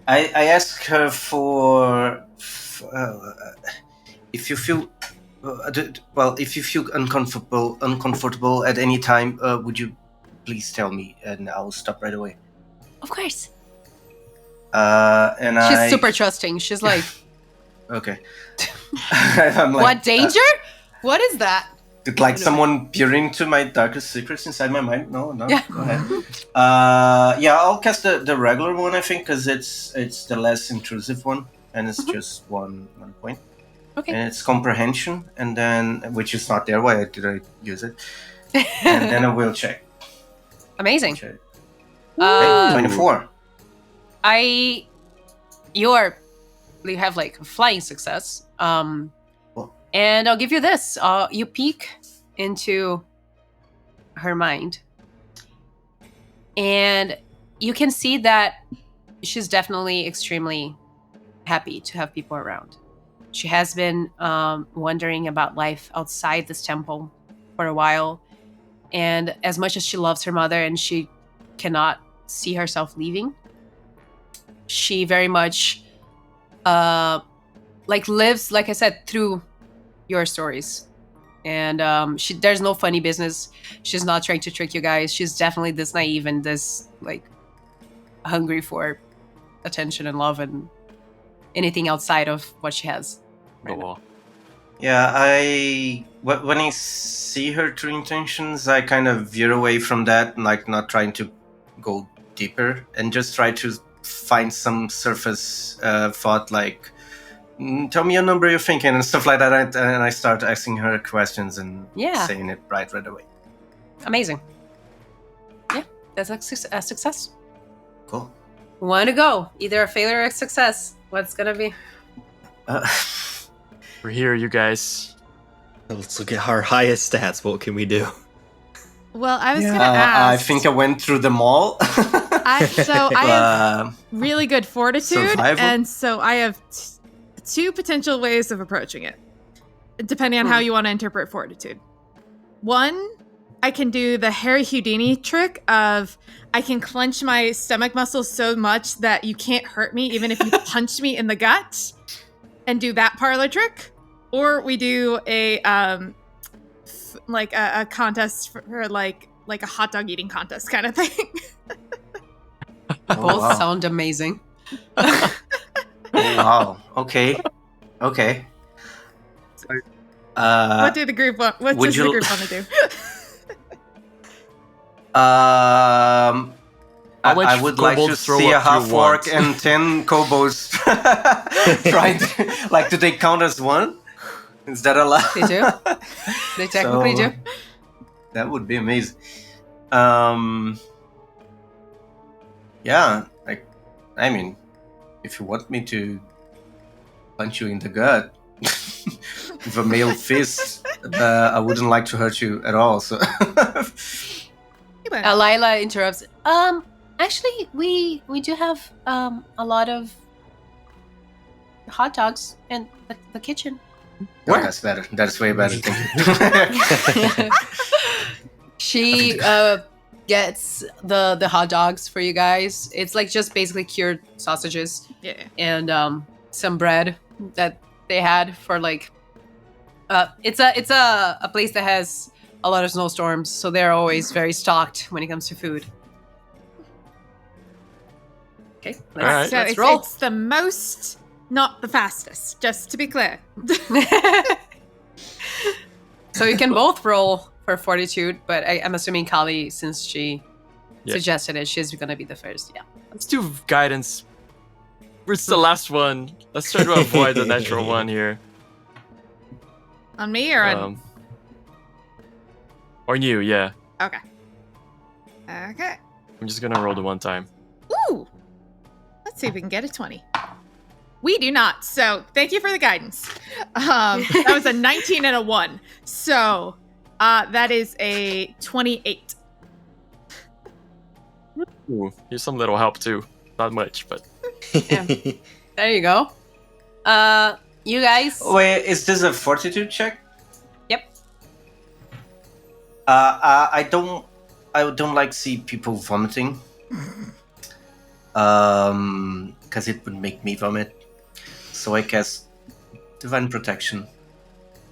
I ask her for if you feel if you feel uncomfortable at any time, would you please tell me and I'll stop right away.
Of course.
And
She's
I
super trusting. She's like,
okay. I'm like,
what danger? What is that?
like someone peering into my darkest secrets inside my mind? No,
Yeah.
go ahead. Yeah, I'll cast the regular one, I think, because it's the less intrusive one, and it's just one point.
Okay.
And it's comprehension, and then which is not there. Why did I use it? And then I will check.
Amazing.
Check.
Uh,
24.
You have like a flying success.
Cool.
And I'll give you this. You peek into her mind, and you can see that she's definitely extremely happy to have people around. She has been wondering about life outside this temple for a while, and as much as she loves her mother and she cannot see herself leaving, she very much lives, like I said, through your stories. And there's no funny business. She's not trying to trick you guys. She's definitely this naive and this like hungry for attention and love and anything outside of what she has right now.
Yeah, when I see her true intentions, I kind of veer away from that, like not trying to go deeper and just try to find some surface thought, like tell me a number you're thinking and stuff like that. And I start asking her questions and saying it right away.
Amazing. Yeah, that's a success.
Cool.
One to go. Either a failure or a success. What's gonna be?
We're here, you guys.
Let's look at our highest stats. What can we do?
Well, I was gonna ask.
I think I went through them all.
I have really good fortitude,
survival?
and so I have two potential ways of approaching it, depending on how you want to interpret fortitude. One, I can do the Harry Houdini trick of I can clench my stomach muscles so much that you can't hurt me even if you punch me in the gut, and do that parlor trick. Or we do a a contest for like a hot dog eating contest kind of thing.
Both sound amazing.
Wow. Okay. What
do the group want? What does the group want to do?
I would like to see a half orc and 10 kobolds trying to, like, do they count as one? Is that allowed?
They do. They technically do.
That would be amazing. Yeah, I mean, if you want me to punch you in the gut with a male fist, I wouldn't like to hurt you at all. So,
Lila interrupts. Actually, we do have a lot of hot dogs in the kitchen.
no, that's better. That's way better. Thank you.
She gets the hot dogs for you guys. It's like just basically cured sausages.
Yeah.
And some bread that they had for like. It's a place that has a lot of snowstorms, so they're always very stocked when it comes to food. Okay,
right.
So
let's
it's,
roll.
it's the most, not the fastest, just to be clear.
So you can both roll for fortitude, but I'm assuming Kali, since she suggested it, she's gonna be the first. Yeah.
Let's do guidance. It's the last one. Let's try to avoid the natural one here.
On me or on...
Or you, yeah.
Okay. Okay.
I'm just gonna roll the one time.
Ooh! Let's see if we can get a 20. We do not, so thank you for the guidance. That was a 19 and a 1. So, that is a 28.
Ooh, here's some little help too. Not much, but...
Yeah. There you go. You guys.
Wait, is this a fortitude check?
Yep.
I don't like see people vomiting. Because it would make me vomit. So I cast Divine Protection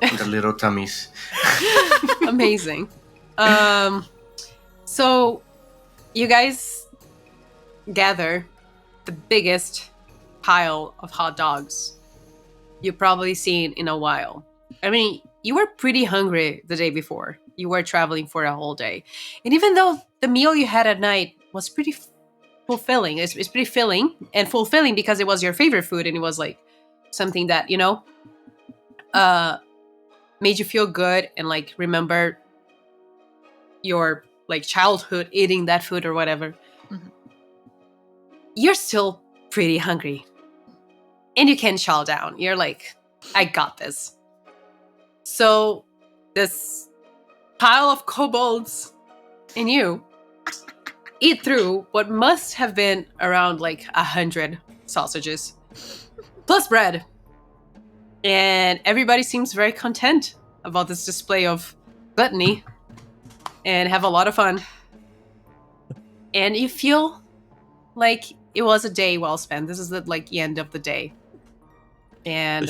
on the little tummies.
Amazing. So you guys gather the biggest pile of hot dogs you've probably seen in a while. I mean, you were pretty hungry the day before. You were traveling for a whole day. And even though the meal you had at night was pretty fulfilling, it's pretty filling and fulfilling because it was your favorite food and it was like something that, made you feel good and like remember your like childhood eating that food or whatever.
Mm-hmm.
You're still pretty hungry. And you can chow down. You're like, I got this. So this pile of kobolds and you eat through what must have been around like 100 sausages plus bread. And everybody seems very content about this display of gluttony and have a lot of fun. And you feel like it was a day well spent. This is the end of the day. And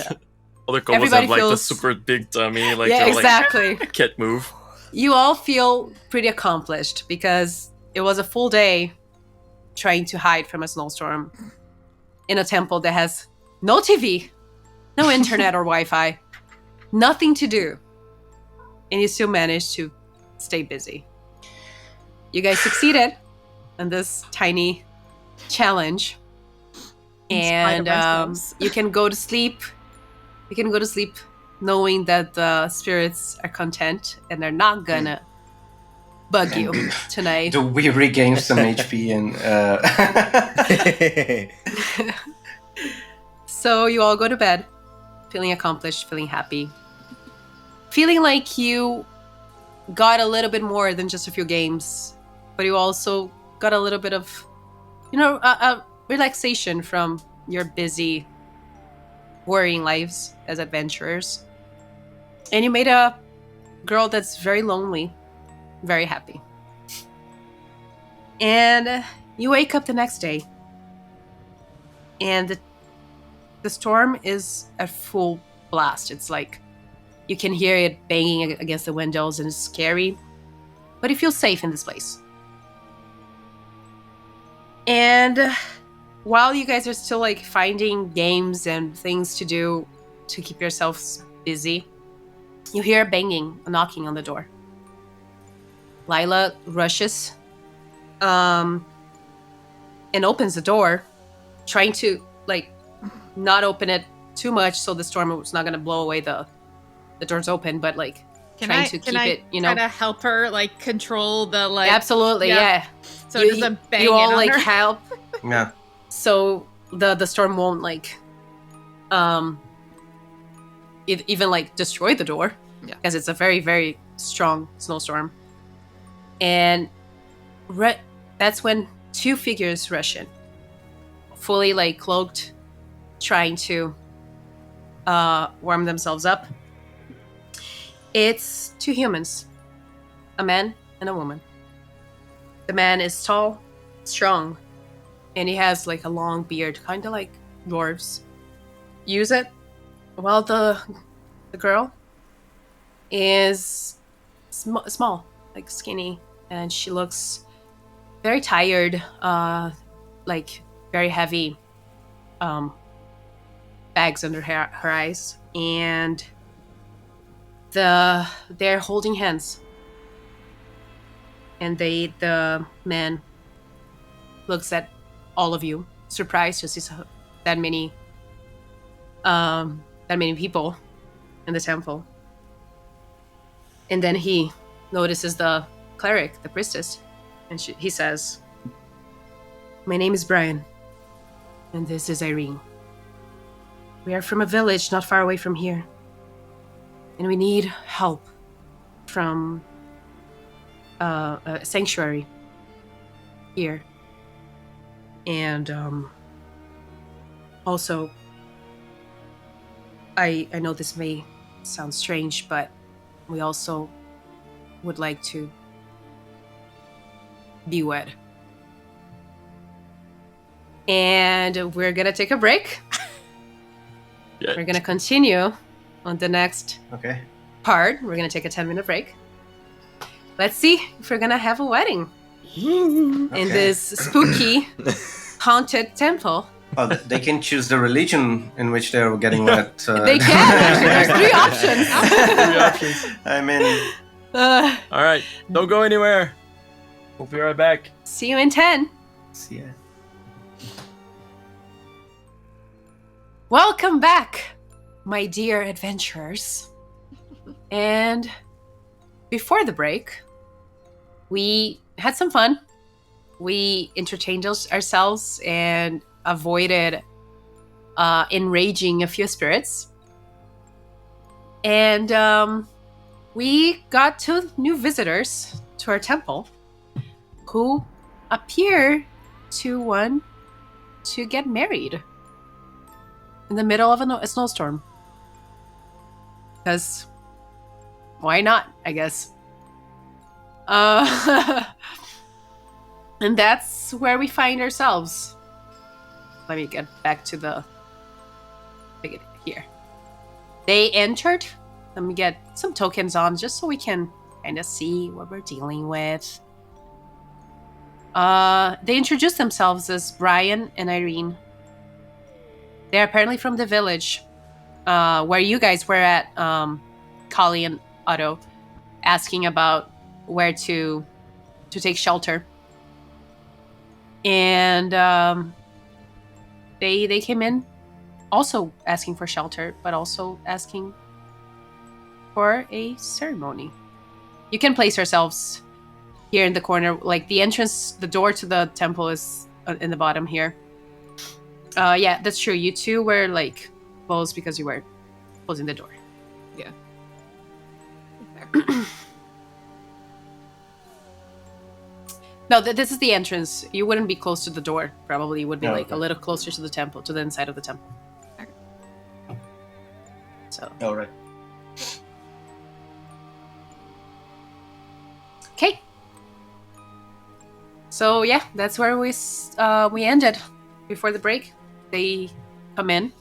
other kobolds
everybody
have like
feels...
the super big tummy, like
yeah,
they're
exactly.
like can't move.
You all feel pretty accomplished because it was a full day trying to hide from a snowstorm in a temple that has no TV, no internet or Wi-Fi, nothing to do. And you still managed to stay busy. You guys succeeded in this tiny challenge. And you can go to sleep. You can go to sleep knowing that the spirits are content and they're not gonna bug you tonight.
Do we regain some HP and
So you all go to bed feeling accomplished, feeling happy, feeling like you got a little bit more than just a few games, but you also got a little bit of, a relaxation from your busy, worrying lives as adventurers. And you made a girl that's very lonely very happy. And you wake up the next day, and the storm is at full blast. It's like you can hear it banging against the windows, and it's scary, but you feel safe in this place. And while you guys are still like finding games and things to do to keep yourselves busy, you hear a banging, a knocking on the door. Lila rushes and opens the door, trying to like not open it too much so the storm was not going to blow away the doors open, but like trying to keep it,
kind of help her like control the like?
Absolutely, yeah.
So it doesn't bang
you
in
all
on
like
her.
help,
Yeah.
so the storm won't like even like destroy the door, because it's a very, very strong snowstorm. And that's when two figures rush in, fully like cloaked, trying to warm themselves up. It's two humans, a man and a woman. The man is tall, strong, and he has like a long beard, kind of like dwarves use it, while the girl is small, like skinny, and she looks very tired, like very heavy bags under her eyes, and they're holding hands, and the man looks at all of you, surprised to see that many people in the temple. And then he notices the cleric, the priestess, and he says, "My name is Brian, and this is Irene. We are from a village not far away from here, and we need help from a sanctuary here. And also, I know this may sound strange, but we also would like to be wed." And we're gonna take a break.
Yeah.
We're gonna continue on the next
Okay.
part. We're gonna take a 10-minute break. Let's see if we're gonna have a wedding in this spooky, haunted temple.
Oh, they can choose the religion in which they're getting wed.
They can. Actually, there's 3 options.
3 options.
I mean,
All right, don't go anywhere. We'll be right back.
see you in 10.
yeah.
Welcome back, my dear adventurers. And before the break, we had some fun. We entertained ourselves and avoided enraging a few spirits. And we got 2 new visitors to our temple who appear to want to get married in the middle of a snowstorm. Because why not, I guess. And that's where we find ourselves. Let me get back to the beginning here. They entered. Let me get some tokens on just so we can kind of see what we're dealing with. They introduced themselves as Brian and Irene. They're apparently from the village where you guys were at, Kali and Otto, asking about where to take shelter. And they came in also asking for shelter, but also asking for a ceremony. You can place yourselves here in the corner, like the entrance, the door to the temple is in the bottom here. Yeah, that's true. You 2 were like closed because you were closing the door.
Yeah.
No, this is the entrance. You wouldn't be close to the door. Probably you would be
Oh,
like
okay.
a little closer to the temple, to the inside of the temple.
Okay.
So,
All right.
okay. So yeah, that's where we ended before the break. They come in.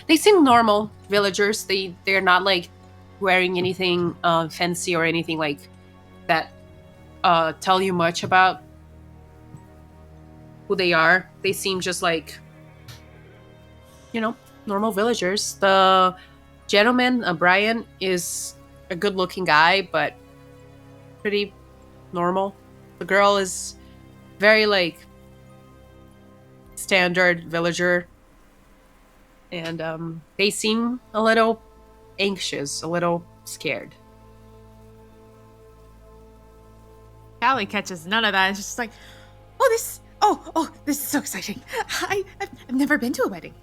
They seem normal villagers. They're not like wearing anything fancy or anything like that. Tell you much about who they are. They seem just like, normal villagers. The gentleman, Brian, is a good-looking guy, but pretty normal. The girl is very like standard villager, and they seem a little anxious, a little scared.
Callie catches none of that. It's just like, this is so exciting. I've never been to a wedding.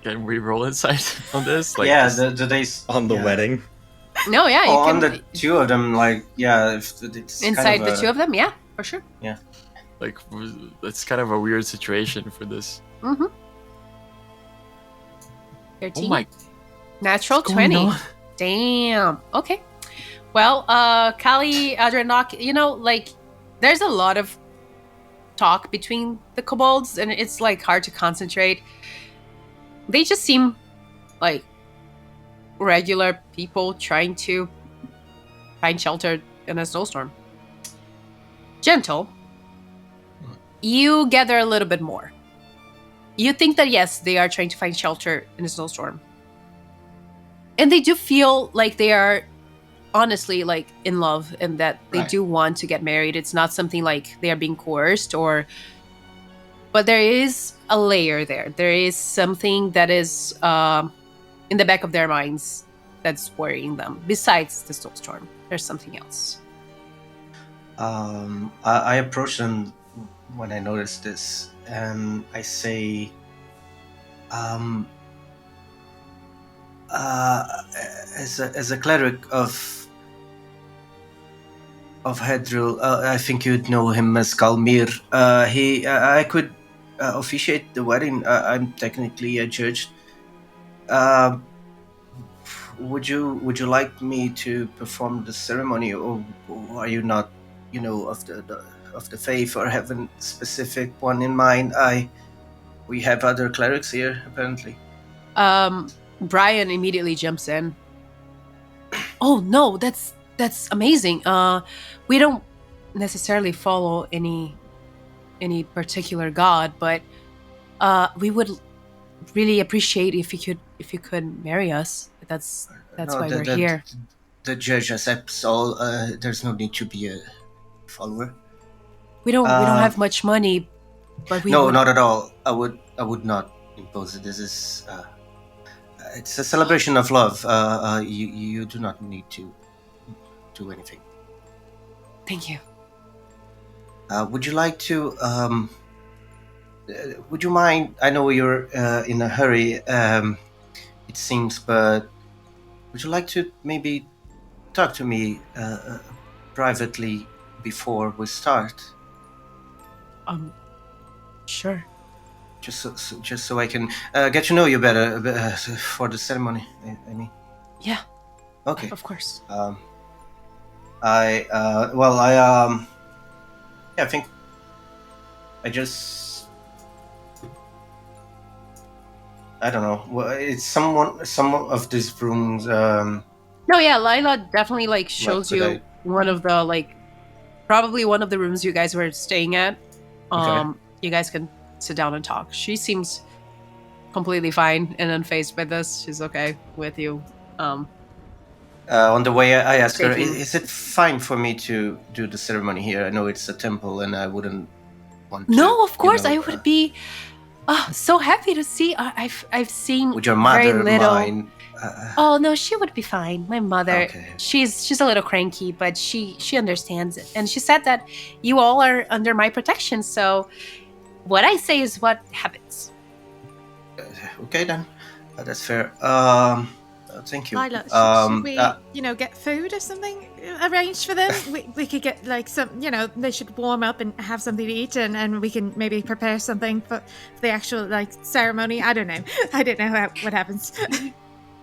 Can we roll insight on this?
yeah,
just-
the days
On the
yeah.
wedding.
No, yeah, you
Oh,
can
on the two of them, like if it's
inside
kind of
the two of them. Yeah, for sure.
like it's kind of a weird situation for this.
Mm-hmm.
Oh
13.
my!
Natural
what's going
20.
on?
Damn. Okay. Well, Kali, Adrenok, there's a lot of talk between the kobolds, and it's hard to concentrate. They just seem like regular people trying to find shelter in a snowstorm. Gentle, you gather a little bit more. You think that yes, they are trying to find shelter in a snowstorm. And they do feel like they are honestly in love and that they
Right.
do want to get married. It's not something like they are being coerced but there is a layer there. There is something that is in the back of their minds that's worrying them. Besides the snowstorm, there's something else.
I approach them when I notice this, and I say, as a cleric of Hedril, I think you'd know him as Kalmir. I could officiate the wedding. I'm technically a judge. Would you like me to perform the ceremony, or are you not, of the faith, or have a specific one in mind? We have other clerics here apparently.
Brian immediately jumps in. Oh no, that's amazing. We don't necessarily follow any particular god, but we would really appreciate if you could marry us. That's
No,
why we're here.
The judge accepts all. There's no need to be a follower.
We don't have much money, but we
No,
would-
not at all. I would not impose it. This is it's a celebration of love. You do not need to do anything.
Thank you.
Would you like to? Would you mind? I know you're in a hurry. It seems, but would you like to maybe talk to me privately before we start?
Sure.
Just so I can get to know you better for the ceremony. I mean.
Yeah,
Okay.
of course.
I think I just I don't know. Well, it's some of these rooms.
No, yeah, Lila definitely shows
could
you
I-
one of the probably one of the rooms you guys were staying at.
Okay.
You guys can sit down and talk. She seems completely fine and unfazed by this. She's okay with you.
On the way, I asked her,
Taking-
"Is it fine for me to do the ceremony here? I know it's a temple, and I wouldn't want to."
No, of course, I
know,
would be so happy to see. I've seen
Would your
very
mother
little.
mind?
Oh no, she would be fine. My mother,
Okay.
she's a little cranky, but she understands it. And she said that you all are under my protection, so what I say is what happens.
Okay then, that's fair. Thank you.
Lila, should we, get food or something arranged for them? We could get some, they should warm up and have something to eat, and we can maybe prepare something for the actual ceremony. I don't know. I don't know what happens.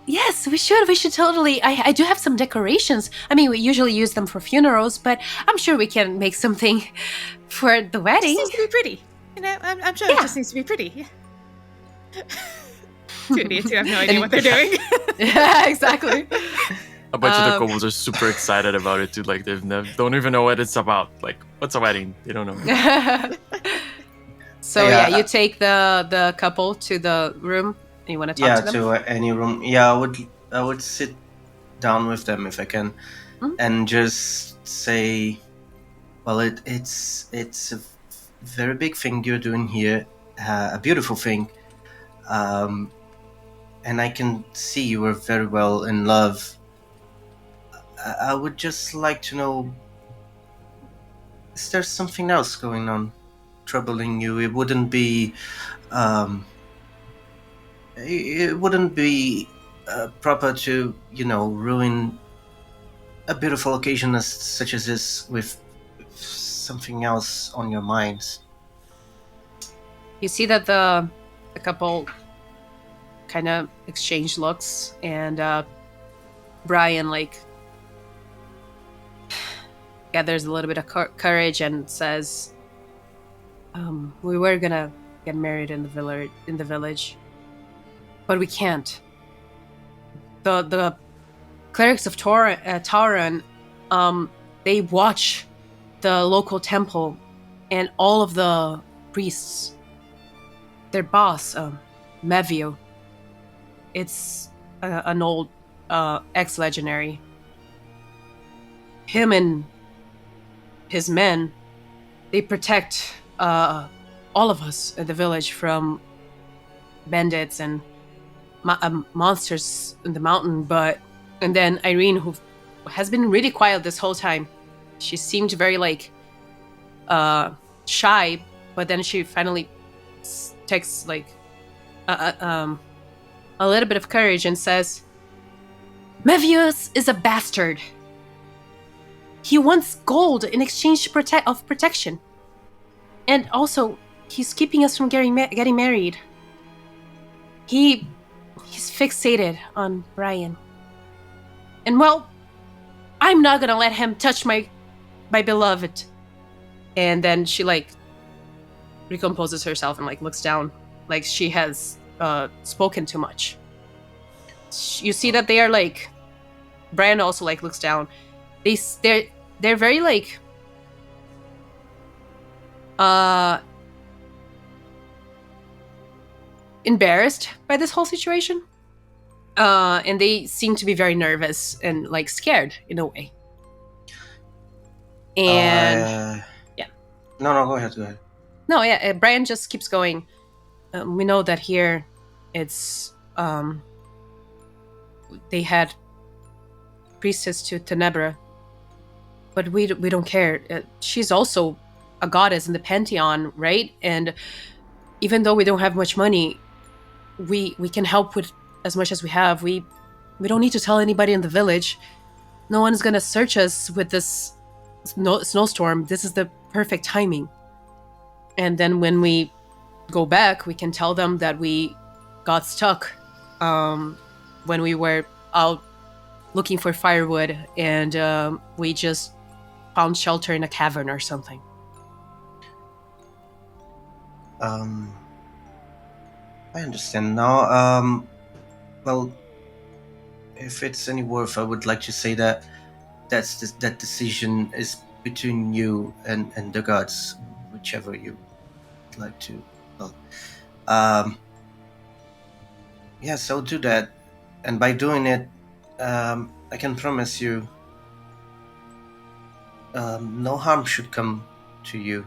Yes, we should. We should totally. I do have some decorations. I mean, we usually use them for funerals, but I'm sure we can make something for the
It
wedding.
just needs to be pretty. I'm sure
Yeah.
it just needs to be pretty. Yeah. Two idiots who have no idea what they're doing.
Yeah, exactly.
A bunch of the
Um,
kobolds are super excited about it too. Like don't even know what it's about. Like, what's a wedding? They don't know.
So
Yeah.
you take the couple to the room. You want to talk
Yeah,
to them?
to any room. Yeah, I would sit down with them if I can,
Mhm.
and just say, well, it's a very big thing you're doing here, a beautiful thing, and I can see you are very well in love, I would just like to know, is there something else going on troubling you? It wouldn't be um, proper to, ruin a beautiful occasion such as this with something else on your minds.
You see that the couple kind of exchange looks, and Brian gathers a little bit of courage and says, "We were gonna get married in the village, but we can't. The clerics of Tauran, they watch the local temple, and all of the priests, their boss, Mevio, it's an old ex-legionary. Him and his men, they protect all of us in the village from bandits and monsters in the mountain. And then Irene, who has been really quiet this whole time, she seemed very shy, but then she finally takes a little bit of courage and says, Mevius is a bastard. He wants gold in exchange of protection. And also, he's keeping us from getting married. He's fixated on Brian. And well, I'm not gonna let him touch my beloved. And then she recomposes herself and looks down, like she has spoken too much. You see that they are Brian also looks down. They're very embarrassed by this whole situation. And they seem to be very nervous and scared in a way. And yeah.
No, go ahead.
No, yeah, Brian just keeps going. We know that here it's they had priestess to Tenebra, but we don't care. She's also a goddess in the pantheon, right? And even though we don't have much money, we can help with as much as we have. We don't need to tell anybody in the village. No one's gonna search us with this snowstorm. This is the perfect timing. And then when we go back, we can tell them that we got stuck when we were out looking for firewood, and we just found shelter in a cavern or something.
I understand now. Well, if it's any worth, I would like to say that that decision is between you and the gods, whichever you like to. Well, yes, I'll do that, and by doing it, I can promise you, no harm should come to you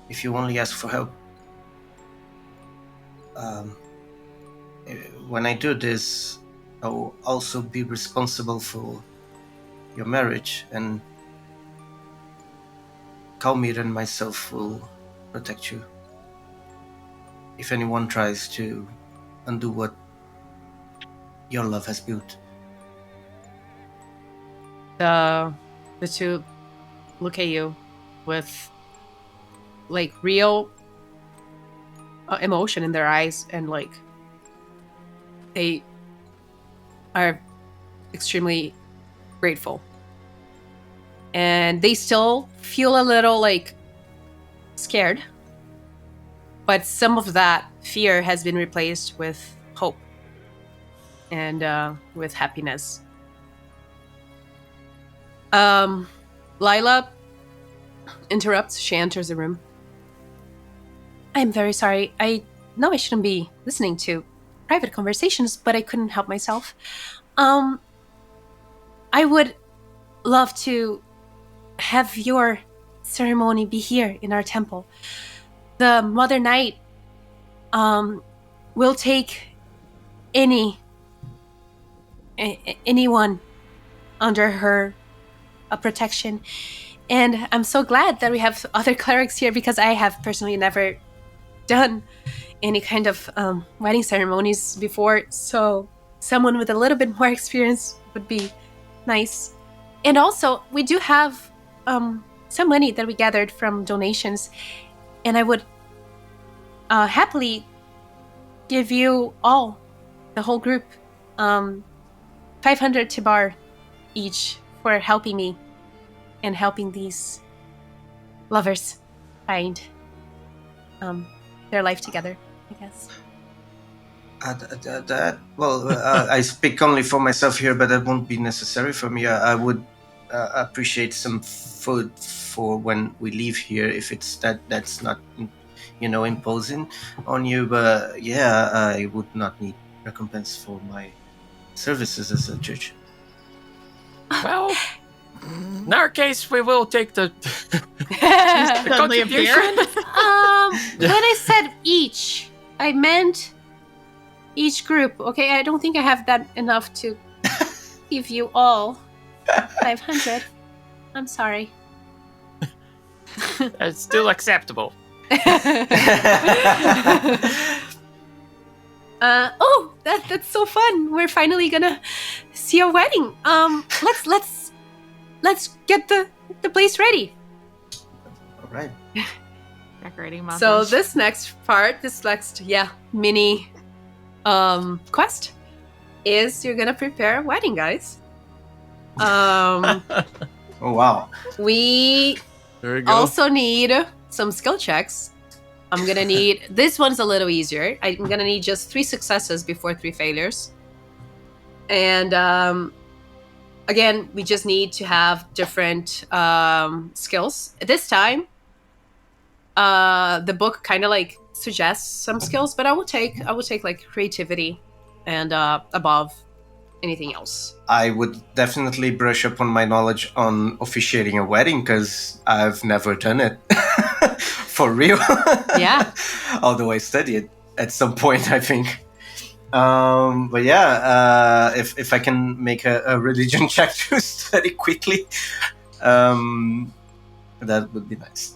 if you only ask for help. When I do this, I will also be responsible for your marriage, and Kalmir and myself will protect you if anyone tries to undo what your love has built.
The two look at you with real emotion in their eyes, and they are extremely grateful, and they still feel a little scared, but some of that fear has been replaced with hope and with happiness. Lila interrupts. She enters the room. I'm very sorry. I know I shouldn't be listening to private conversations, but I couldn't help myself. I would love to have your ceremony be here in our temple. The Mother Knight will take anyone under her protection. And I'm so glad that we have other clerics here, because I have personally never done any kind of wedding ceremonies before. So someone with a little bit more experience would be nice. And also, we do have some money that we gathered from donations, and I would happily give you all, the whole group, 500 tibar each for helping me and helping these lovers find their life together, I guess.
I speak only for myself here, but that won't be necessary for me. I would appreciate some food for when we leave here, if it's that's not, imposing on you. But yeah, I would not need recompense for my services as a judge.
Well, in our case, we will take the
Suddenly appear.
When I said each, I meant each group. Okay, I don't think I have that enough to give you all 500. I'm sorry.
It's still acceptable.
That's so fun. We're finally gonna see a wedding. Let's get the place ready.
All right.
Decorating montage.
So this next mini quest is you're gonna prepare a wedding, guys.
Oh wow.
We
There we go.
also need some skill checks. I'm gonna need, this one's a little easier. I'm gonna need just 3 successes before 3 failures. And again, we just need to have different skills. This time, the book kind of like suggests some skills, but I will take like creativity and above anything else.
I would definitely brush up on my knowledge on officiating a wedding, because I've never done it. For real.
Yeah.
Although I studied at some point, I think. But yeah, if I can make a religion check to study quickly, that would be nice.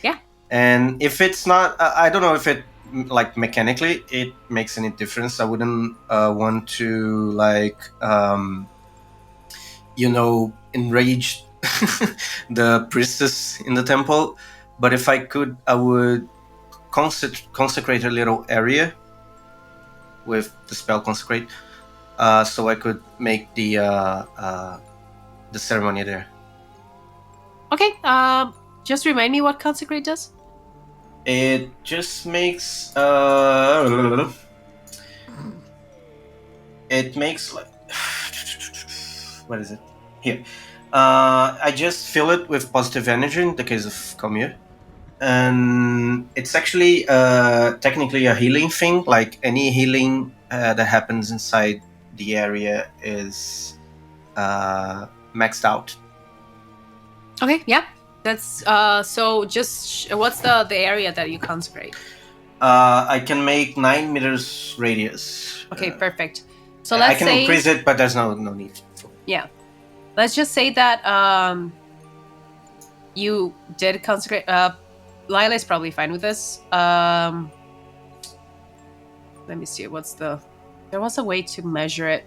Yeah.
And if it's not, I don't know if it, like, mechanically it makes any difference. I wouldn't want to, like, enrage the priestess in the temple. But if I could, I would consecrate a little area with the spell consecrate, so I could make the ceremony there.
Okay. Just remind me what consecrate does.
It just makes it makes like what is it here? I just fill it with positive energy in the case of Comir. And it's actually technically a healing thing. Like any healing that happens inside the area is maxed out.
Okay, yeah. That's so just what's the area that you consecrate?
I can make 9 meters radius.
Okay, perfect. So let's
I can
say,
increase it, but there's no need for it.
yeah. Let's just say that you did consecrate. Lila is probably fine with this. Let me see. There was a way to measure it.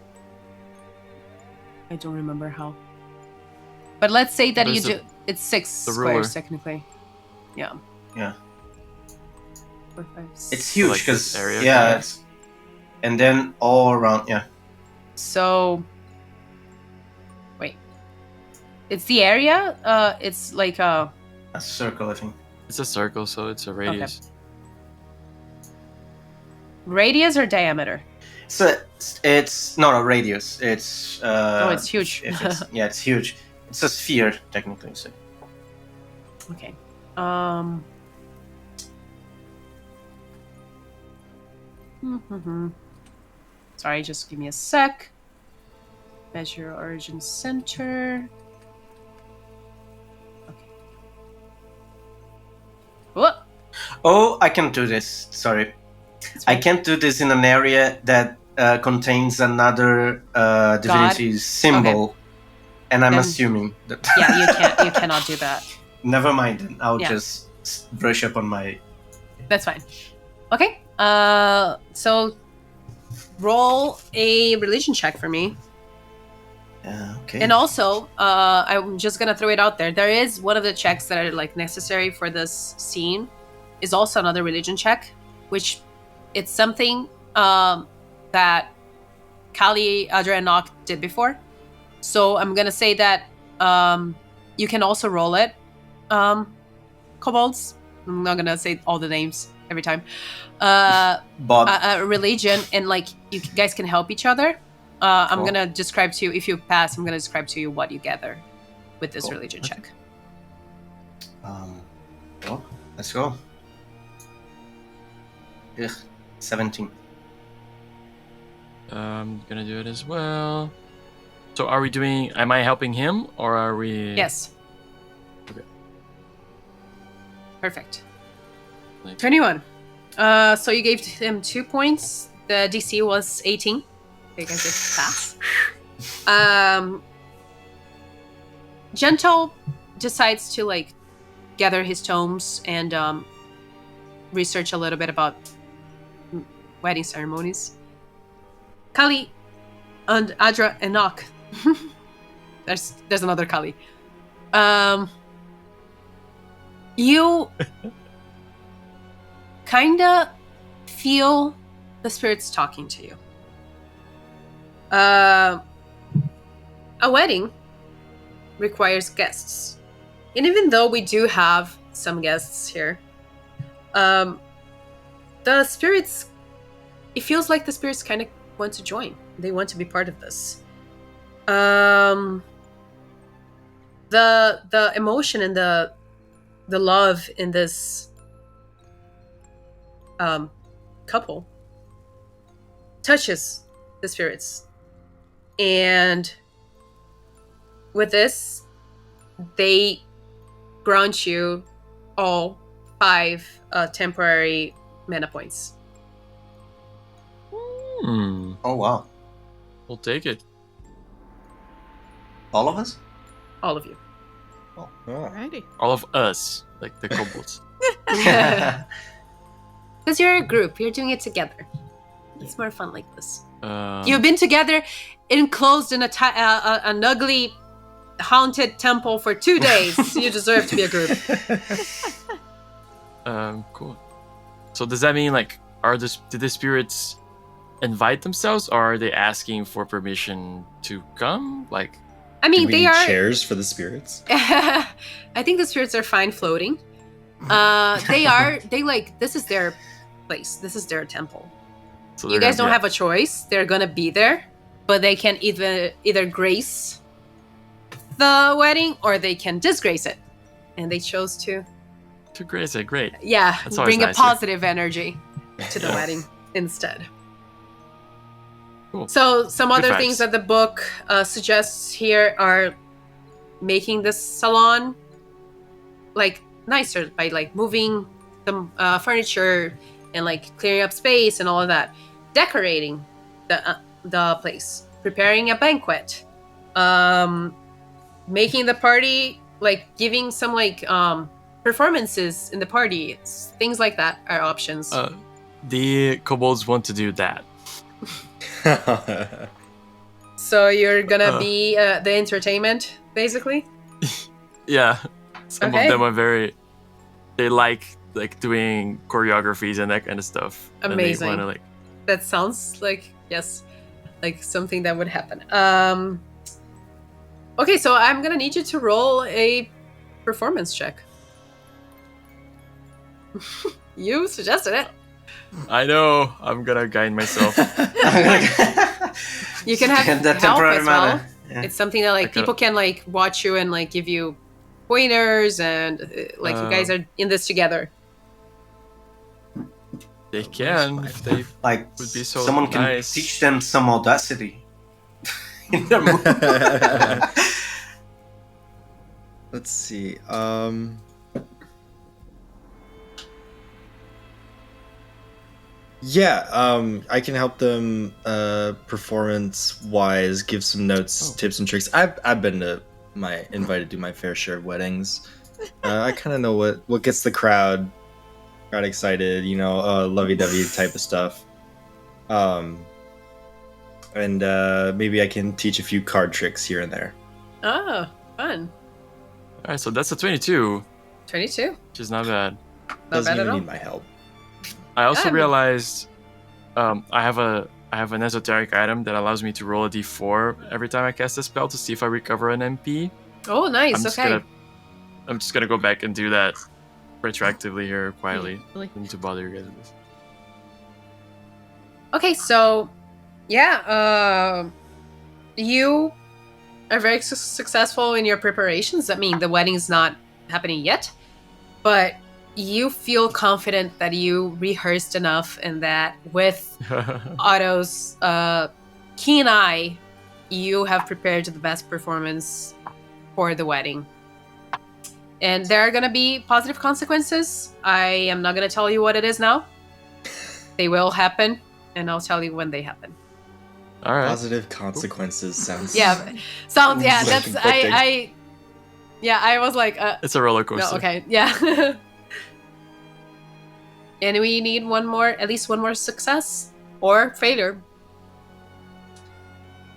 I don't remember how. But let's say that it's 6 squares
ruler.
technically. Yeah.
Yeah.
4, 5, 6.
It's huge
Like
because
this area,
yeah,
kinda?
and then all around, yeah.
So, wait. It's the area. It's like a
circle, I think.
It's a circle, so it's a radius.
radius or diameter.
So it's not a radius. It's
It's huge.
Yeah, it's huge. It's a sphere technically. So.
Okay. Sorry, just give me a sec. Measure origin center. Okay. What?
Oh, I can do this. Sorry. I can't do this in an area that contains another divinity symbol. And I'm
then-
assuming that.
Yeah, you cannot do that.
Never mind. Then I'll
Yeah.
just brush up on my.
That's fine. Okay. So roll a religion check for me.
Okay.
And also, I'm just gonna throw it out there. There is one of the checks that are like necessary for this scene, is also another religion check, which it's something that Kali, Adra, and Nock did before. So I'm gonna say that you can also roll it. Kobolds. I'm not gonna say all the names every time.
Bob.
Religion, and like you guys can help each other. I'm
Cool.
gonna describe to you, if you pass, I'm gonna describe to you what you gather with this
Cool.
religion check.
Well, let's go. Ugh, 17.
I'm gonna do it as well. So are we doing? Am I helping him or are we?
Yes.
Okay.
Perfect.
Nice.
21. So you gave him 2 points. The DC was 18. You guys did pass. Gentle decides to like gather his tomes and research a little bit about wedding ceremonies. Kali and Adra and Nock. There's another Kali. You kinda feel the spirits talking to you. A wedding requires guests. And even though we do have some guests here, the spirits, it feels like the spirits kind of want to join. They want to be part of this. The emotion and the love in this couple touches the spirits. And with this, they grant you all 5 temporary mana points.
Hmm.
Oh, wow.
We'll take it.
All of us?
All of you.
Oh.
Alrighty.
All of us, like the kobolds.
Because you're a group, you're doing it together. It's more fun like this.
Um,
You've been together, enclosed in an ugly, haunted temple for 2 days. You deserve to be a group.
Cool. So does that mean like did the spirits invite themselves, or are they asking for permission to come? Like,
I
Do
mean,
we
they
need
are.
chairs for the spirits?
I think the spirits are fine floating. This is their place. This is their temple.
so
You guys don't have a choice. They're gonna be there, but they can either grace the wedding or they can disgrace it. And they chose to,
to grace it. Great.
yeah,
That's always
bring a
nicer.
positive energy to the wedding instead.
Cool.
So some
Good
other
vibes.
things that the book suggests here are making this salon like nicer by like moving the furniture and like clearing up space and all of that, decorating the place, preparing a banquet, making the party, like giving some like performances in the party, things like that are options.
The kobolds want to do that.
So you're gonna be the entertainment, basically.
Yeah. Some
Okay.
of them are they like doing choreographies and that kind of stuff. And
Amazing.
they want to like.
That sounds like, yes, like something that would happen. Okay, so I'm gonna need you to roll a performance check. You suggested it.
I know. I'm gonna guide myself.
You can have
And the
help
temporary
as well.
mana. Yeah.
It's something that like
I could-
people can like watch you and like give you pointers and like you guys are in this together.
They can if they.
Like,
Would be so
someone can
nice.
teach them some audacity. In their move.
Let's see. Yeah, I can help them performance-wise, give some notes, tips, and tricks. I've been invited to my fair share of weddings. I kind of know what gets the crowd excited, lovey-dovey type of stuff. And maybe I can teach a few card tricks here and there.
Oh, fun.
All right, so that's a 22,
22.
which is not bad.
Not
Doesn't
bad at
even
all.
need my help.
I also
Yeah,
realized I have an esoteric item that allows me to roll a d4 every time I cast a spell to see if I recover an MP.
Oh, nice.
I'm just gonna go back and do that retroactively here quietly.
Really?
I don't need to bother you guys with this.
Okay, so yeah, you are very successful in your preparations. I mean, the wedding's not happening yet, but you feel confident that you rehearsed enough and that with Otto's keen eye, you have prepared the best performance for the wedding. And there are going to be positive consequences. I am not going to tell you what it is now. They will happen, and I'll tell you when they happen.
All right.
Positive consequences sounds.
Yeah, sounds. Yeah,
So
that's
conflicting.
I was like,
It's a roller coaster.
no, okay, yeah. And we need at least one more success or failure.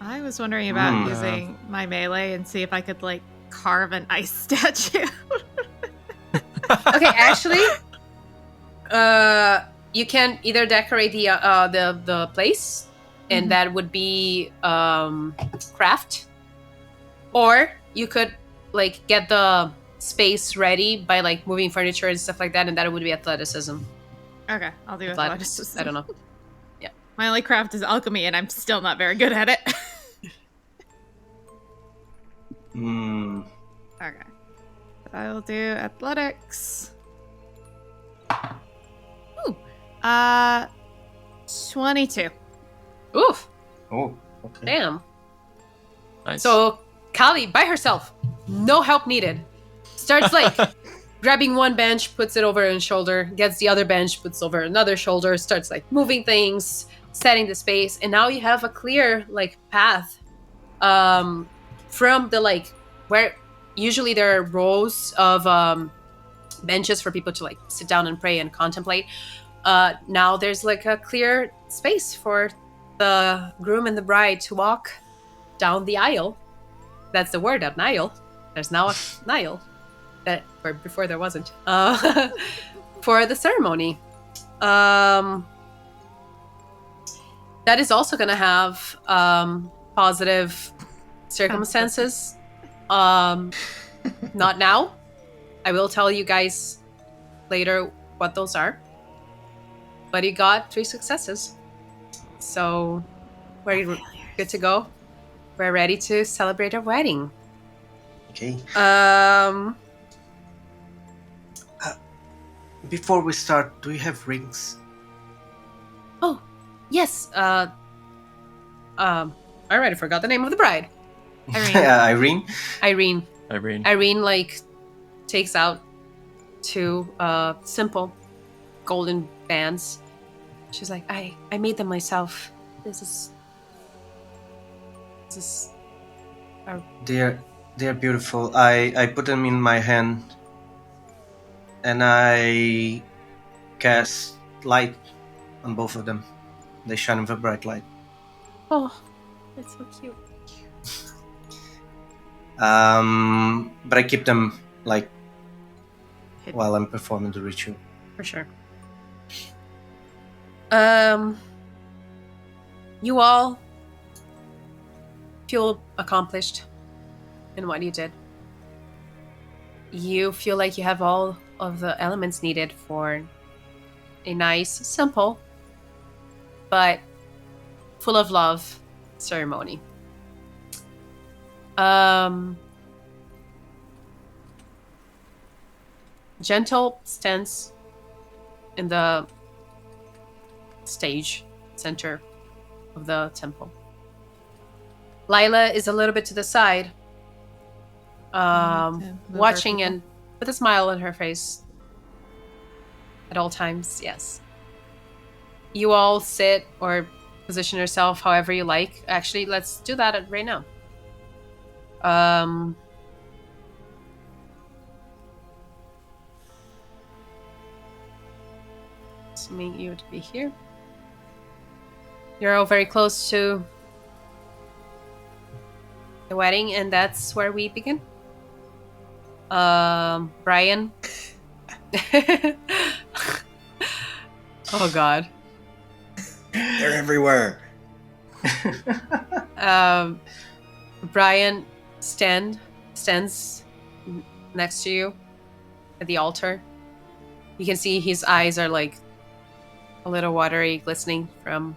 I was wondering about using my melee and see if I could like carve an ice statue.
Okay, actually, you can either decorate the place, and that would be craft, or you could like get the space ready by like moving furniture and stuff like that, and that would be athleticism.
Okay, I'll do athleticism.
I don't know.
My only craft is alchemy, and I'm still not very good at it. Okay. I'll do athletics. Ooh. 22.
Oof.
Oh, okay.
Damn.
Nice.
So Kali by herself, no help needed, starts like grabbing one bench, puts it over her shoulder, gets the other bench, puts over another shoulder, starts like moving things, setting the space, and now you have a clear like path from the like where usually there are rows of benches for people to like sit down and pray and contemplate. Now there's like a clear space for the groom and the bride to walk down the aisle. That's the word, an aisle. There's now an aisle that where before there wasn't. For the ceremony. That is also going to have positive circumstances. Not now. I will tell you guys later what those are. But you got 3 successes. So we're good to go. We're ready to celebrate our wedding.
Okay.
Before we start, do you have rings?
Oh, yes. I already forgot the name of the bride.
Irene.
Irene.
Irene.
Irene, like, takes out 2 simple golden bands. She's like, I made them myself. This is
They're beautiful. I put them in my hand, and I cast light on both of them. They shine with a bright light.
oh, that's so cute.
But I keep them like
Hidden.
while I'm performing the ritual.
For sure. You all feel accomplished in what you did. You feel like you have all of the elements needed for a nice, simple, but full of love ceremony. Gentle stands in the stage center of the temple. Lila is a little bit to the side, watching and with a smile on her face at all times. Yes. you all sit or position yourself however you like. Actually, let's do that right now. Assuming you would be here. You're all very close to the wedding, and that's where we begin. Brian. Oh God.
They're everywhere.
Brian stands next to you at the altar. You can see his eyes are like a little watery, glistening from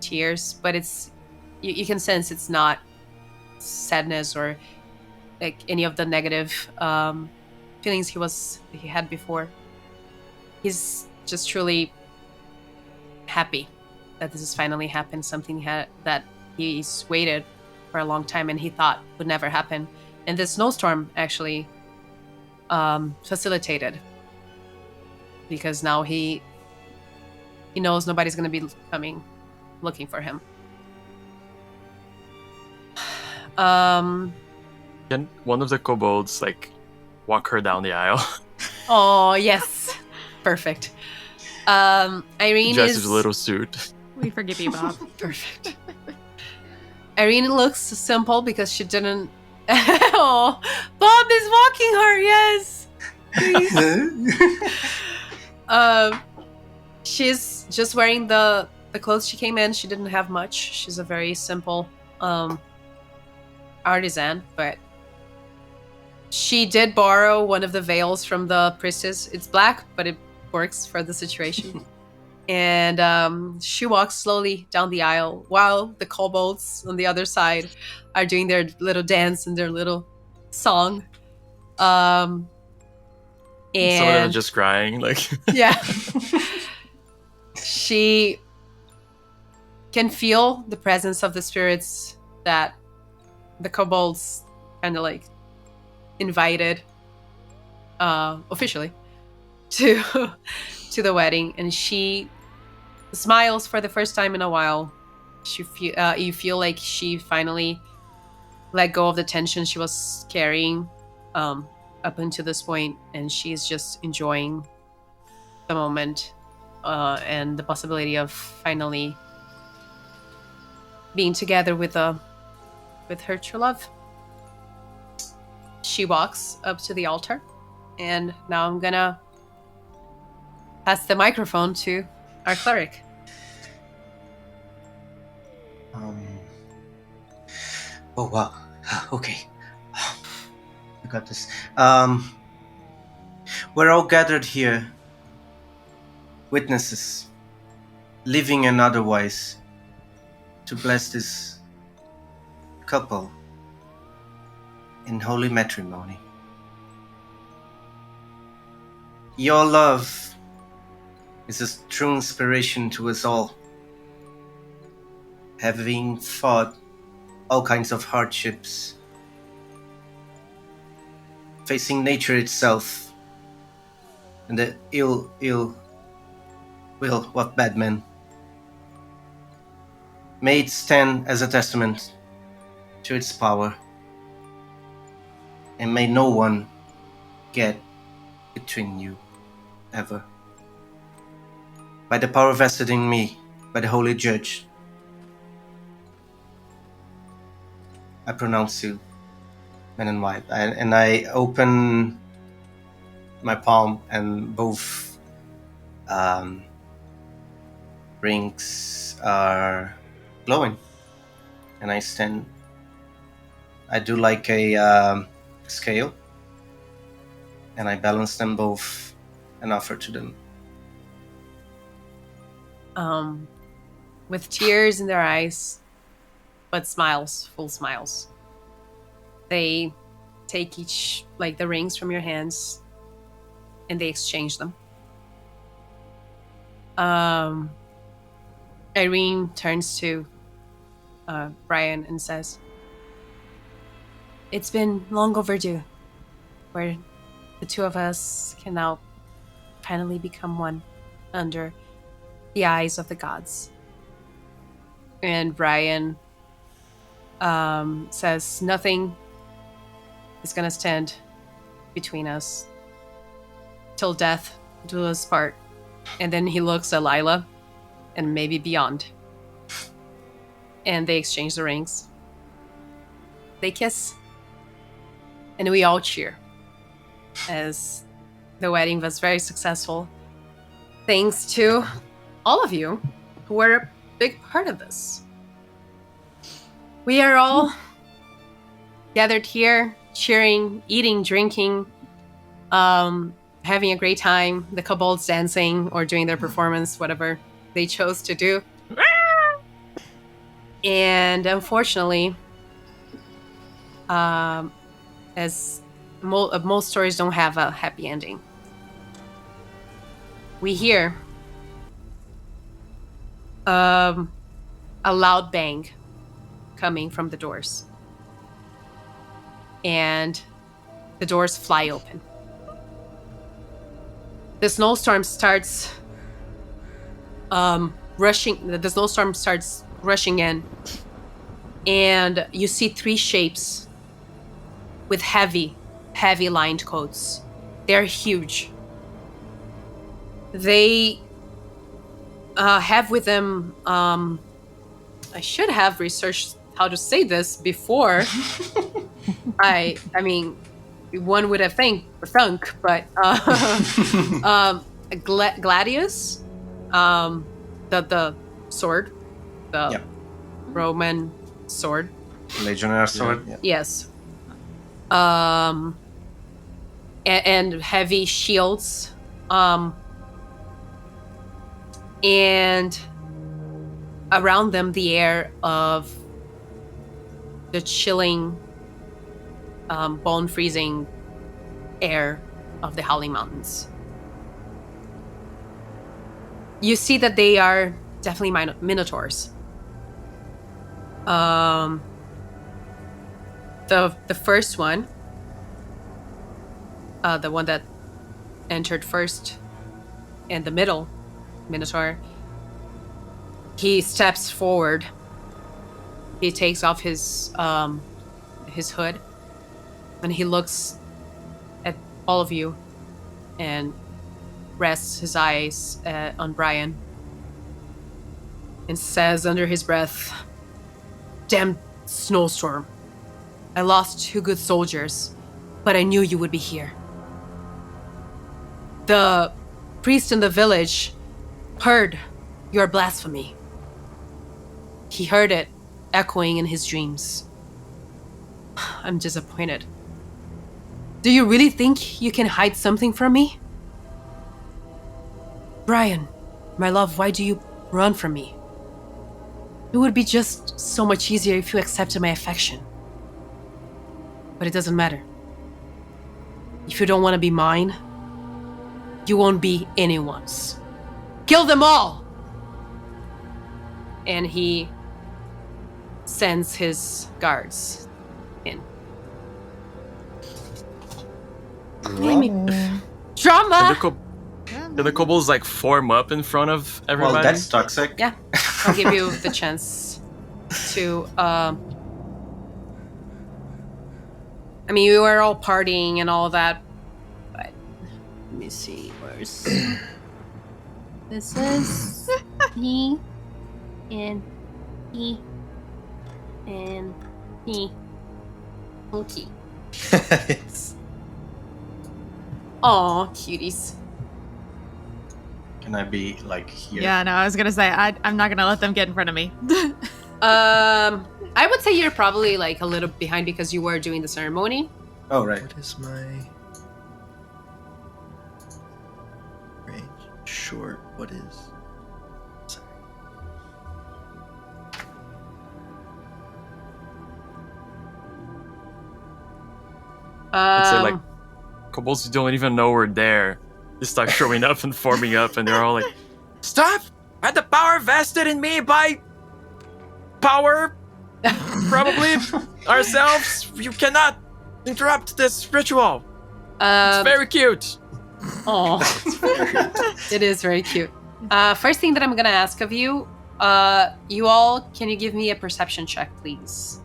tears, but it's you can sense it's not sadness or like any of the negative feelings he had before. He's just truly happy that this has finally happened. Something that he's waited for a long time and he thought would never happen. And this snowstorm actually facilitated, because now he knows nobody's going to be coming looking for him.
Can one of the kobolds like walk her down the aisle?
Oh yes, perfect. Irene
Dressed
is
in a little suit.
We forgive you, Bob.
perfect. Irene looks simple because she didn't. Oh, Bob is walking her. Yes. She's just wearing the clothes she came in. She didn't have much. She's a very simple artisan, but she did borrow one of the veils from the priestess. It's black, but it works for the situation. And she walks slowly down the aisle while the kobolds on the other side are doing their little dance and their little song.
Some of them are
And
just crying, like
yeah. She can feel the presence of the spirits that the kobolds kind of like invited officially to the wedding, and she smiles for the first time in a while. You feel like she finally let go of the tension she was carrying up until this point, and she's just enjoying the moment and the possibility of finally being together with her true love. She walks up to the altar, and now I'm gonna pass the microphone to our cleric.
Oh wow. Okay. I got this. We're all gathered here, witnesses, living and otherwise, to bless this couple in holy matrimony. Your love is a true inspiration to us all. Having fought all kinds of hardships, facing nature itself and the ill will of bad men, may it stand as a testament to its power, and may no one get between you ever. By the power vested in me by the Holy Judge, I pronounce you man and wife. And I open my palm, and both rings are glowing. And I stand. I do like a scale, and I balance them both and offer to them.
With tears in their eyes, but smiles, full smiles, they take each, like, the rings from your hands, and they exchange them. Irene turns to Brian and says, "It's been long overdue, where the two of us can now finally become one under the eyes of the gods. And Brian says, nothing is gonna stand between us till death do us part. And then he looks at Lila and maybe beyond. And they exchange the rings. They kiss. And we all cheer as the wedding was very successful. Thanks to all of you who were a big part of this. We are all gathered here, cheering, eating, drinking, having a great time. The kobolds dancing or doing their performance, whatever they chose to do. And unfortunately, as most stories don't have a happy ending, we hear a loud bang coming from the doors. And the doors fly open. The snowstorm starts rushing. The snowstorm starts rushing in, and you see 3 shapes with heavy lined coats. They're huge. They have with them. I should have researched how to say this before. I mean, one would have thunk, but gladius, the sword, the Roman sword,
Legionnaire sword.
yeah. Yes. And heavy shields, and around them the air of the chilling, bone-freezing air of the Howling Mountains. You see that they are definitely minotaurs. The first one, the one that entered first, in the middle minotaur, he steps forward. He takes off his hood, and he looks at all of you and rests his eyes on Brian and says under his breath, "Damn snowstorm. I lost 2 good soldiers, but I knew you would be here. The priest in the village heard your blasphemy. He heard it echoing in his dreams. I'm disappointed. Do you really think you can hide something from me? Brian, my love, why do you run from me? It would be just so much easier if you accepted my affection. But it doesn't matter. If you don't want to be mine, you won't be anyone's. Kill them all!" And he sends his guards in. Drama!
Do the kobolds like form up in front of everybody?
Well, that's toxic.
Yeah, I'll give you the chance to. I mean, you were all partying and all that, but let me see. Where's this? Is he and he and he. Okay. Aw, cuties.
Can I be like here?
Yeah, no, I was gonna say I'm not gonna let them get in front of me.
I would say you're probably like a little behind because you were doing the ceremony.
Oh, right.
What is my range? Short. What is? Sorry.
I'd say like kobolds don't even know we're there. They start showing up and forming up, and they're all like, "Stop! I had the power vested in me by power, probably ourselves. You cannot interrupt this ritual. It's very cute."
Oh, it is very cute. First thing that I'm gonna ask of you, you all, can you give me a perception check, please?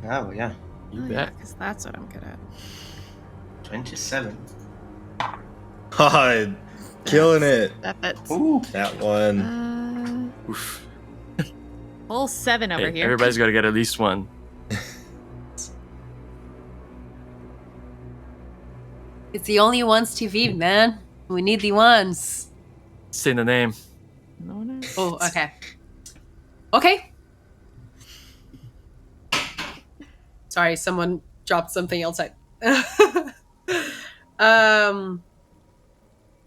Oh, yeah.
You
Oh,
bet.
because that's what I'm good at.
27.
God, killing it.
That's
Ooh.
That one.
Oof.
full 7 over
Hey,
here.
everybody's got to get at least one.
It's the only ones TV, man. We need the ones.
Say the name.
No, no.
Oh, okay. Okay. Sorry, someone dropped something outside. I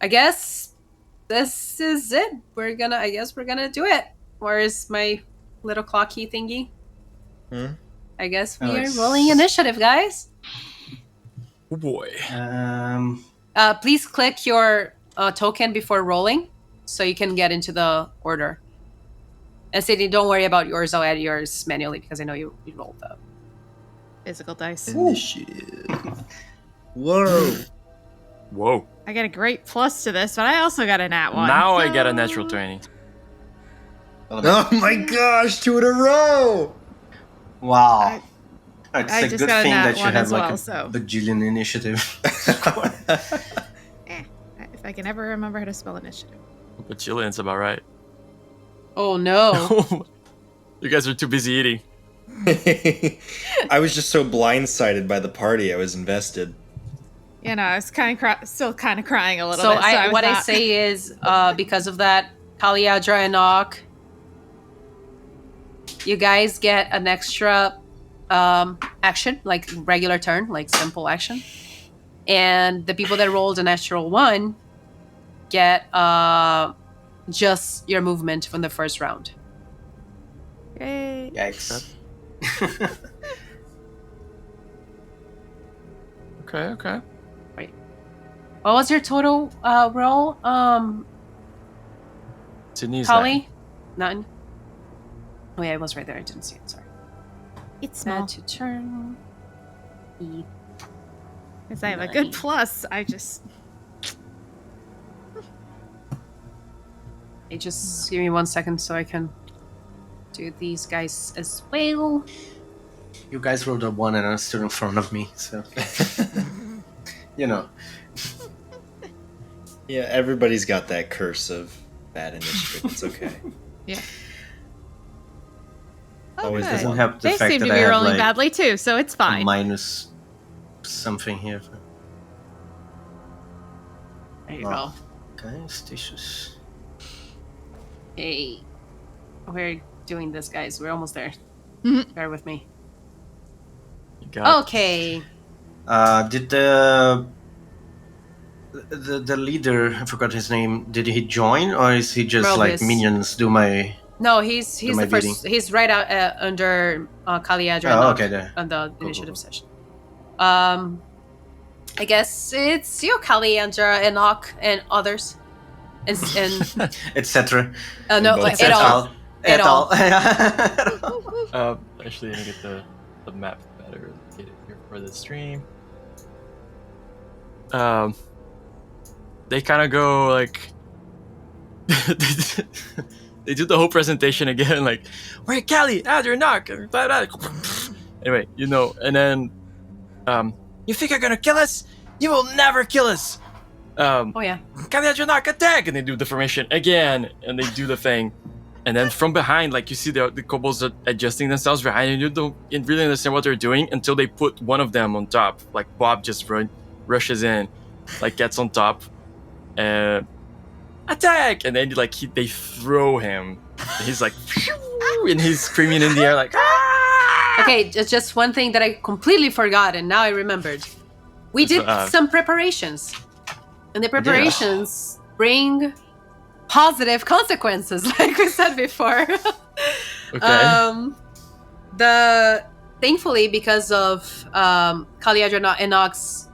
guess this is it. I guess we're gonna do it. Where's my little clocky thingy? I guess we are rolling initiative, guys.
Oh boy.
Please click your token before rolling so you can get into the order. And Sadie, don't worry about yours. I'll add yours manually because I know you rolled the
Physical dice.
Initiative. Whoa.
Whoa.
I got a great plus to this, but I also got a nat 1.
Now I get a natural 20.
Oh my gosh, 2 in a row.
Wow.
I
It's a
just
good
got a
thing
nat
that you
one
have
as
like
well,
a
so.
bajillion initiative.
If I can ever remember how to spell initiative.
But Chilean's about right.
Oh no.
You guys are too busy eating.
I was just so blindsided by the party. I was invested.
You know, I was still kind of crying a little
So
bit.
I say is, because of that, Kaliadra and Nock, you guys get an extra action, like regular turn, like simple action. And the people that rolled a natural 1 get just your movement from the first round.
Yay.
Yikes.
Okay.
What was your total roll,
Sydney's
Kali? None. Oh yeah, it was right there. I didn't see it. Sorry.
It's small.
To turn.
Because I have a good plus. I just...
Hey, just give me 1 second so I can do these guys as well.
You guys rolled a 1 and I stood in front of me, so. You know.
Yeah, everybody's got that curse of bad initiative. It's okay.
Yeah.
Always
Okay.
doesn't help the
They
fact
seem
that
to
I
be
have
rolling
like
badly too, so it's fine.
minus something here.
There you
Wow.
go.
Okay, statistics.
Hey, we're doing this, guys. We're almost there.
Mhm.
Bear with me.
You got
Okay.
Did the leader, I forgot his name, did he join or is he just like
Robus.
minions do my...
No, he's
my
the first. He's right out under Kaliadra
Oh, okay, there.
on the
Cool,
initiative
cool.
session. I guess it's you, Kaliandra, and Nock, and others, and
Etc.
no,
Both
at all.
At all.
Actually, let me get the map better. Get it here for the stream. They kind of go like they do the whole presentation again, like, "We're Callie, Adrian, Knock." Anyway, you know, and then, you think you're gonna kill us? You will never kill us.
Oh yeah.
Callie, Adrian, Knock, attack! And they do the formation again, and they do the thing. And then from behind, like, you see the kobolds are adjusting themselves behind, and you don't really understand what they're doing until they put one of them on top. Like, Bob just rushes in, like, gets on top, and attack! And then, like, they throw him. And he's like, and he's screaming in the air, like, ah!
Okay, just one thing that I completely forgot, and now I remembered. We did some preparations, and the preparations bring positive consequences, like we said before.
Okay.
Thankfully, because of Kaliadra and Nock's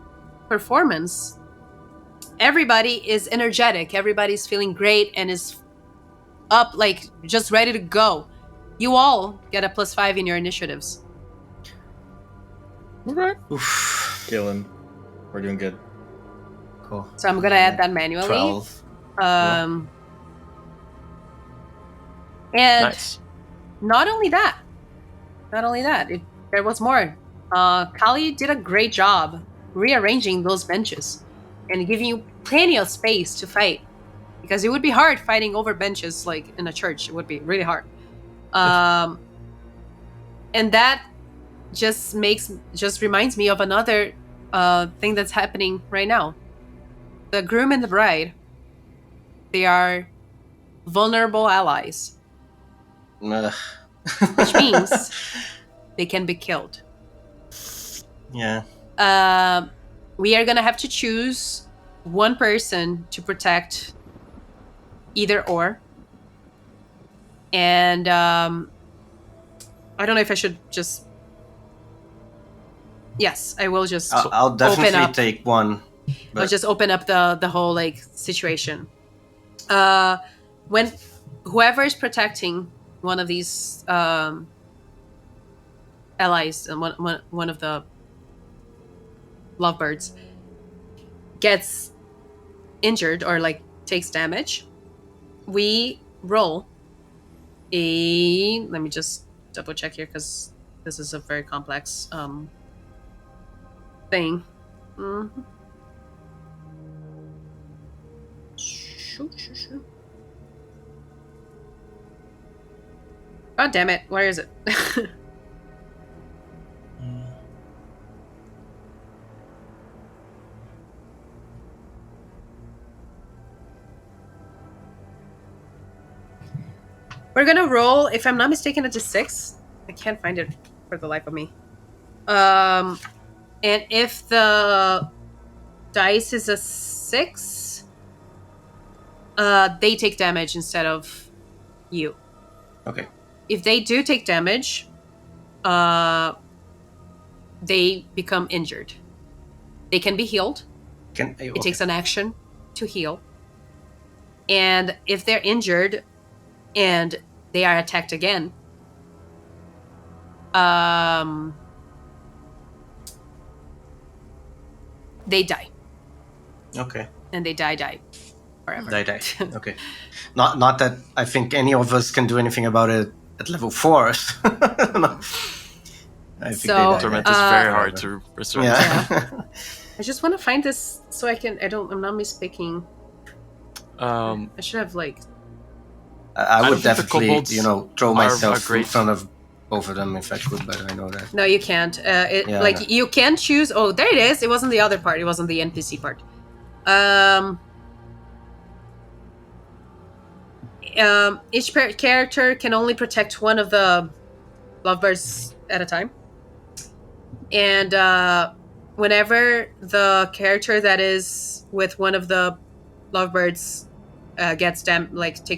performance, everybody is energetic. Everybody's feeling great and is up, like, just ready to go. You all get a +5 in your initiatives.
Okay.
Killing. We're doing good.
Cool.
So I'm gonna add that manually.
12.
And
Nice.
not only that, there was more. Kali did a great job rearranging those benches and giving you plenty of space to fight, because it would be hard fighting over benches like in a church. It would be really hard. And that just reminds me of another thing that's happening right now. The groom and the bride, they are vulnerable allies, which means they can be killed.
Yeah.
We are gonna have to choose one person to protect either or. And I don't know if I should just... Yes, I will just
I'll
open
definitely
up.
take one.
I'll just open up the whole like situation. When whoever is protecting one of these allies and one of the lovebirds gets injured or like takes damage, we roll a... Let me just double check here because this is a very complex thing. Mm-hmm. Shoot. God damn it! Where is it? We're gonna roll, if I'm not mistaken, it's a 6. I can't find it for the life of me. And if the dice is a 6, they take damage instead of you.
Okay.
If they do take damage, they become injured. They can be healed. It takes an action to heal. And if they're injured and they are attacked again, they die.
Okay.
And they die forever.
Die. Okay. Not that I think any of us can do anything about it at level 4. No. I think
Tormenta is very hard to resurrect.
Yeah.
I just want to find this so I'm not misspeaking. I should have like...
I would
think the
definitely,
kobolds
throw myself
great.
in front of both of them if I could, but I know that.
No, you can't. You can choose... Oh, there it is. It wasn't the other part. It wasn't the NPC part. Each character can only protect one of the lovebirds at a time. And whenever the character that is with one of the lovebirds takes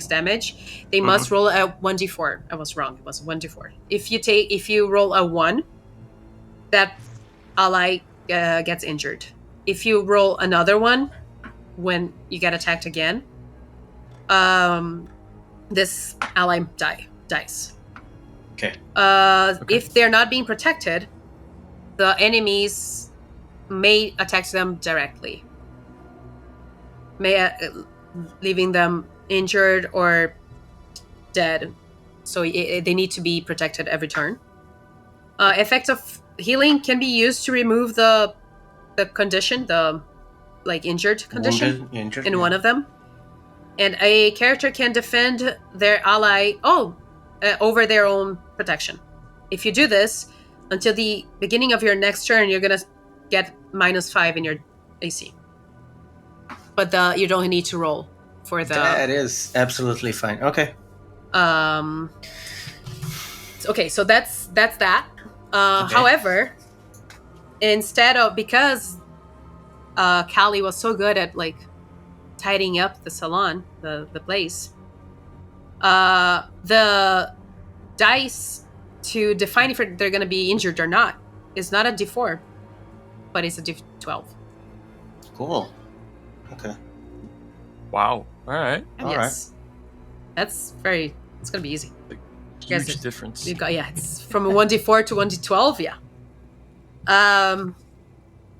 damage, they must roll a 1d4. I was wrong. It was 1d4. If you roll a 1, that ally gets injured. If you roll another one when you get attacked again, this ally dies.
Okay.
If they're not being protected, the enemies may attack them directly, leaving them injured or dead. So they need to be protected every turn. Effects of healing can be used to remove the condition, the injured condition in one of them. And a character can defend their ally over their own protection. If you do this, until the beginning of your next turn, you're going to get -5 in your AC. But you don't need to roll for the...
That is absolutely fine. Okay.
Okay, so that's that. Okay. However, because Kali was so good at tidying up the salon, the place, the dice to define if they're going to be injured or not is not a d4, but it's a d12.
Cool. Okay.
Wow. All right.
Yes. That's very... It's going to be easy.
Huge difference.
It's from a 1d4 to 1d12, yeah.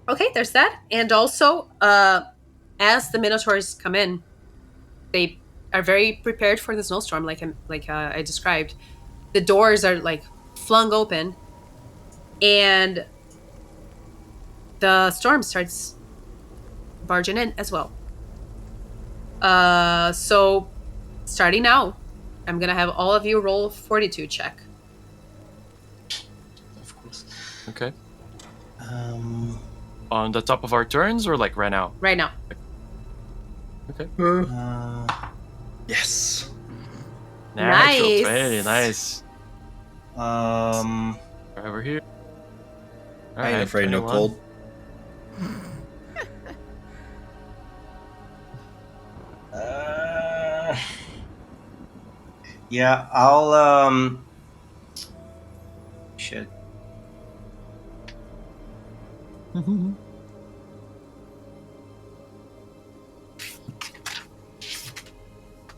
Okay, there's that. And also, as the Minotaurs come in, they are very prepared for the snowstorm, like I described. The doors are like flung open, and the storm starts barging in as well. So starting now, I'm gonna have all of you roll fortitude check.
Of course.
Okay. On the top of our turns or like right now?
Right now.
Okay.
Yes.
Natural
Nice.
20, nice.
Right
Over here. All
I ain't
right,
afraid no
21.
cold.
Yeah, I'll shit.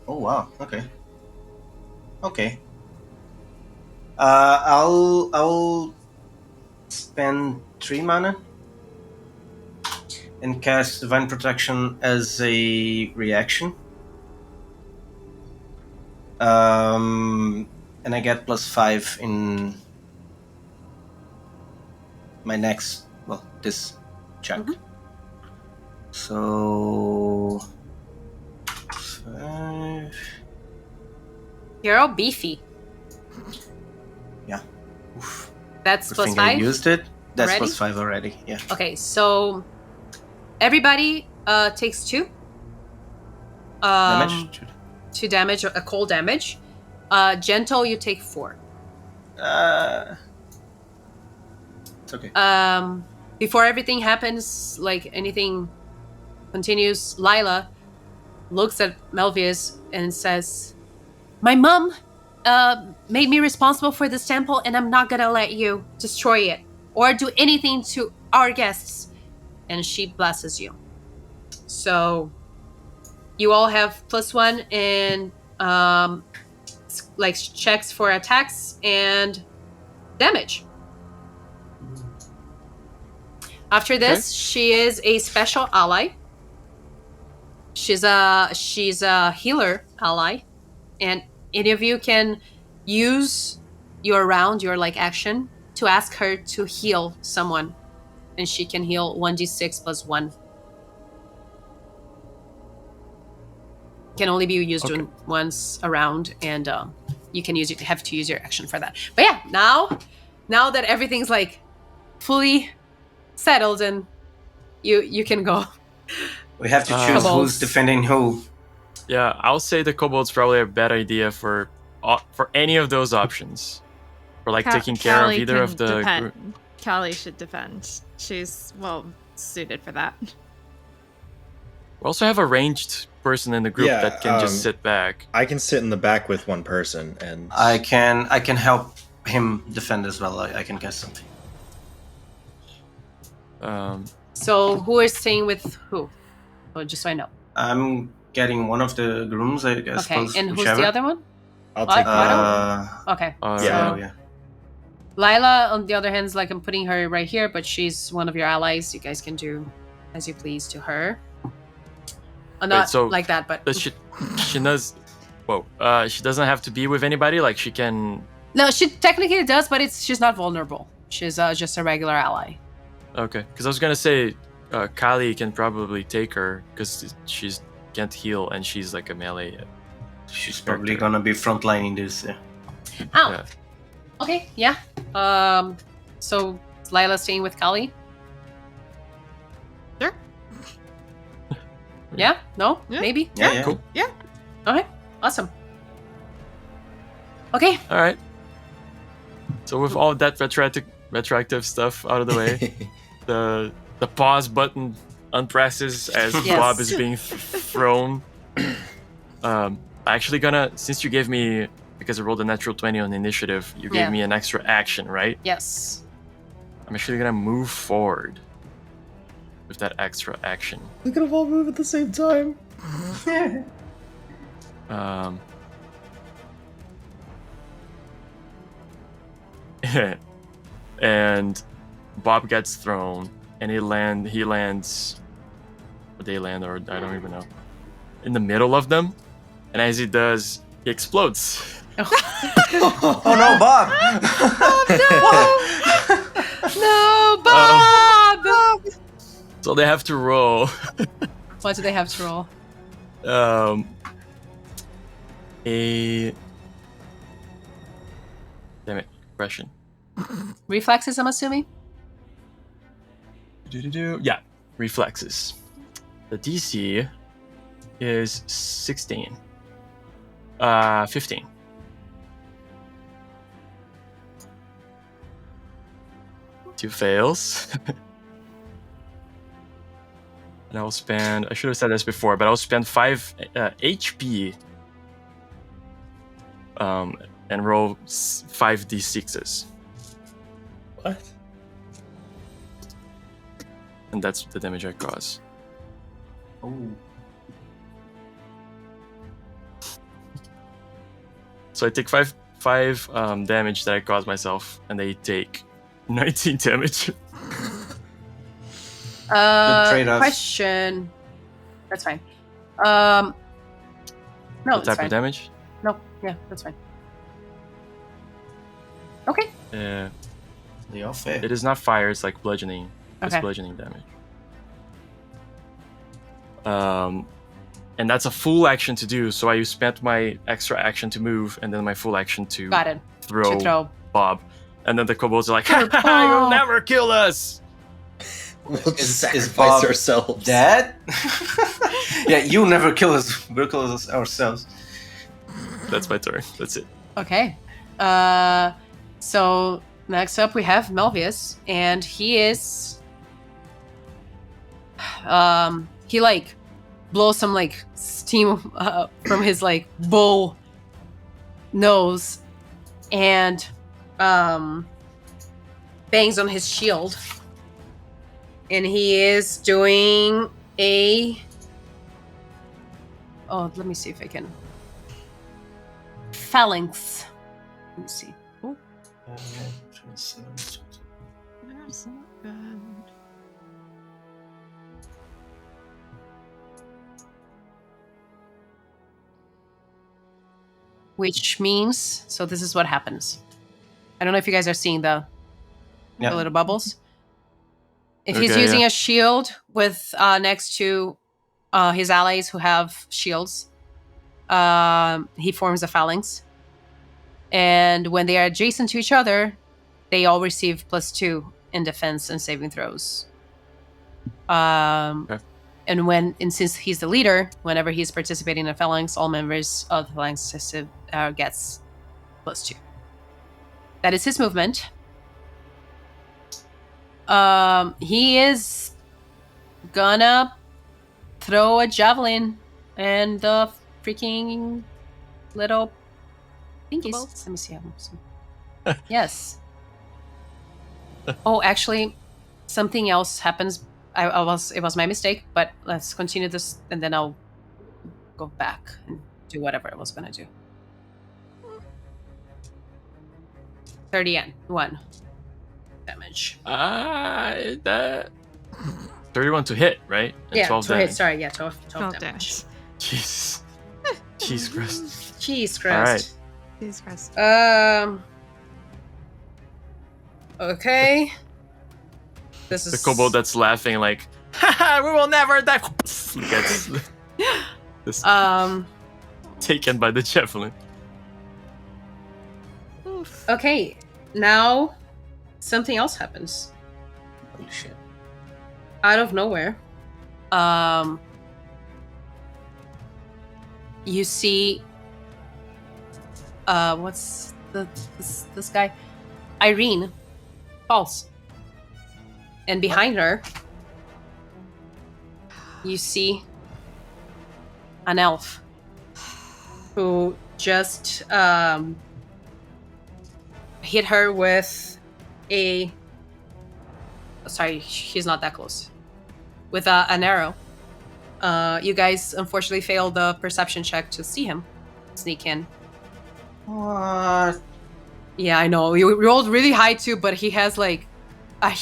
Oh wow. Okay. Okay. I'll spend 3 mana and cast Divine Protection as a reaction. And I get +5 in my next, this check. So 5.
You're all beefy.
Yeah. Oof.
That's
Good
plus
thing I
5.
used it. That's
Already?
+5 already. Yeah.
Okay, so everybody takes 2.
Damage.
2 damage, a cold damage. Gentle, you take 4.
It's okay.
Before everything happens, like anything continues, Lila looks at Melvius and says, "My mom made me responsible for this temple, and I'm not gonna let you destroy it or do anything to our guests." And she blesses you. So you all have +1 in like checks for attacks and damage. After this, she is a special ally. She's a healer ally, and any of you can use your round, your like action, to ask her to heal someone, and she can heal 1d6 + 1. Can only be used once around, and you can have to use your action for that. But yeah, now that everything's like fully settled, and you can go.
We have to choose
Kobolds.
who's defending who.
Yeah, I'll say the kobold's probably a bad idea for any of those options. For like taking care of either of the group.
Callie should defend. She's well suited for that.
We also have a ranged person in the group
Yeah,
that can just sit back.
I can sit in the back with one person, and
I can help him defend as well. I can guess something.
So who is staying with who? Oh, just so I know.
I'm getting one of the grooms, I guess.
Okay, and who's the other one?
I'll take
Okay.
Yeah. Yeah.
Lila, on the other hand, is like I'm putting her right here, but she's one of your allies. You guys can do as you please to her. Not
so
like that, but
she does. Whoa. She doesn't have to be with anybody. Like she can.
no, she technically does, but she's not vulnerable. She's just a regular ally.
Okay, because I was gonna say, Kali can probably take her because she can't heal and she's like a melee.
She's probably gonna be frontlining this. Yeah.
Oh.
Yeah.
Okay. Yeah. So is Lila staying with Kali?
Sure.
Yeah. No.
Yeah.
Maybe.
Yeah.
Cool.
Okay. Awesome. Okay.
All right. So with all that retroactive stuff out of the way, the pause button unpresses as
Yes.
Bob is being thrown. Actually gonna, since you gave me, because I rolled a natural 20 on the initiative, you gave me an extra action, right?
Yes.
I'm actually gonna move forward with that extra action.
we could have all moved at the same time.
And Bob gets thrown, and he lands, or they land, or I don't even know, in the middle of them. And as he does, he explodes.
Oh no, Bob!
No, Bob!
So they have to roll.
What do they have to roll?
A... Damn it, aggression.
Reflexes, I'm assuming?
Yeah, reflexes. The DC is 16. 15. Two fails. And I will spend... I should have said this before, but I'll spend 5 HP and roll 5 D6s.
What?
And that's the damage I cause.
Oh.
So I take 5 damage that I caused myself, and they take 19 damage.
trade-off.
Question. That's fine. No,
What
that's
type
fine.
of damage?
No, yeah, that's fine. Okay.
Yeah.
They all fail.
It is not fire, it's like bludgeoning. It's
Okay.
bludgeoning damage. And that's a full action to do, so I spent my extra action to move, and then my full action to
Got it.
throw,
To throw.
Bob. And then the kobolds are like, ha ha ha, you'll never kill us!
We'll
Is
just sacrifice
Bob
ourselves.
Dead? Yeah, you never kill us. We'll kill us ourselves.
That's my turn. That's it.
Okay. So next up we have Melvius, and he is he like blows some like steam from his like bull nose and bangs on his shield, and he is doing a let me see if I can phalanx. Let me see. Which means, so this is what happens. I don't know if you guys are seeing the little bubbles. If he's
Okay,
using
yeah.
a shield with next to his allies who have shields, he forms a phalanx. And when they are adjacent to each other, they all receive +2 in defense and saving throws.
Okay.
And since he's the leader, whenever he's participating in a phalanx, all members of the phalanx gets +2. That is his movement. He is gonna throw a javelin and the freaking little thingies.
Kobolds?
Let me see. Yes. Oh, actually, something else happens. It was my mistake, but let's continue this, and then I'll go back and do whatever I was gonna do. 31 damage.
That 31 to hit, right? And
Yeah,
12
to hit.
damage.
Sorry, yeah, 12
12
damage.
damage.
Jesus. Jesus Christ.
Jeez
All
Christ.
Jesus Christ.
Okay. This is
The kobold that's laughing like, haha, we will never die. Gets just taken by the javelin.
Oof.
okay. Now something else happens
Holy shit.
out of nowhere. You see what's this guy? Irene falls. And behind her you see an elf who just hit her with a sorry, he's not that close. With an arrow. You guys unfortunately failed the perception check to see him sneak in.
What?
Yeah, I know. We rolled really high too, but he has like a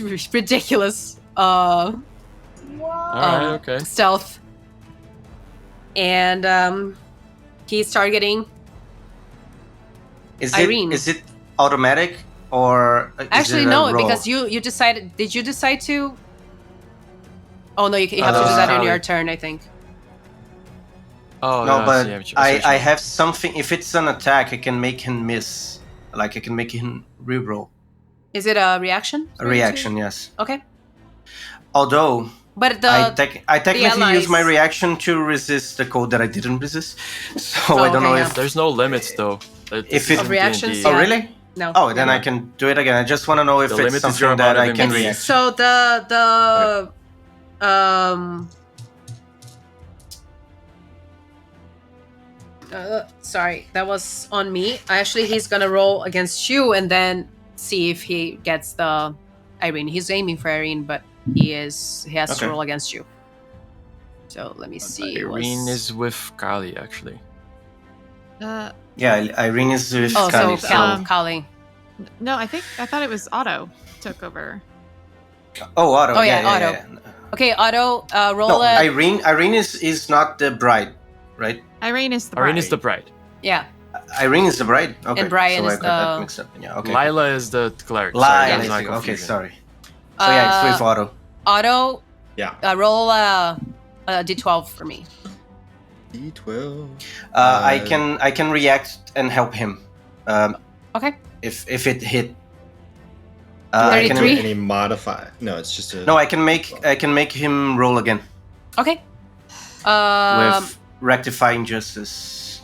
ridiculous
Alright, okay.
stealth. And He's targeting
Is
Irene.
Is it automatic or is
Actually,
it a
no,
roll?
because you decided. Did you decide to? Oh no, you have to do that on your turn, I think.
Oh
No,
I
but
see, see what you
I
mean.
have something. If it's an attack, I can make him miss. Like I can make him reroll.
Is it a reaction?
A reaction, yes.
Okay,
Although
but
I technically use my
allies-
reaction to resist the code that I didn't resist. So I don't know
okay,
if.
There's no limits though.
If it-
Of reactions,
Oh
yeah.
really?
no.
Oh, then I can do it again. I just want to know if
The
it's
limit is your
something that
amount
I
of
can
MP.
react.
So sorry, that was on me. Actually, he's gonna roll against you and then see if he gets the Irene. He's aiming for Irene, but he has to
Okay.
roll against you. So let me see.
Irene is with Kali actually.
Yeah, Irene is with
Oh,
Kali.
so
So,
Kali.
No, I thought it was Otto took over.
oh, Otto.
Oh, yeah,
yeah,
Otto.
yeah.
Okay, Otto, roll
No,
a
Irene is not the bride, right?
Irene is the
Irene
bride.
is the bride.
yeah.
Irene is the bride. Okay,
And Brian
so
is
I got that
the-
mixed up. Yeah, okay.
Lila is the cleric.
Lila.
Sorry,
Yeah.
that's not
Okay,
confusing.
sorry. So yeah, it's with Otto.
Otto,
Yeah.
roll a d12 for me.
D12.
I can react and help him.
Okay.
If it hit. I can,
33?
Any modify? No, it's just a.
no, I can make him roll again
Okay.
with rectifying justice,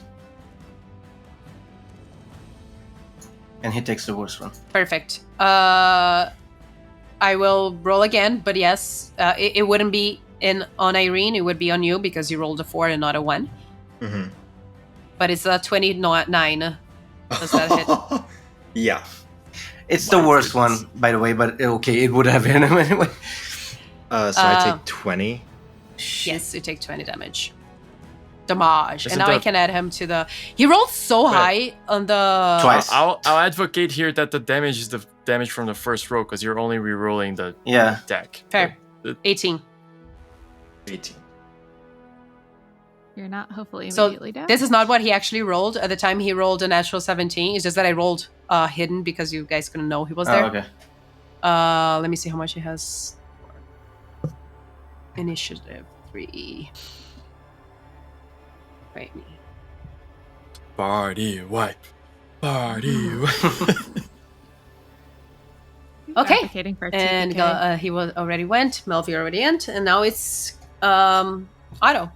and he takes the worst one.
Perfect. I will roll again, but yes, it wouldn't be on Irene. It would be on you because you rolled a 4 and not a 1.
Mm-hmm.
But it's a 29. Does that hit?
Yeah.
It's the worst one, by the way, but okay, it would have been anyway.
So I take 20.
Yes, you take 20 damage. Damage.
Isn't
And now I
that-
can add him to the. He rolled so high on the.
Twice.
I'll advocate here that the damage is the damage from the first roll because you're only re-rolling the
Yeah.
deck.
Fair.
But
18.
18.
You're not hopefully
So
immediately down.
this is not what he actually rolled. At the time, he rolled a natural 17. It's just that I rolled hidden because you guys couldn't know he was there.
Oh, okay.
Let me see how much he has. Initiative 3. Wait.
Party wipe. Party wipe.
Okay.
Advocating for
And
TPK.
he was already went. Melvi already went, and now it's Otto.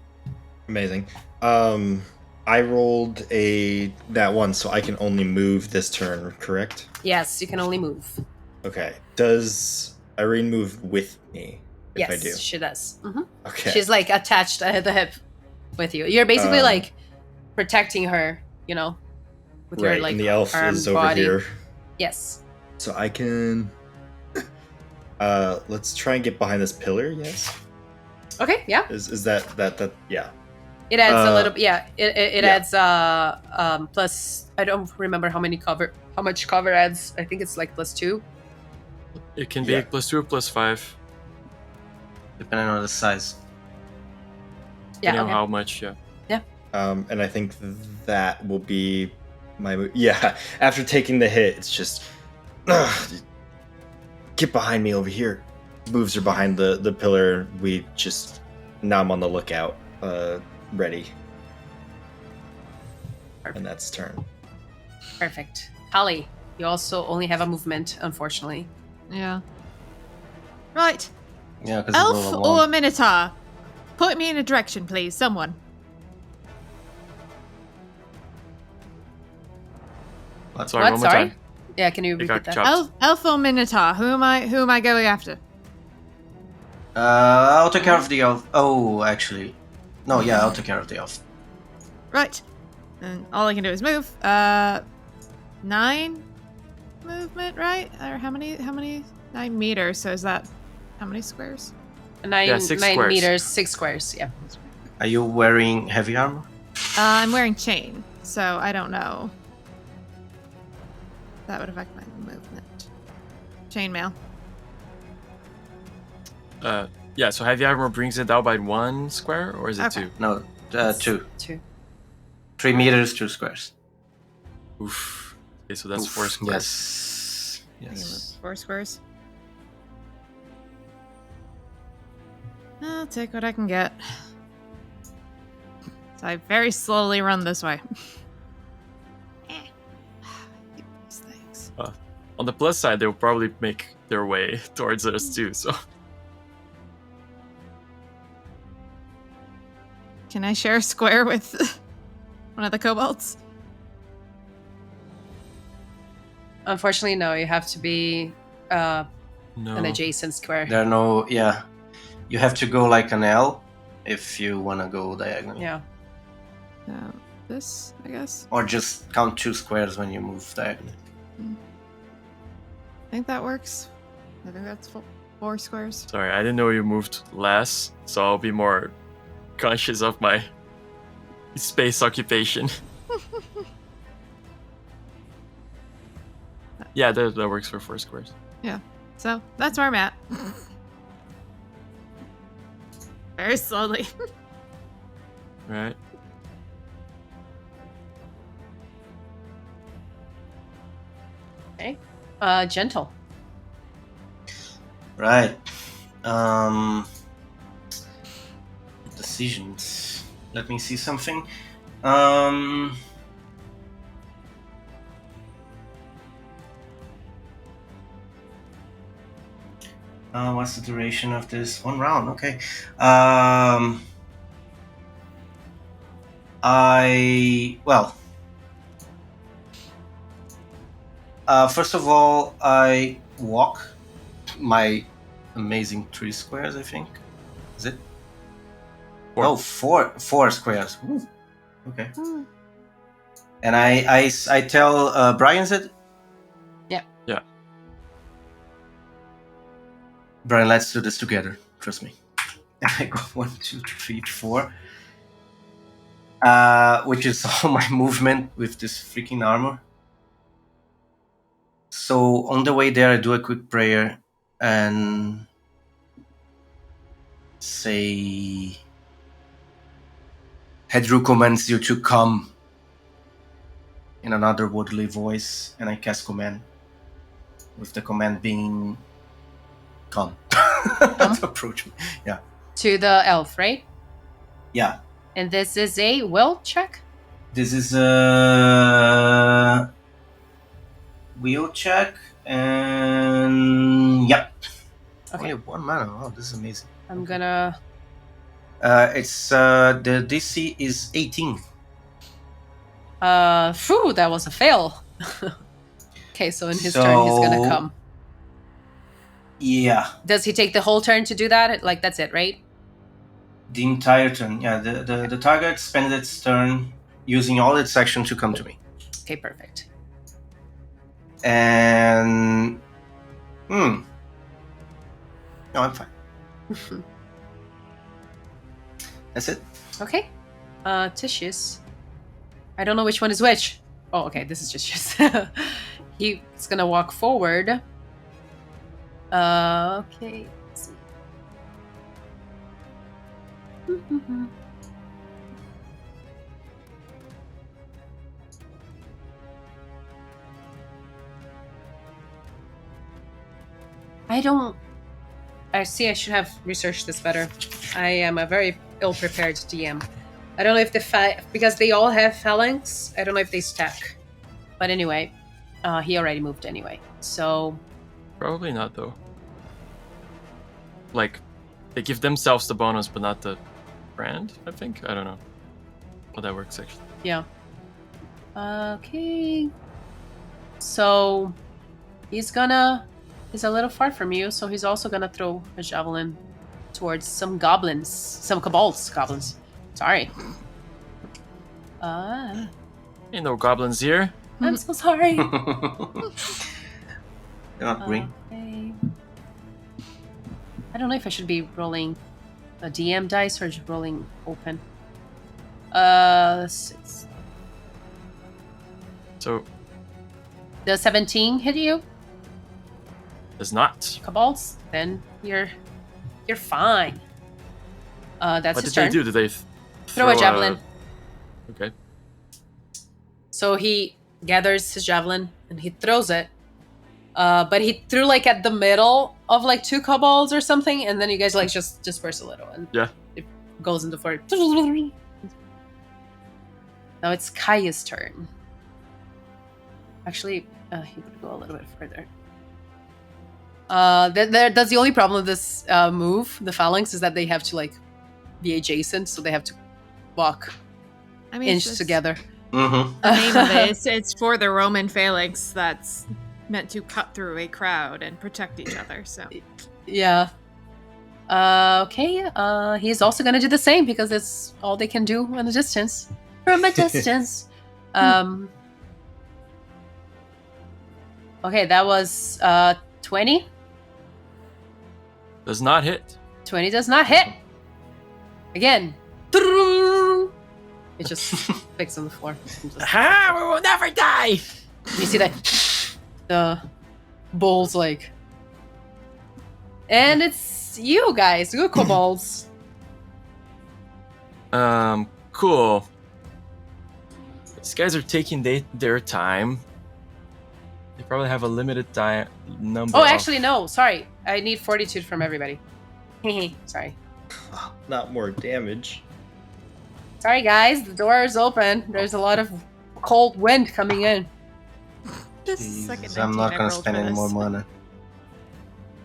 Amazing. I rolled that one, so I can only move this turn, correct?
Yes, you can only move.
Okay. Does Irene move with me if
Yes,
I do?
she does. hmm
Okay.
She's like attached at the hip with you. You're basically like protecting her, with
right,
your like
and the elf
arm,
is over
body.
here.
Yes.
So I can let's try and get behind this pillar, yes?
Okay. Yeah.
Is that yeah.
It adds a
Uh,
little. Yeah. It
yeah.
adds plus. I don't remember how much cover adds. I think it's like +2.
It can be
Yeah.
+2 or +5,
Depending on the size.
Yeah.
depending
Okay.
on how much. Yeah.
And I think that will be my move. Yeah, after taking the hit, it's just get behind me over here. Moves are behind the pillar. Now I'm on the lookout, ready. And that's turn.
Perfect. Holly, you also only have a movement, unfortunately.
Yeah. Right.
Yeah, because
Elf or Minotaur? Point me in a direction, please. Someone.
Sorry,
What?
one more
Sorry?
time.
Yeah. Can you
It
repeat
got
that?
chopped.
Elf or Minotaur? Who am I going after?
I'll take care of the elf. Oh, actually, no. Yeah, I'll take care of the elf.
Right. And all I can do is move. 9 movement, right? Or how many? 9 meters. So is that how many squares?
9
6
9
squares.
meters, 6 squares. Yeah.
Are you wearing heavy armor?
I'm wearing chain, so I don't know. That would affect my movement. Chainmail.
Yeah. So heavy armor brings it down by 1 square, or is it
Okay.
2?
No, 2.
2.
3 meters, 2 squares.
Oof. Okay, so that's
Oof,
4 squares.
Yes.
I can move
Yes.
4 squares. I'll take what I can get. So I very slowly run this way. These things.
On the plus side, they'll probably make their way towards us too. So
Can I share a square with one of the kobolds?
Unfortunately, no. You have to be
no.
an adjacent square.
There are no. Yeah. You have to go like an L if you want to go diagonally.
Yeah.
This, I guess.
Or just count 2 squares when you move diagonally.
I think that works. I think that's 4 squares.
Sorry, I didn't know you moved less, so I'll be more conscious of my space occupation. Yeah, that works for 4 squares.
Yeah. So that's where I'm at. Very slowly.
Right.
Okay. Gentle.
Right. Decisions. Let me see something. What's the duration of this? 1 round, okay. First of all, I walk my amazing 3 squares, I think. Is it?
4.
Oh, 4 squares. Ooh. Okay. And I tell Brian, is it?
Yeah.
Yeah.
Brian, let's do this together. Trust me. And I go 1, 2, 3, 4. Which is all my movement with this freaking armor. So on the way there, I do a quick prayer and say, Hedru commands you to come, in another worldly voice, and I cast command, with the command being come. To approach me. Yeah.
To the elf, right?
Yeah.
And this is a will check?
This is a wheel check, and yep.
Okay.
Only 1 mana. Oh, this is amazing.
I'm gonna...
It's the DC is 18.
Phew, that was a fail. Okay, so in his turn, he's gonna come.
Yeah,
Does he take the whole turn to do that? Like, that's it, right?
the entire turn. Yeah, the target spends its turn using all its action to come to me.
Okay, perfect.
And no, I'm fine. That's it.
Okay. Titius. I don't know which one is which. Oh, okay, this is just he's gonna walk forward. Okay. Let's see. I see I should have researched this better. I am a very ill-prepared DM. I don't know if because they all have phalanx, I don't know if they stack. But anyway, he already moved anyway. So
Probably not though. Like, they give themselves the bonus, but not the brand. I think. I don't know how that works actually.
yeah. Okay. So he's a little far from you, so he's also gonna throw a javelin towards some goblins, some kobolds. Sorry.
Ain't no goblins here.
I'm so sorry.
They're not green.
Okay. I don't know if I should be rolling a DM dice or just rolling open. 6.
So
Does 17 hit you,
does not.
kobolds? Then you're fine. That's
What
his
did
turn.
they do? Did they
Throw a javelin.
Okay.
So he gathers his javelin and he throws it. But he threw like at the middle of like 2 kobolds or something, and then you guys like just disperse a little, and it goes into fire. Now it's Kaya's turn. Actually, he would go a little bit further. That's the only problem with this move, the phalanx, is that they have to like be adjacent, so they have to walk inch together.
Mm-hmm.
The name of it, it's for the Roman phalanx that's meant to cut through a crowd and protect each other. So
yeah. Okay. He's also gonna do the same because it's all they can do in a distance. From a distance. Okay, that was 20.
Does not hit.
20 does not hit. Again. It just fixed on the floor.
Ha! We will never die.
You see that the bull's like, and it's you guys, you kobolds.
Cool. These guys are taking their time. They probably have a limited time number.
Oh, actually, no. Sorry, I need fortitude from everybody. Sorry.
Not more damage.
Sorry, guys. The door is open. There's a lot of cold wind coming in.
just like
Jesus, I'm not gonna spend any more mana.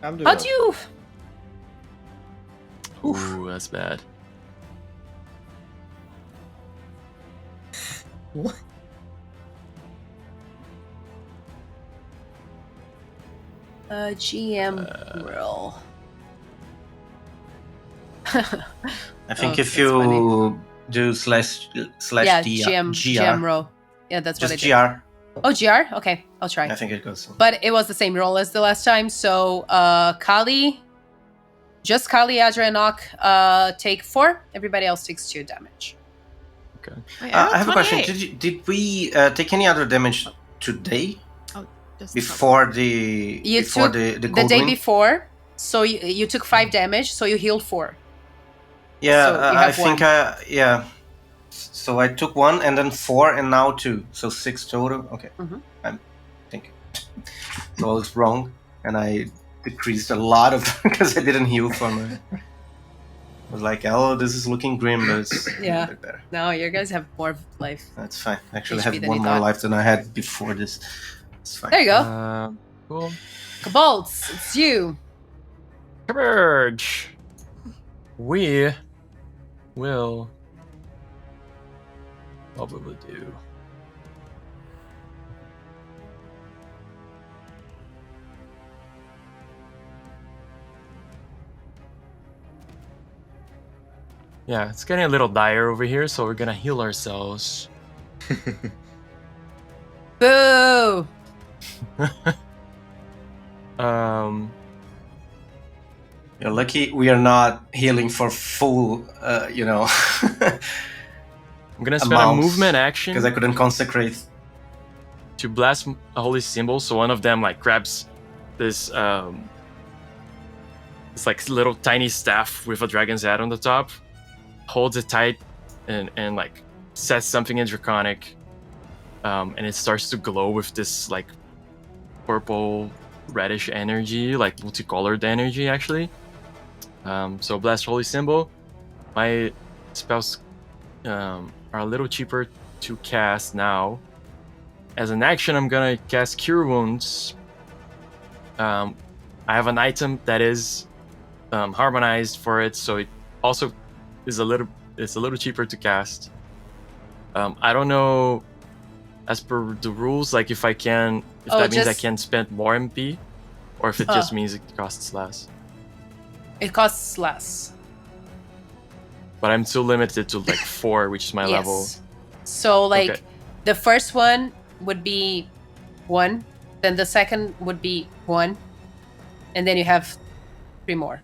I'm doing
How do you?
Ooh, that's bad.
What?
GM roll.
I think if
that's
you
funny.
do slash
Yeah, GM
GR,
roll. Yeah, that's what I
just
did.
GR,
Oh, GR? Okay, I'll try.
I think it goes.
But it was the same roll as the last time. So Kali, just Kali, Adra, and Nock take 4. Everybody else takes 2 damage.
Okay.
Wait,
I have a question.
28.
Did we take any other damage today
Just
before the
You
before
took
the
the
cold
day
wind?
before, so you took 5 damage, so you healed 4.
Yeah,
so you
I
have
think yeah. So I took 1 and then 4 and now 2, so 6 total. Okay,
Mhm.
I think it was wrong, and I decreased a lot of because I didn't heal for my. I was like, oh, this is looking grim, but it's a
Yeah.
bit better.
No, you guys have more life.
That's fine. Actually, I
HP
have
than
1
you
more
thought.
life than I had before this. It's fine.
There you go.
Cool.
Kobolds, it's you.
Converge. We will. What will we do? Yeah, it's getting a little dire over here, so we're gonna heal ourselves.
Boo!
You're lucky we are not healing for full,
I'm gonna spend a
Amounts,
movement action
because I couldn't consecrate.
to blast a holy symbol. So one of them like grabs this it's like little tiny staff with a dragon's head on the top, holds it tight, and like says something in Draconic, and it starts to glow with this like purple reddish energy, like multicolored energy actually. So blast holy symbol. My spells are a little cheaper to cast now. As an action, I'm gonna cast Cure Wounds. I have an item that is harmonized for it, so it also is a little cheaper to cast. I don't know, as per the rules, like if that means I can spend more MP, or if it just means it costs less.
It costs less.
But I'm still limited to like 4, which is my level.
So like
Okay.
the first one would be 1, then the second would be 1, and then you have 3 more.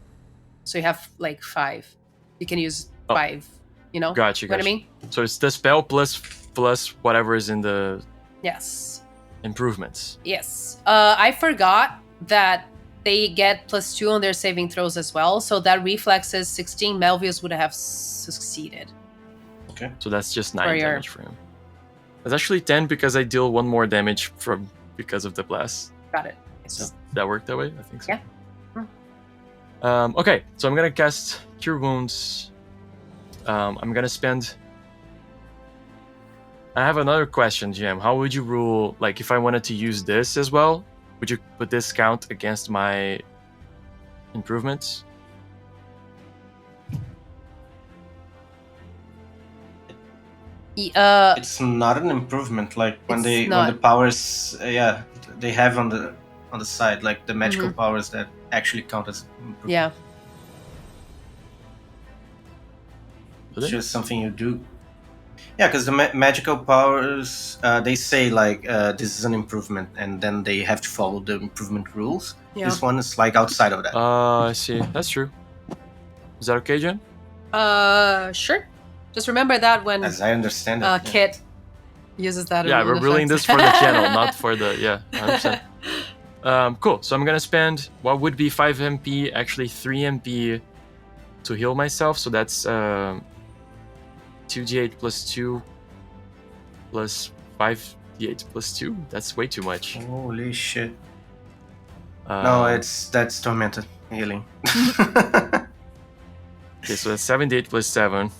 So you have like 5. You can use 5. You know?
Gotcha.
What I mean?
So it's the spell plus whatever is in the
Yes.
improvements.
Yes. I forgot that they get +2 on their saving throws as well. So that reflex is 16. Melvius would have succeeded.
So that's just
For
9
your-
damage for him. It's actually 10 because I deal 1 more damage because of the blast.
Got it.
Does that work that way? I think so.
Yeah.
Okay, so I'm gonna cast Cure Wounds. I'm gonna spend. I have another question, GM. How would you rule, like, if I wanted to use this as well? Would you put this count against my improvements?
It's not an improvement. Like when
It's
when the
not.
powers, they have on the side, like the magical powers that actually count as improvement.
Yeah.
It's just something you do. Yeah, because the magical powers, they say like this is an improvement, and then they have to follow the improvement rules.
Yeah.
This one is like outside of that.
I see. That's true. Is that okay, Jen?
Sure. Just remember that when
As I understand it.
Kit uses that.
Yeah,
in
we're ruling
defense.
this for the channel, not for the 100%. Cool. So I'm gonna spend what would be 5 MP, actually 3 MP to heal myself. So that's 2d8 plus 2 plus 5d8 plus 2. That's way too much.
Holy shit. No, that's Tormenta healing.
Okay, so that's 7d8 plus 7.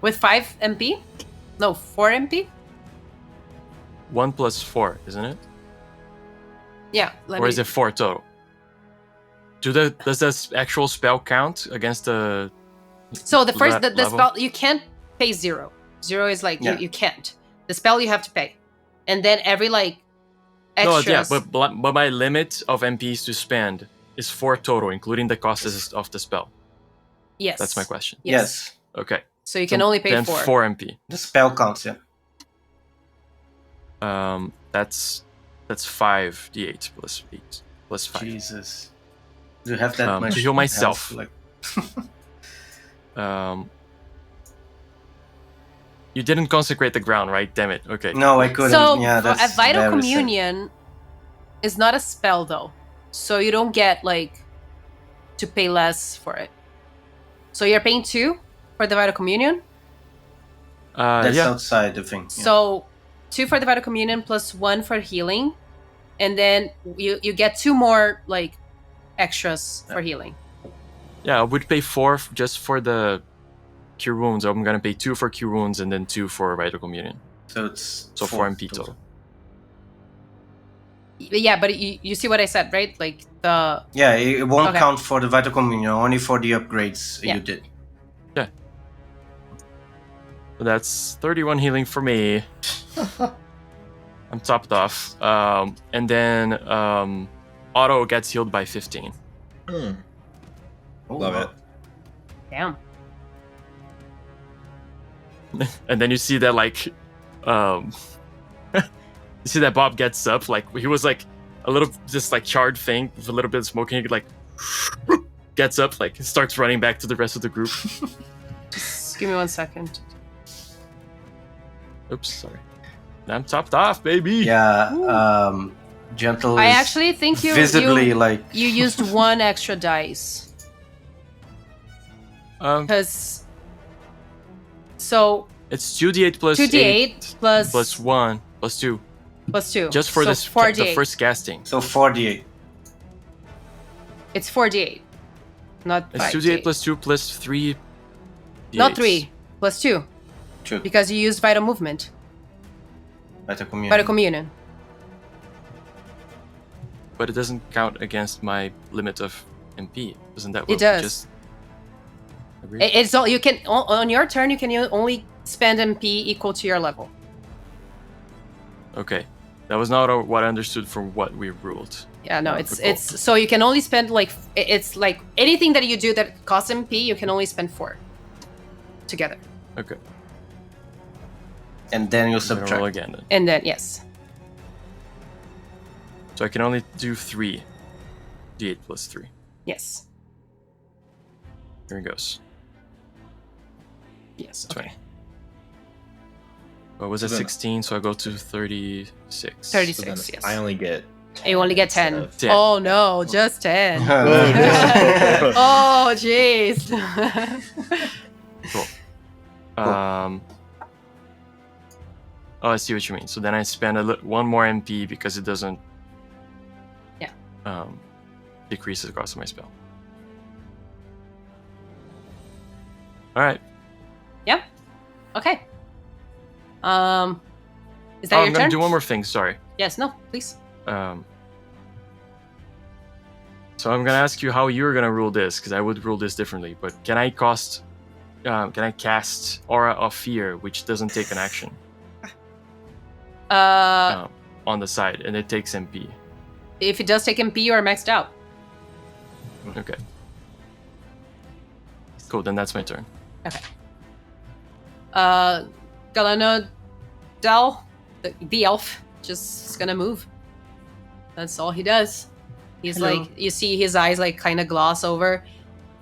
With 5 MP? No, 4 MP?
1 plus 4, isn't it?
Yeah.
Or is it 4 total? Does this actual spell count against the...
So the first, the
level?
spell, you can't pay 0. 0 is like,
Yeah.
you can't. The spell you have to pay. And then every like extras.
No, yeah, but my limit of MPs to spend is 4 total, including the costs of the spell.
Yes.
That's my question.
Yes.
Okay.
So you can only pay
then
4.
4 MP.
The spell counts, yeah.
That's 5d8 plus 8 plus 5.
Jesus. Do you have that much?
To heal myself.
health?
Um, you didn't consecrate the ground, right? Damn it. Okay.
No, I couldn't.
So
yeah,
a
that's
vital
very sad.
communion is not a spell though. So you don't get like to pay less for it. So you're paying 2 for the vital communion.
That's
yeah.
outside the thing. Yeah.
So 2 for the vital communion plus 1 for healing, and then you get 2 more like extras for healing.
Yeah, I would pay 4 just for the cure wounds. I'm gonna pay 2 for cure wounds and then 2 for vital communion.
So it's
4 MP total.
Yeah, but you see what I said, right? Like the
Yeah, it won't
Okay.
count for the vital communion, only for the upgrades
Yeah.
you did.
So that's 31 healing for me. I'm topped off. And then Otto gets healed by 15.
Oh,
Love
wow.
it.
damn.
And then you see that like you see that Bob gets up, like he was like a little just like charred thing with a little bit of smoking, he like gets up, like starts running back to the rest of the group.
Just give me 1 second.
Oops, sorry. I'm topped off, baby.
Yeah, gentle.
I
is
actually think you
visibly
you,
like
you used 1 extra dice because so
It's 2d8 plus
2d8
8
plus
plus 1 plus 2.
plus 2.
Just for
so
this
4d8.
the first casting.
so 48.
It's 4d8, not
It's
5d8.
2d8 plus 2 plus 3
Not
d8s.
3 plus 2
True.
because you used vital movement,
Vital communion.
vital communion.
But it doesn't count against my limit of MP. Isn't that
It
what we
does.
just agreed?
It's all you can on your turn. You can only spend MP equal to your level.
Okay. That was not what I understood from what we ruled.
Yeah, no,
Oh,
it's
cool.
it's so you can only spend like it's like anything that you do that costs MP, you can only spend 4 together,
Okay.
And then you
I'm gonna roll
subtract.
again then.
and then yes,
So I can only do 3 d8 plus 3.
yes,
Here it goes.
yes.
20.
Okay,
What was it?
So then-
16, so I go to 36.
36.
So then
Yes.
I only get.
You only get 10.
instead of-
10.
Oh no, just 10.
no.
Oh jeez.
Cool. Oh, I see what you mean. So then I spend one more MP because it doesn't.
Yeah.
Decrease the cost of my spell. All right.
Yep. Okay. Is that
I'm
your turn?
gonna do one more thing. Sorry.
Yes. No. Please.
So I'm gonna ask you how you're gonna rule this, because I would rule this differently. But can I cast Aura of Fear, which doesn't take an action on the side, and it takes MP?
If it does take MP, you are maxed out.
Okay. Cool. Then that's my turn.
Okay. Galeno Del, the elf, just is gonna move. That's all he does. He's
Hello.
like, you see his eyes like kind of gloss over,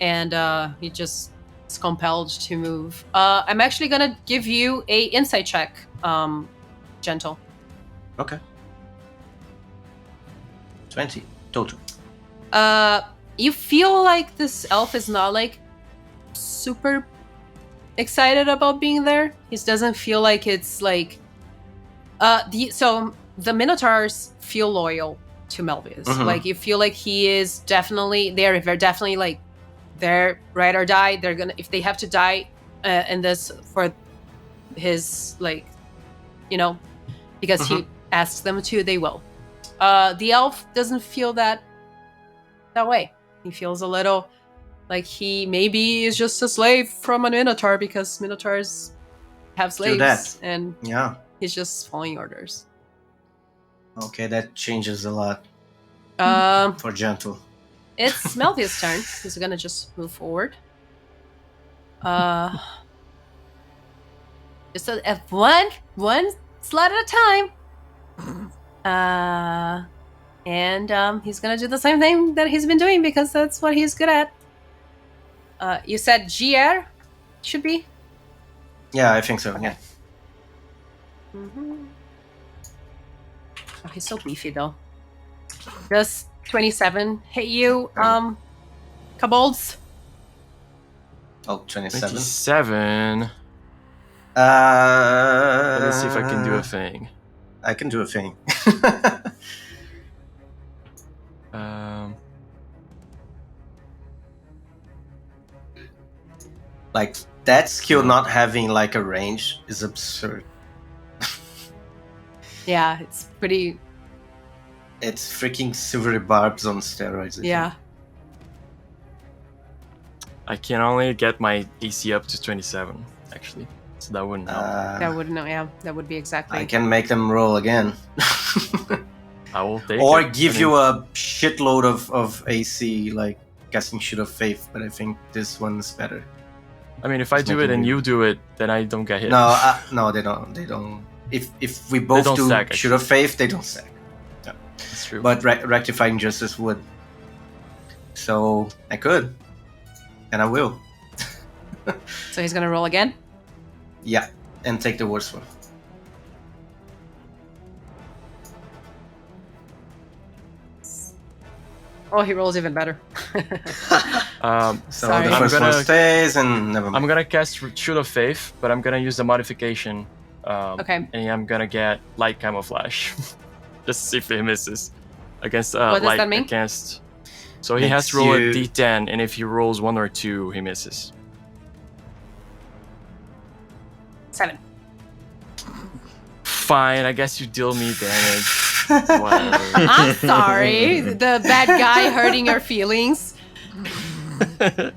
and he just is compelled to move. I'm actually gonna give you a insight check, Gentle.
Okay. 20 total.
You feel like this elf is not like super excited about being there. He doesn't feel like it's like so the Minotaurs feel loyal to Melvius.
Mhm.
Like you feel like he is definitely they're definitely like they're ride or die. They're gonna, if they have to die in this for his, like, you know, because he asks them to, they will. The elf doesn't feel that way. He feels a little like he maybe is just a slave from a Minotaur, because Minotaurs have slaves,
that.
and
Yeah.
he's just following orders.
Okay, that changes a lot for Gentle.
It's Melvius' turn. He's gonna just move forward. Just one slot at a time. And he's gonna do the same thing that he's been doing, because that's what he's good at. You said GR should be?
Yeah, I think so. Yeah.
Mm-hmm. Oh, he's so beefy though. Does 27 hit you, kobolds?
Oh, 27.
27. Let me see if I can do a thing.
I can do a thing. Like, that skill not having like a range is absurd.
Yeah, it's pretty.
It's freaking silvery barbs on steroids. I
Yeah.
think.
I can only get my AC up to 27, actually. So that wouldn't help.
That would no, yeah, that would be exactly.
I can make them roll again.
I will take
Or
it.
give
I mean,
you a shitload of AC, like casting Shield of Faith, but I think this one's better.
I mean, if I
Just
do
make
it
it
and
weird.
you do it, then I don't get hit.
No, they don't. If we both
don't
do
stack,
Shield of Faith, they don't stack.
That's true.
But Rectifying Justice would. So I could, and I will.
So he's gonna roll again.
Yeah, and take the worst one.
Oh, he rolls even better.
So
Sorry.
the
I'm
first one
gonna-
stays, and never mind.
I'm gonna cast Shield of Faith, but I'm gonna use the modification.
Okay.
And I'm gonna get Light Camouflage. Just to see if he misses. Against
What does
light
that mean?
against. So he has
Makes
to roll
you-
a D10, and if he rolls 1 or 2, he misses.
7.
Fine, I guess you deal me damage. Whatever.
I'm sorry, the bad guy hurting your feelings. The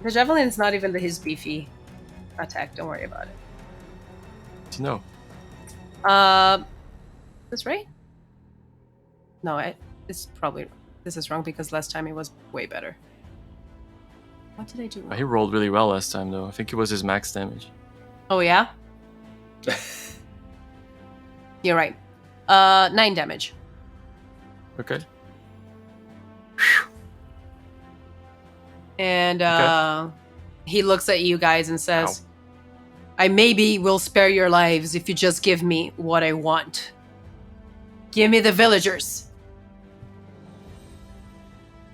javelin is not even his beefy attack. Don't worry about it.
No.
This right? No, it's probably this is wrong, because last time it was way better. What did I do wrong?
He rolled really well last time, though. I think it was his max damage.
Oh yeah. You're right. 9 damage.
Okay.
And he looks at you guys and says, I maybe will spare your lives if you just give me what I want. Give me the villagers.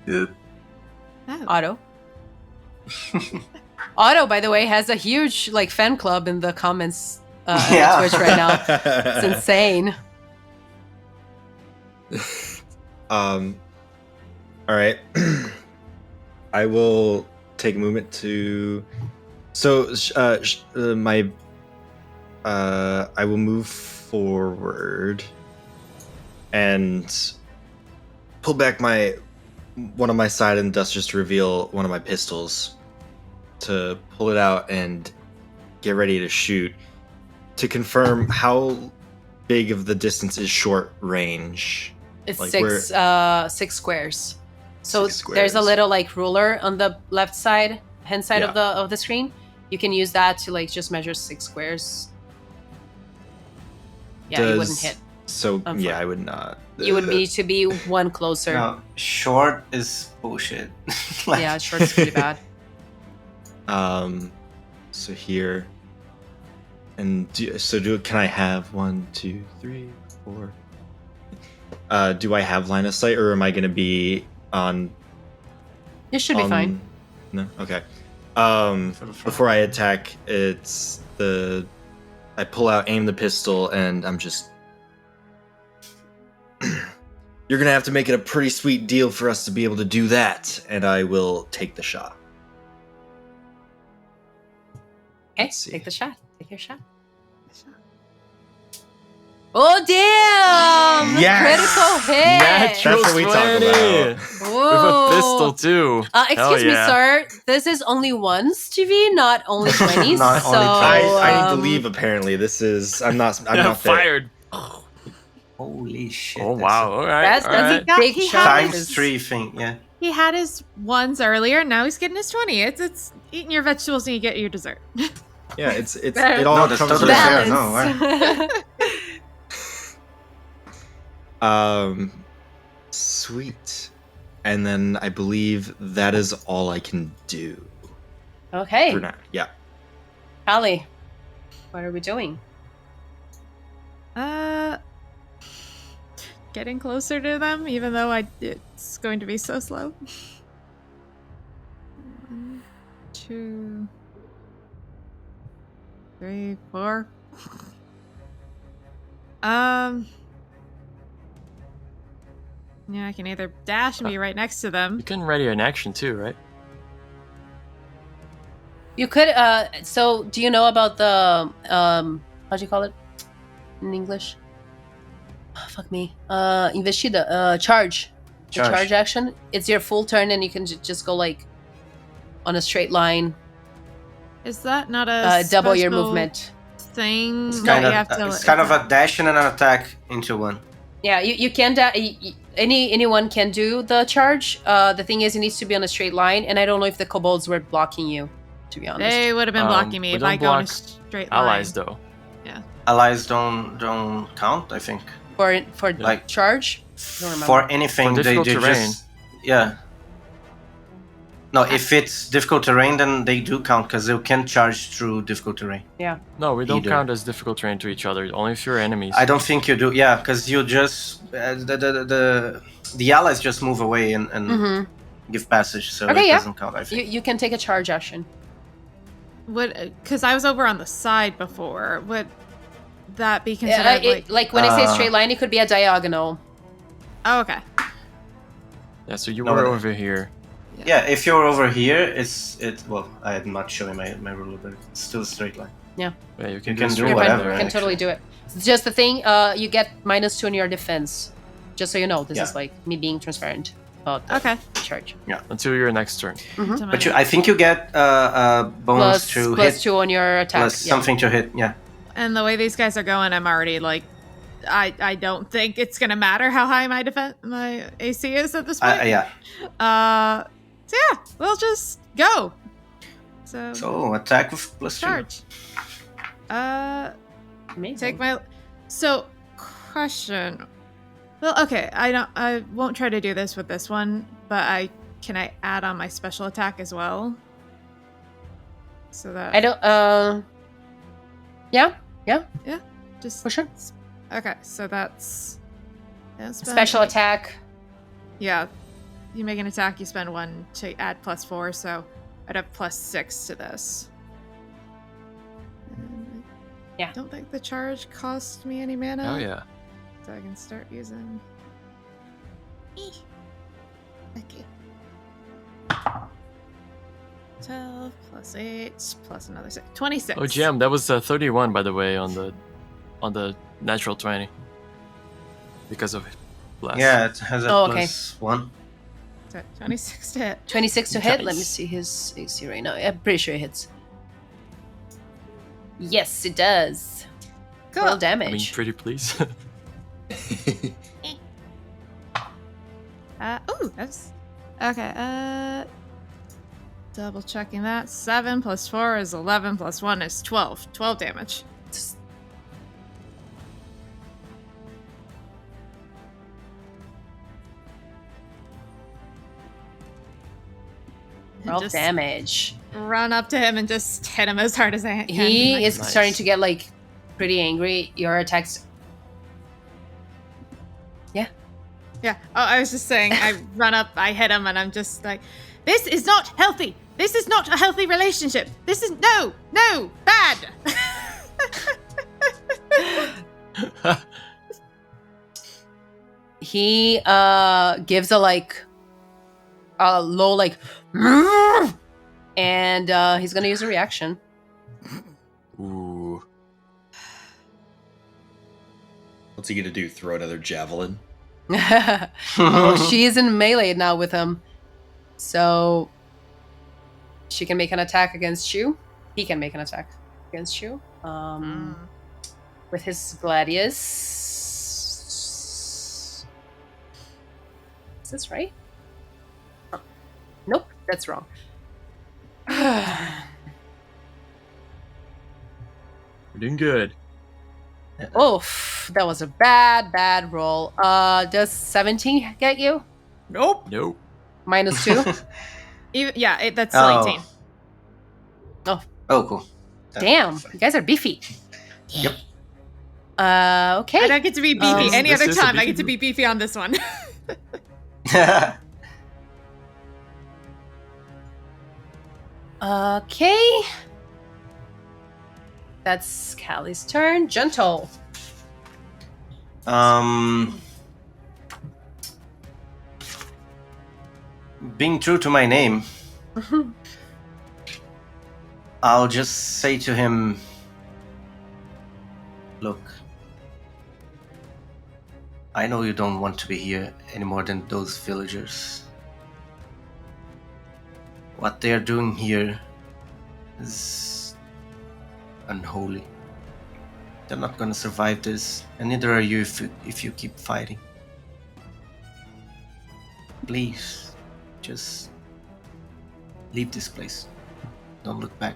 Oh.
Otto. Otto, by the way, has a huge like fan club in the comments
Yeah.
on Twitch right now. It's insane.
All right. I will take a movement to. So I will move forward and pull back one of my side and dust just to reveal one of my pistols, to pull it out and get ready to shoot. To confirm, how big of the distance is short range?
It's
Like,
6 squares. So
6
there's a
squares.
little like ruler on the left side, hand side
Yeah.
of the screen. You can use that to like just measure 6 squares. Yeah, you wouldn't hit.
So
I'm
yeah,
fine.
I would not.
You would need to be one closer.
No, short is bullshit. Like,
Yeah, short is pretty bad.
So here, and can I have 1, 2, 3, 4? Do I have line of sight, or am I going to be on?
You should be fine.
No, okay.
For the front.
Before I attack, I pull out, aim the pistol, and I'm just. You're gonna have to make it a pretty sweet deal for us to be able to do that, and I will take the shot.
Okay,
Let's see.
take the shot. Take your shot. Oh damn!
Yes!
Critical hit.
Natural
That's what we talk
20.
about.
Whoa!
With a pistol too.
Excuse me,
yeah.
sir. This is only once TV, not only 20s.
Not
so
only 20s.
I need to
um,
leave. Apparently, this is. I'm not there.
Fired.
Holy shit.
Oh
that's
wow! All right.
That's
all
a
right.
big
He
a
shot.
times 3 thing, yeah.
He had his ones earlier, now he's getting his 20. It's eating your vegetables and you get your dessert.
Yeah, it's it
Balance.
all
No, that's
comes
totally
with
fair.
Balance.
No,
Sweet. And then I believe that is all I can do
Okay,
for now. Yeah.
Callie, what are we doing?
Getting closer to them, even though it's going to be so slow. 1, 2, 3, 4. Yeah, I can either dash and be right next to them.
You can ready an action too, right?
You could. So, do you know about the how do you call it in English? Oh, fuck me. Investida. Charge. The
Charge.
charge action. It's your full turn, and you can just go like on a straight line.
Is that not a
Double your
special
movement.
thing?
it's
that
kind
you
of
have to,
it's kind of a dash and an attack into one.
Yeah, you can. Anyone can do the charge. The thing is, it needs to be on a straight line, and I don't know if the kobolds were blocking you. To be honest.
They would have been blocking me
we
if
don't
I go in a
block
straight line.
Allies though.
Allies don't count, I think.
For
Like-
charge. Don't remember.
For anything,
For
they
difficult terrain.
just yeah. No, if it's difficult terrain, then they do count because you can charge through difficult terrain.
No, we don't
Either.
count as difficult terrain to each other. Only if you're enemies.
I don't think you do. Yeah, because you just the allies just move away and
Mhm.
give passage, so
Okay,
it
yeah.
doesn't count. I think.
You can take a charge action.
Because I was over on the side before. Would that be considered
Like when I say
Uh,
straight line, it could be a diagonal.
Oh, okay.
Yeah, so you
No,
were
but-
over here.
Yeah, if you're over here, well, I am not showing my ruler, but it's still a straight line.
Yeah, you can,
can do
straight
You're
line
fine.
whatever,
You can totally do it. It's just the thing, you get -2 on your defense. Just so you know, this
Yeah.
is like me being transparent about the
Okay.
charge.
until your next turn.
But I think you get bonus to
plus
hit,
2 on your attack.
plus
yeah.
something to hit. Yeah.
And the way these guys are going, I'm already like, I don't think it's gonna matter how high my AC is at this point.
Yeah.
So yeah, we'll just go.
So attack with plus 2.
charge.
Amazing.
Take my. So, question. Well, okay, I won't try to do this with this one, but can I add on my special attack as well? So that
I don't. Yeah,
just
for sure.
Okay, so that's
Special attack.
Yeah, you make an attack, you spend 1 to add +4, so I'd have +6 to this. And
Yeah.
I don't think the charge cost me any mana.
Oh yeah.
So I can start using. Okay. 12 plus 8 plus another 6. 26.
Oh, GM, that was 31 by the way on the natural 20 because of blast.
Yeah, it has a
Oh, okay.
+1.
So 26 to hit.
26 to hit. Let me
Nice.
see his AC right now. I'm pretty sure it hits. Yes, it does.
Cool.
Roll
I mean,
damage.
pretty please.
Ooh, that's okay. Double checking that. 7 plus 4 is 11 plus 1 is 12. 12 damage.
Roll
Just
damage.
run up to him and just hit him as hard as I can.
He
Like,
is
Nice.
starting to get like pretty angry. Your attacks.
Yeah. Oh, I was just saying, I run up, I hit him, and I'm just like, this is not healthy. This is not a healthy relationship. This is no, bad.
He gives a low and he's gonna use a reaction.
Ooh.
What's he gonna do? Throw another javelin?
Well, she is in melee now with him, so she can make an attack against you. He can make an attack against you. With his gladius. Is this right? Oh. Nope, that's wrong.
We're doing good.
Oof, that was a bad roll. Does 17 get you?
Nope.
Nope.
-2?
Yeah, that's still
Oh.
18.
Oh, cool.
Damn, you guys are beefy.
Yep.
Okay.
I don't get to be beefy any
This
other
is a
time. I
beefy
get to be beefy on this one.
Okay. That's Callie's turn. Gentle.
Being true to my name, I'll just say to him, look, I know you don't want to be here any more than those villagers. What they're doing here is unholy. They're not gonna survive this, and neither are you if you keep fighting. Please, just leave this place. Don't look back.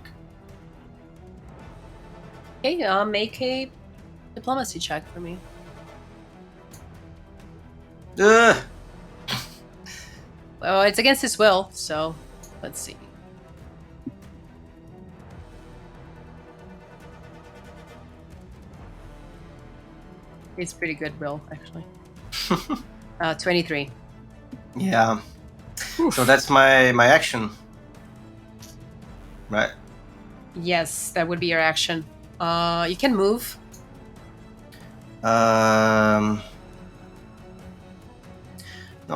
Okay, make a diplomacy check for me.
Ugh!
Well, it's against his will, so let's see. It's pretty good will, actually. 23.
Yeah. So that's my action. Right.
Yes, that would be your action. You can move.
No,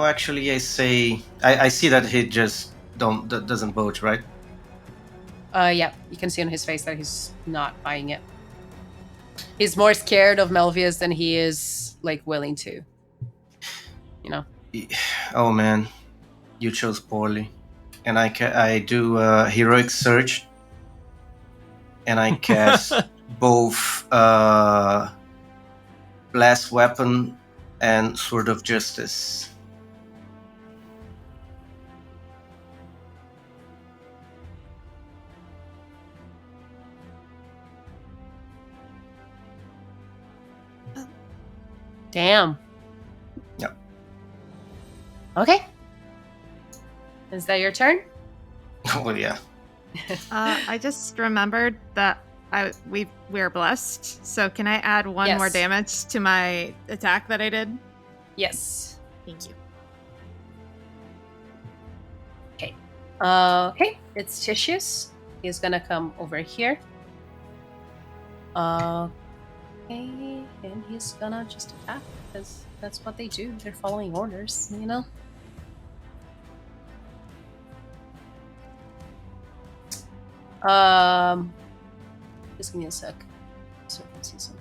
actually, I say I see that he just doesn't vote, right?
Yeah, you can see on his face that he's not buying it. He's more scared of Melvius than he is willing to. You know.
Oh man, you chose poorly, and I do heroic surge, and I cast both blast weapon and sword of justice.
Damn.
Yep.
Okay. Is that your turn?
Oh yeah.
I just remembered that we're blessed. So can I add one more
Yes.
damage to my attack that I did?
Yes.
Thank you.
Okay, it's Titius. He's gonna come over here. Okay, and he's gonna just attack because that's what they do. They're following orders, you know. Just give me a sec so I can see some.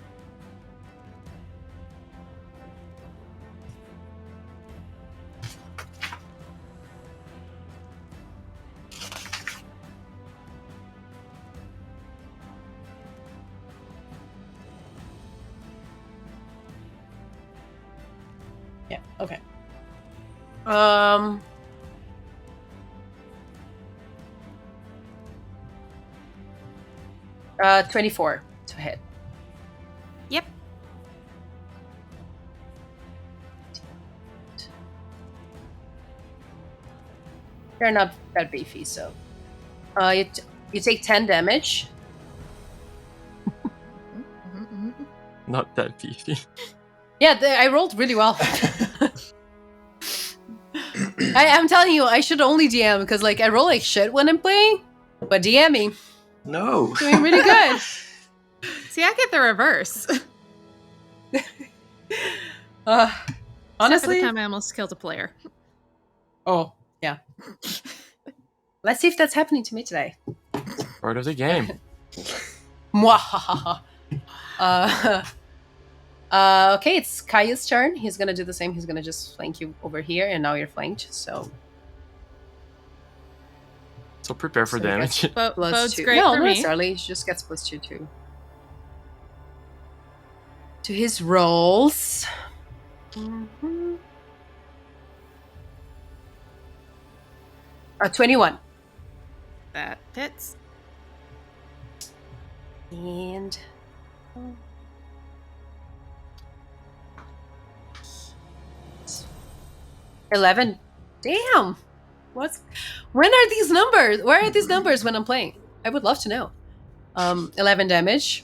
Yeah, okay. 24 to hit.
Yep.
They're not that beefy, so you take 10 damage.
Not that beefy.
Yeah, I rolled really well. I'm telling you, I should only DM because like I roll like shit when I'm playing, but DMing
No.
doing really good.
See, I get the reverse.
Honestly,
the time I almost killed a player.
oh yeah. Let's see if that's happening to me today.
Part of the game.
Mwahaha. Okay, it's Kaya's turn. He's gonna do the same. He's gonna just flank you over here, and now you're flanked. So
Prepare for
So you
damage.
plus
Bode's
2.
great
No,
for
not
me.
necessarily. He just gets plus 2 too. To his rolls. 21.
That fits.
And 11. Damn. When are these numbers? Where are these numbers when I'm playing? I would love to know. 11 damage.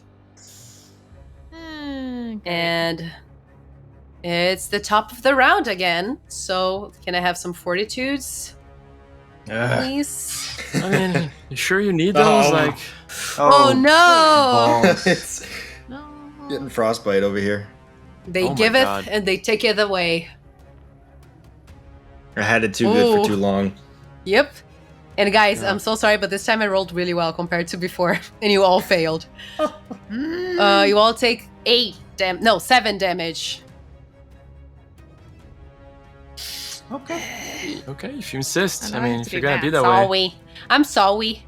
And it's the top of the round again. So can I have some fortitudes, please?
I mean, you sure you need those?
Oh.
Like,
Oh, no!
balls.
It's
No.
getting frostbite over here.
They
Oh my
give it
God.
and they take it away.
I had it too good
Ooh.
for too long.
Yep. And guys,
Yeah.
I'm so sorry, but this time I rolled really well compared to before, and you all failed. You all take 7 damage.
Okay.
okay, if you insist.
I
I
know I
mean,
have to
if you're
do
gonna be
math.
that way.
Sorry. I'm sorry.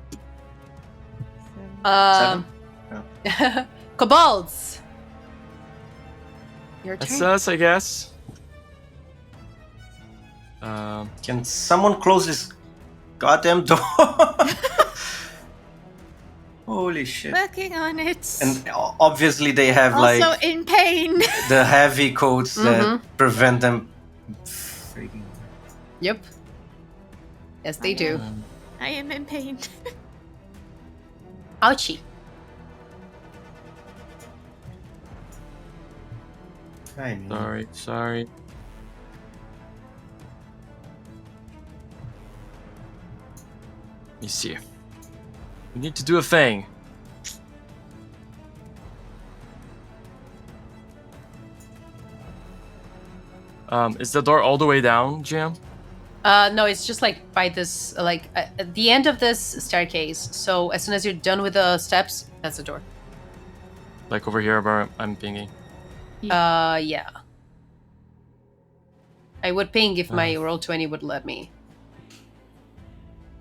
Kobolds. Your
That's
turn.
us, I guess.
Can someone close this goddamn door? Holy shit.
Working on it.
And obviously they have
also
like
in pain.
the heavy coats that prevent them. Freaking.
Yep. Yes, they do.
I am in pain.
Ouchie.
I mean,
Sorry. Let me see. We need to do a thing. Is the door all the way down, Jam?
No, it's just like by this, like at the end of this staircase. So as soon as you're done with the steps, that's the door.
Like over here where I'm pinging.
Yeah. I would ping if my
Oh.
roll 20 would let me.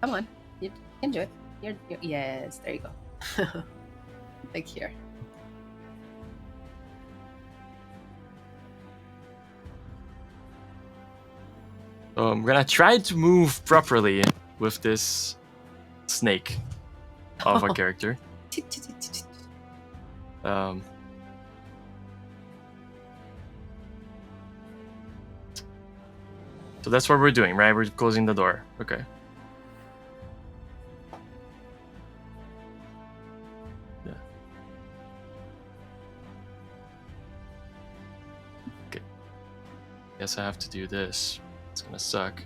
Come on, you can do it. You're yes, there you go. Like here.
So I'm gonna try to move properly with this snake of a character. So that's what we're doing, right? We're closing the door. Okay. Yeah. Okay. Guess I have to do this. It's gonna suck.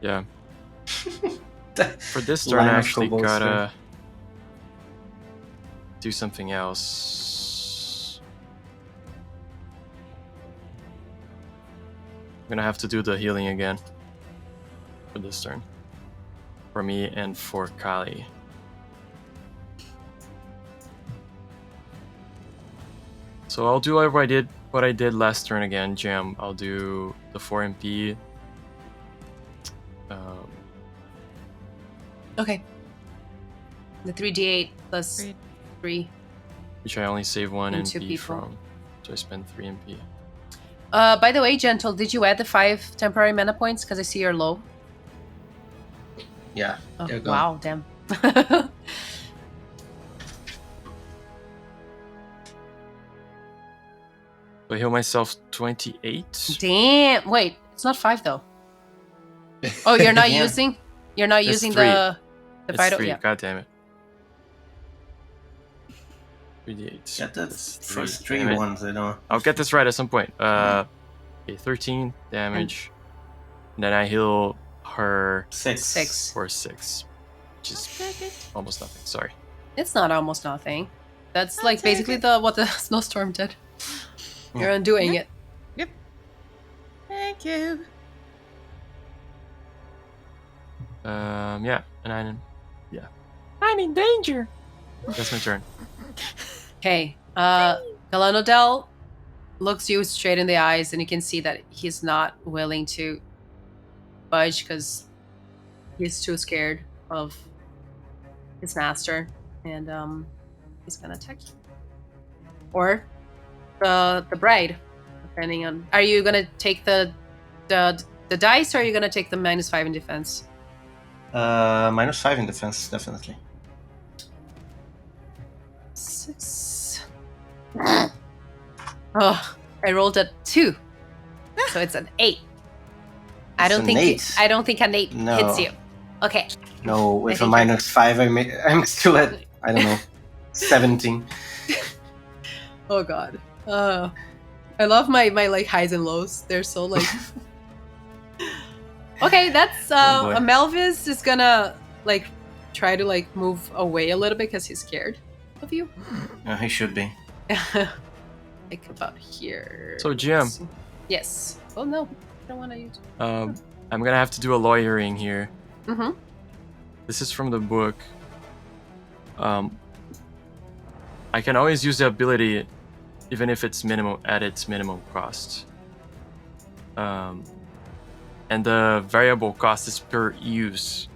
Yeah. For this turn, I
Line of
actually
kobolds
gotta do something else. I'm gonna have to do the healing again for this turn. For me and for Kali. So I'll do what I did last turn again, Jam. I'll do the 4 MP.
Okay. The 3d8 plus
Great.
3.
Which I only save 1
And 2
MP
people.
from. So I spend 3 MP.
By the way, Gentle, did you add the 5 temporary mana points? Because I see you're low.
Yeah.
Oh,
There you go.
wow, damn.
So I heal myself 28.
Damn. Wait, it's not 5 though. Oh, you're not
Yeah.
using? You're not
It's
using
3.
the
It's
vital?
3.
Yeah.
God damn it. 3d8.
Get the
That's
first
3.
3
Damn it.
ones, I know.
I'll get this right at some point. Okay, 13 damage. And then I heal her
6.
for 6. Which is almost nothing. Sorry.
It's not almost nothing. That's
I'll
like
take
basically
it.
what the snowstorm did.
Yeah.
You're undoing it.
Thank you.
Yeah. And I'm in danger. That's my turn.
Okay. Galanodel looks you straight in the eyes, and you can see that he's not willing to budge because he's too scared of his master, and he's gonna attack you. Or the bride, depending on. Are you gonna take the dice, or are you gonna take the -5 in defense?
-5 in defense, definitely.
6. Oh, I rolled a 2, so it's an 8. I
It's
don't
an
think
8.
I don't think an 8
No.
hits you. Okay.
No, with a
think you're-
-5, I'm still at, I don't know, 17.
Oh god. I love my like highs and lows. They're so like. Okay, that's
Oh, boy.
Melvis is gonna like try to like move away a little bit because he's scared of you.
He should be.
Like about here.
So, GM.
Yes. Oh no, I don't want to use.
I'm gonna have to do a lawyering here.
Mm-hmm.
This is from the book. I can always use the ability, even if it's at its minimum cost. And the variable cost is per use,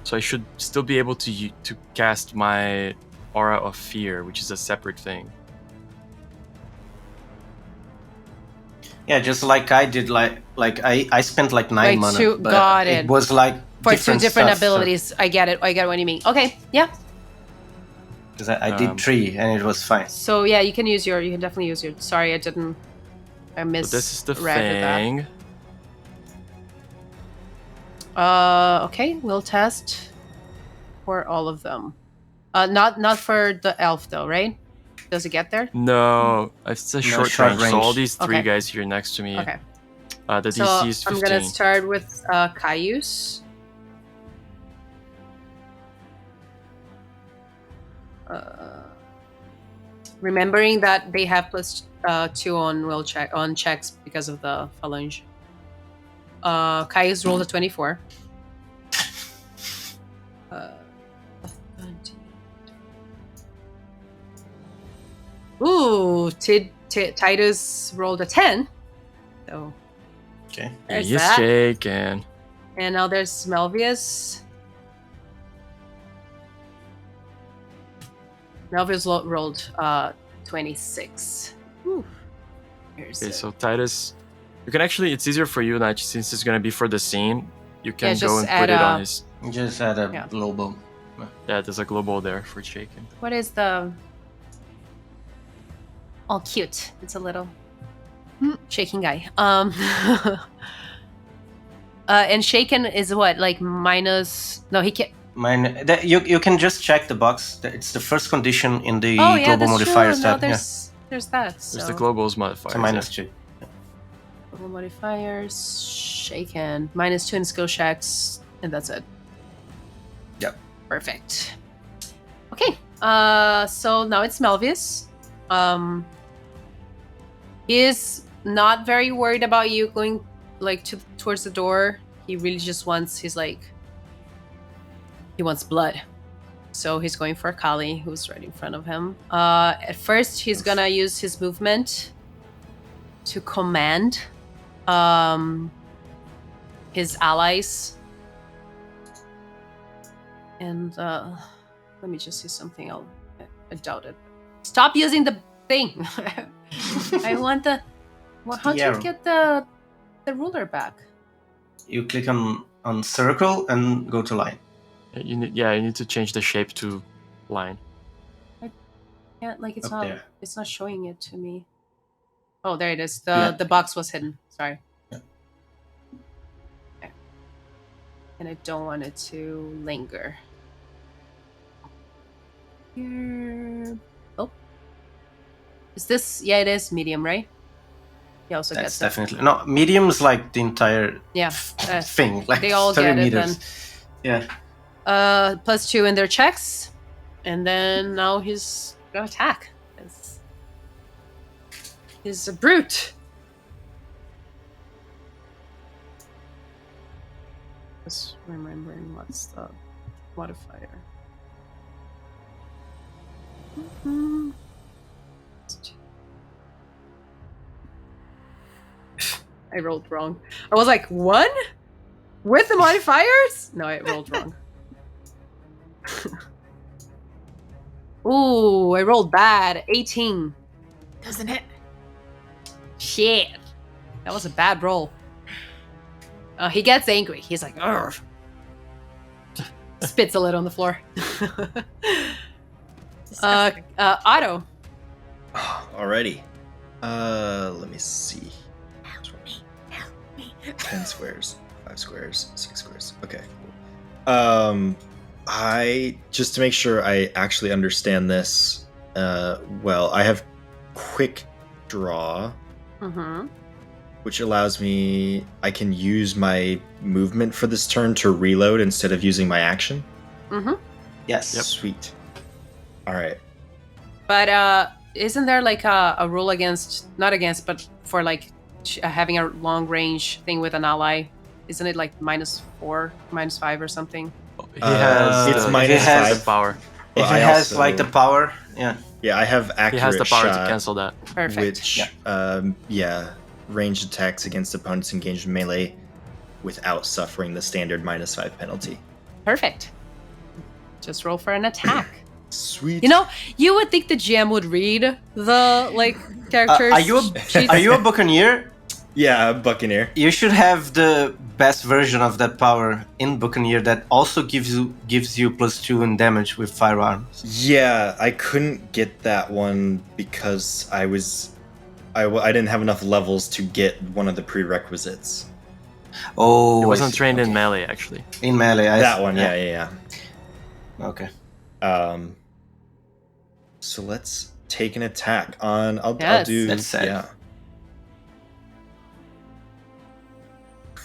so I should still be able to cast my Aura of Fear, which is a separate thing.
Yeah, just like I did, like I spent like 9
Like
mana,
two-
but
got
it
it.
was like
For two different
stuff, so-
abilities. I get it. I get what you mean. Okay. Yeah.
Because I did 3 and it was fine.
So yeah, you can definitely use your. Sorry, I didn't. I missed.
So this is the thing.
Okay, we'll test for all of them. Not for the elf though, right? Does it get there?
No, it's a short range. So all
range.
these 3
Okay.
guys here next to me.
Okay.
The
So
DC is 15.
I'm gonna start with Caius. Remembering that they have +2 on checks because of the phalange. Caius rolled a 24. Ooh, Titus rolled a 10. So
Okay.
there's
Yes,
that.
Jake, and
And now there's Melvius. Melvius rolled 26. Whew. Here's
okay,
it.
so Titus, you can actually. It's easier for you, Nach, since it's gonna be for the scene. You can
Yeah,
go
just
and
add
put it on
a-
his.
Just add a
Yeah.
global.
Yeah, there's a global there for shaking.
What is the... Oh, cute. It's a little shaking guy. And shaken is what? Like minus... No, he can't...
You can just check the box. It's the first condition in the
Oh, yeah,
global
that's
modifiers
true. No,
tab. Yeah.
there's that.
There's
So.
the globals modifier.
It's a -2.
All modifiers, shaken. -2 in skill checks, and that's it.
Yep.
Perfect. Okay. So now it's Melvius. He is not very worried about you going like towards the door. He really just wants he wants blood. So he's going for Kali, who's right in front of him. At first, he's gonna use his movement to command his allies. And let me just see something. I doubt it. Stop using the thing. I want the. Well, how do you get the ruler back?
You click on circle and go to line.
You need to change the shape to line.
Yeah, like it's
Up
not.
there.
It's not showing it to me. Oh, there it is. The box was hidden. Sorry.
Yeah.
Okay. And I don't want it to linger. Here. Oh. Is this? Yeah, it is medium, right? He also
That's
gets it.
definitely no medium's like the entire
Yeah.
thing. Like
They all
30
get it
meters.
then.
Yeah.
+2 in their checks, and then now he's gonna attack. He's a brute. Just remembering what's the modifier. I rolled wrong. I was like, 1? With the modifiers? No, I rolled wrong. Ooh, I rolled bad. 18.
Doesn't it?
Shit. That was a bad roll. He gets angry. He's like, "Urgh." Spits a lid on the floor.
Disgusting.
Otto.
Alrighty. Let me see. 10 squares, 5 squares, 6 squares. Okay. I just to make sure I actually understand this well, I have quick draw, which allows me I can use my movement for this turn to reload instead of using my action.
Yes.
Yep.
Sweet. All right.
But isn't there like a rule against, not against, but for like having a long range thing with an ally? Isn't it like -4, -5 or something?
He has
it's
he
minus
has
5.
the power.
If
Well,
he
I
has
also-
like the power, yeah.
Yeah, I have accurate
He has the power
shot,
to cancel that.
Perfect.
which ranged attacks against opponents engaged in melee without suffering the standard -5 penalty.
Perfect. Just roll for an attack.
Sweet.
You know, you would think the GM would read the like characters.
Are you a buccaneer?
Yeah, Buccaneer.
You should have the best version of that power in Buccaneer that also gives you +2 in damage with firearms.
Yeah, I couldn't get that one because I didn't have enough levels to get one of the prerequisites.
Oh,
He
I
wasn't
see.
trained in
Okay.
melee, actually.
In melee.
That one, yeah.
Okay.
So let's take an attack on. I'll
Yes.
do.
That's sad.
Yeah.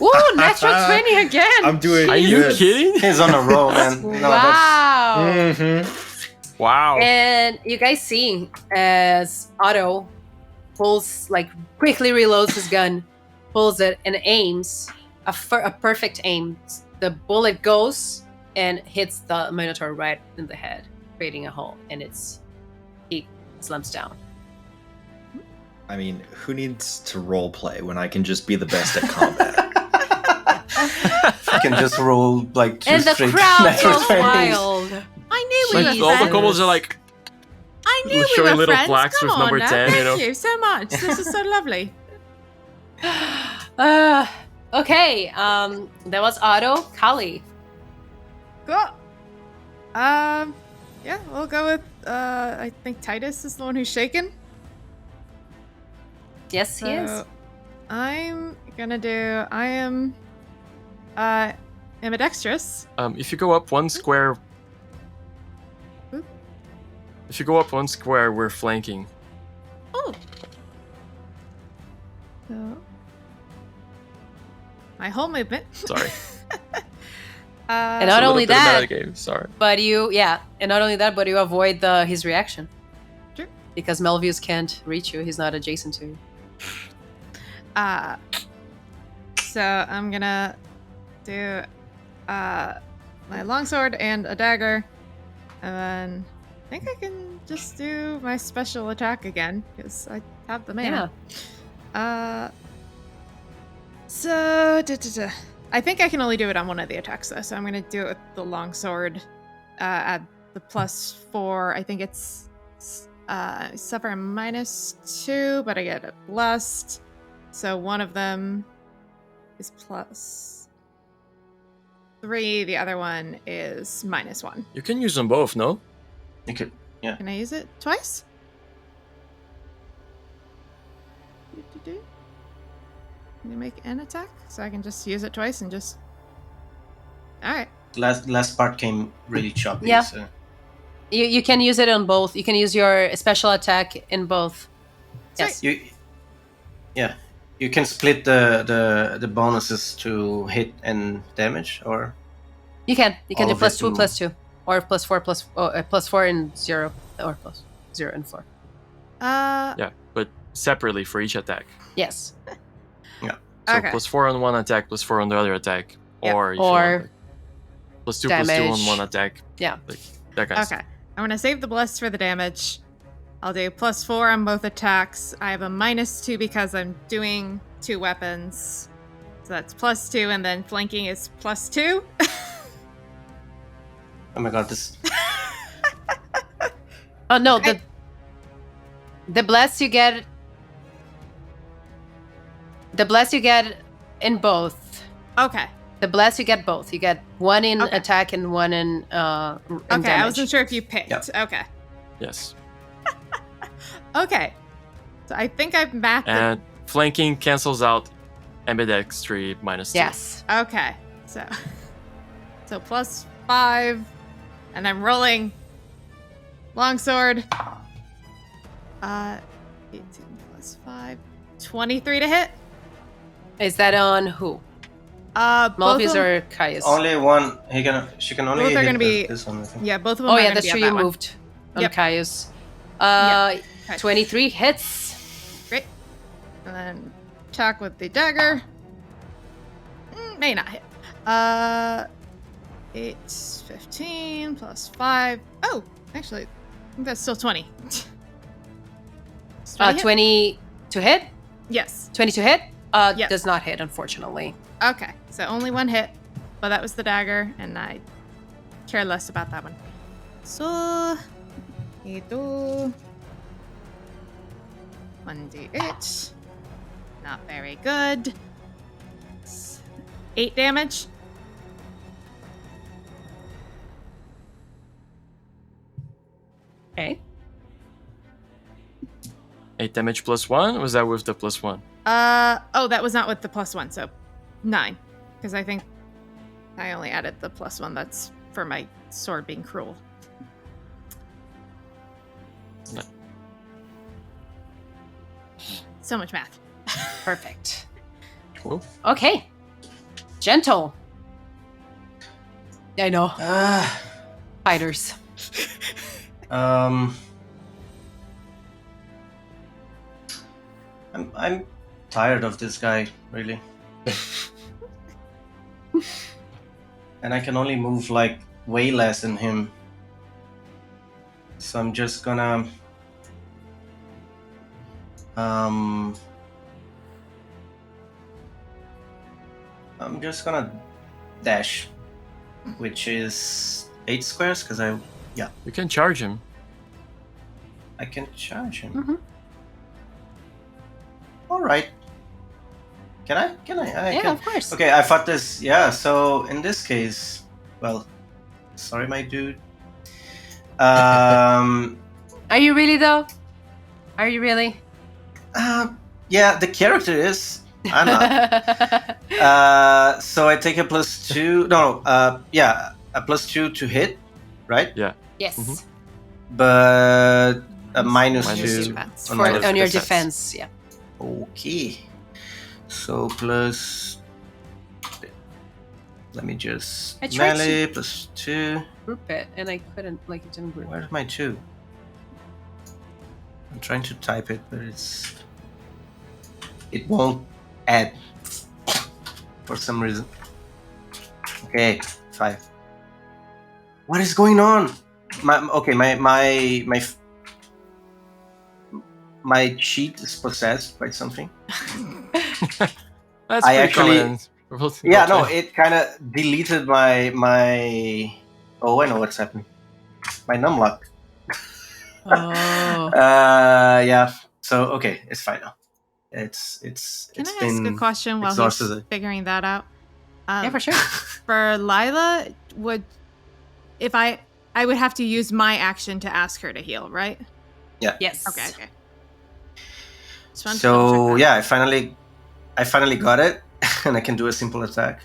Ooh, natural 20 again.
I'm doing.
Are you
good.
kidding?
He's on a roll, man. No,
Wow.
Mhm.
Wow.
And you guys see as Otto pulls, like, quickly reloads his gun, pulls it, and aims a perfect aim. The bullet goes and hits the Minotaur right in the head, creating a hole, and he slumps down.
I mean, who needs to role play when I can just be the best at combat?
You can just roll like 2
And the
straight
crowd
natural
goes
20s.
wild.
I knew we
Like
were
all the
friends.
kobolds are like
I knew we
showing
were
little
friends.
plaques
Come
with
on
number
now.
10, you know?
Thank you so much. This is so lovely.
Okay, that was Otto. Kali.
Cool. Yeah, we'll go with I think Titus is the one who's shaken.
Yes, he is.
So I'm gonna do I am ambidextrous.
if you go up one square.
Oop.
If you go up one square, we're flanking.
Oh. So my whole movement.
Sorry.
And
It's
not
a little
only
bit of
that,
metagame, sorry.
but you avoid his reaction.
Sure.
Because Melvius can't reach you. He's not adjacent to you.
So I'm gonna do my longsword and a dagger, and then I think I can just do my special attack again because I have the mana. I think I can only do it on one of the attacks though, so I'm gonna do it with the longsword. At the +4, I think it's suffer a -2, but I get a blessed. So one of them is +3, the other one is -1.
You can use them both, no?
You could, yeah.
Can I use it twice? Can you make an attack? So I can just use it twice and just... Alright.
Last part came really choppy.
Yeah.
So.
You can use it on both. You can use your special attack in both. Yes.
You can split the bonuses to hit and damage, or
You can do
All of it
+2,
in-
+2, or +4 and 0, or +0 and 4.
Yeah, but separately for each attack.
Yes.
So
Okay.
+4 on one attack, +4 on the other attack,
Yep.
or if you
Or
want, like, +2 +2 on
damage.
one attack.
Yeah.
Like that kind of
Okay. I'm gonna save the bless for the damage. I'll do +4 on both attacks. I have a -2 because I'm doing 2 weapons. So that's +2, and then flanking is +2.
oh my god, this.
Oh no, the bless you get. The bless you get in both.
Okay.
The bless you get both. You get one in
Okay.
attack and one in
Okay,
damage.
I wasn't sure if you picked.
Yep.
Okay.
Yes.
Okay. So I think I've mapped it.
And flanking cancels out ambidextry -2.
Yes.
Okay. So +5, and I'm rolling longsword. 18 +5, 23 to hit.
Is that on who?
Both
Malvius
of them-
or Caius?
Only one. She can only
Both are
hit
gonna be-
this one. I think.
Yeah, both of them
Oh
are
yeah,
gonna
that's
be
true.
on
You
that one.
moved on
Yep.
Caius.
Okay.
23 hits.
Great. And then attack with the dagger. May not hit. 8, 15 +5. Oh, actually, I think that's still 20. Does 20 hit?
20 to hit.
Yes.
20 to hit.
Yes.
Does not hit, unfortunately.
Okay, so only one hit, but that was the dagger, and I care less about that one. So, ito 1d8. Not very good. 8 damage.
Okay.
8 damage +1. Was that with the +1?
Oh, that was not with the +1, so 9. Because I think I only added the +1. That's for my sword being cruel.
No.
So much math.
Perfect.
Cool.
Okay. Gentle. I know. Fighters.
I'm tired of this guy, really. And I can only move like way less than him. So I'm just gonna dash, which is 8 squares, because
You can charge him.
I can charge him.
Mhm.
All right. Can I? I
Yeah,
can.
of course.
Okay, I thought this. Yeah, so in this case, well, sorry, my dude.
Are you really though? Are you really?
Yeah, the character is. I'm not. So I take a +2. No, yeah, a +2 to hit, right?
Yeah.
Yes.
Mhm.
But a -2
defense.
on,
For,
my
on your defense, yeah.
Okay. So plus Let me just
I tried
melee plus 2.
Group it, and I couldn't, like, it didn't group.
Where's my 2? I'm trying to type it, but it won't add for some reason. Okay, 5. What is going on? My sheet is possessed by something.
That's
I
pretty
actually-
common.
Yeah, no, it kind of deleted my. Oh, I know what's happening. My numlock.
Oh.
Yeah. So okay, it's fine now. It's
Can I
been
ask a question while he's
exhausted.
figuring that out?
Yeah, for sure.
For Lila, I would have to use my action to ask her to heal, right?
Yes.
Okay. Just wanted to double
So
check
yeah, I finally got it, and I can do a simple attack.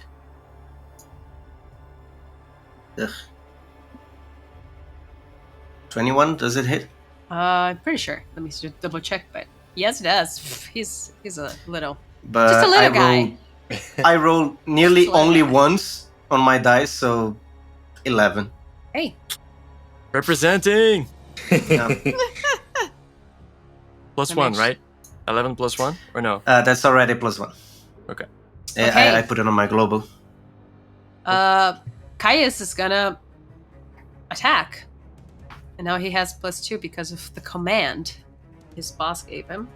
Ugh. 21, does it hit?
I'm pretty sure. Let me just double check, but yes, it does. He's a little.
But
Just a little guy.
I rolled nearly
Just a little
only
guy.
once on my dice, so 11.
Hey.
Representing!
Yeah.
Plus
That
1,
makes-
right? 11 plus 1? Or no?
That's already plus 1.
Okay.
Okay.
I put it on my global.
Caius is gonna attack. And now he has plus 2 because of the command his boss gave him.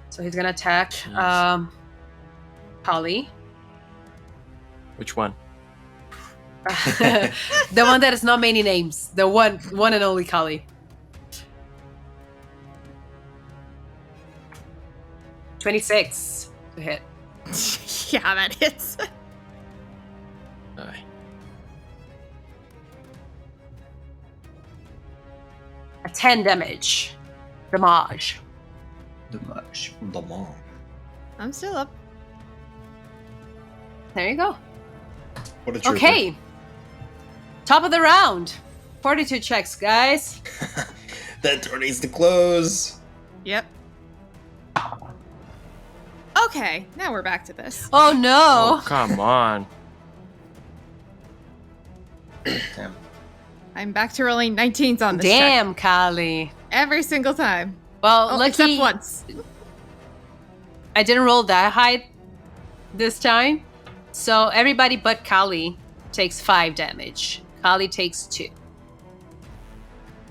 So he's gonna attack
Jeez.
Polly.
Which one?
The one that is not many names. The one and only Kali. 26 to hit.
Yeah, that hits.
Aye.
A 10 damage. Damage.
I'm still up.
There you go.
What a trooper.
Okay. Top of the round. Fortitude checks, guys.
That door needs to close.
Yep. Okay, now we're back to this.
Oh no.
Oh, come on.
Damn.
I'm back to rolling 19s on this check.
Damn, Kali.
Every single time.
Well,
Oh,
lucky
except once.
I didn't roll that high this time. So everybody but Kali takes 5 damage. Kali takes 2.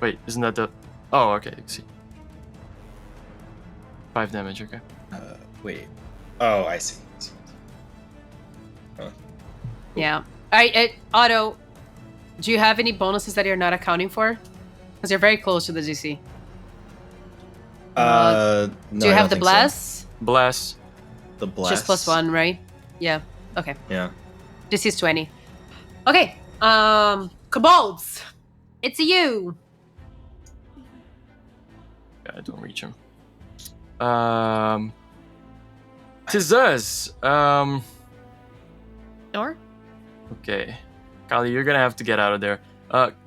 Wait, isn't that the... Oh, okay, I see. 5 damage, okay.
Wait. Oh, I see.
Yeah. Alright, Otto, do you have any bonuses that you're not accounting for? Because you're very close to the DC.
No,
Do you
I
have
don't
the
think so.
bless?
Bless.
The bless.
Just plus 1, right? Yeah. Okay.
Yeah.
DC is 20. Okay. Kobolds. It's you.
Yeah, I don't reach him. Tis us.
Door?
Okay. Kali, you're gonna have to get out of there.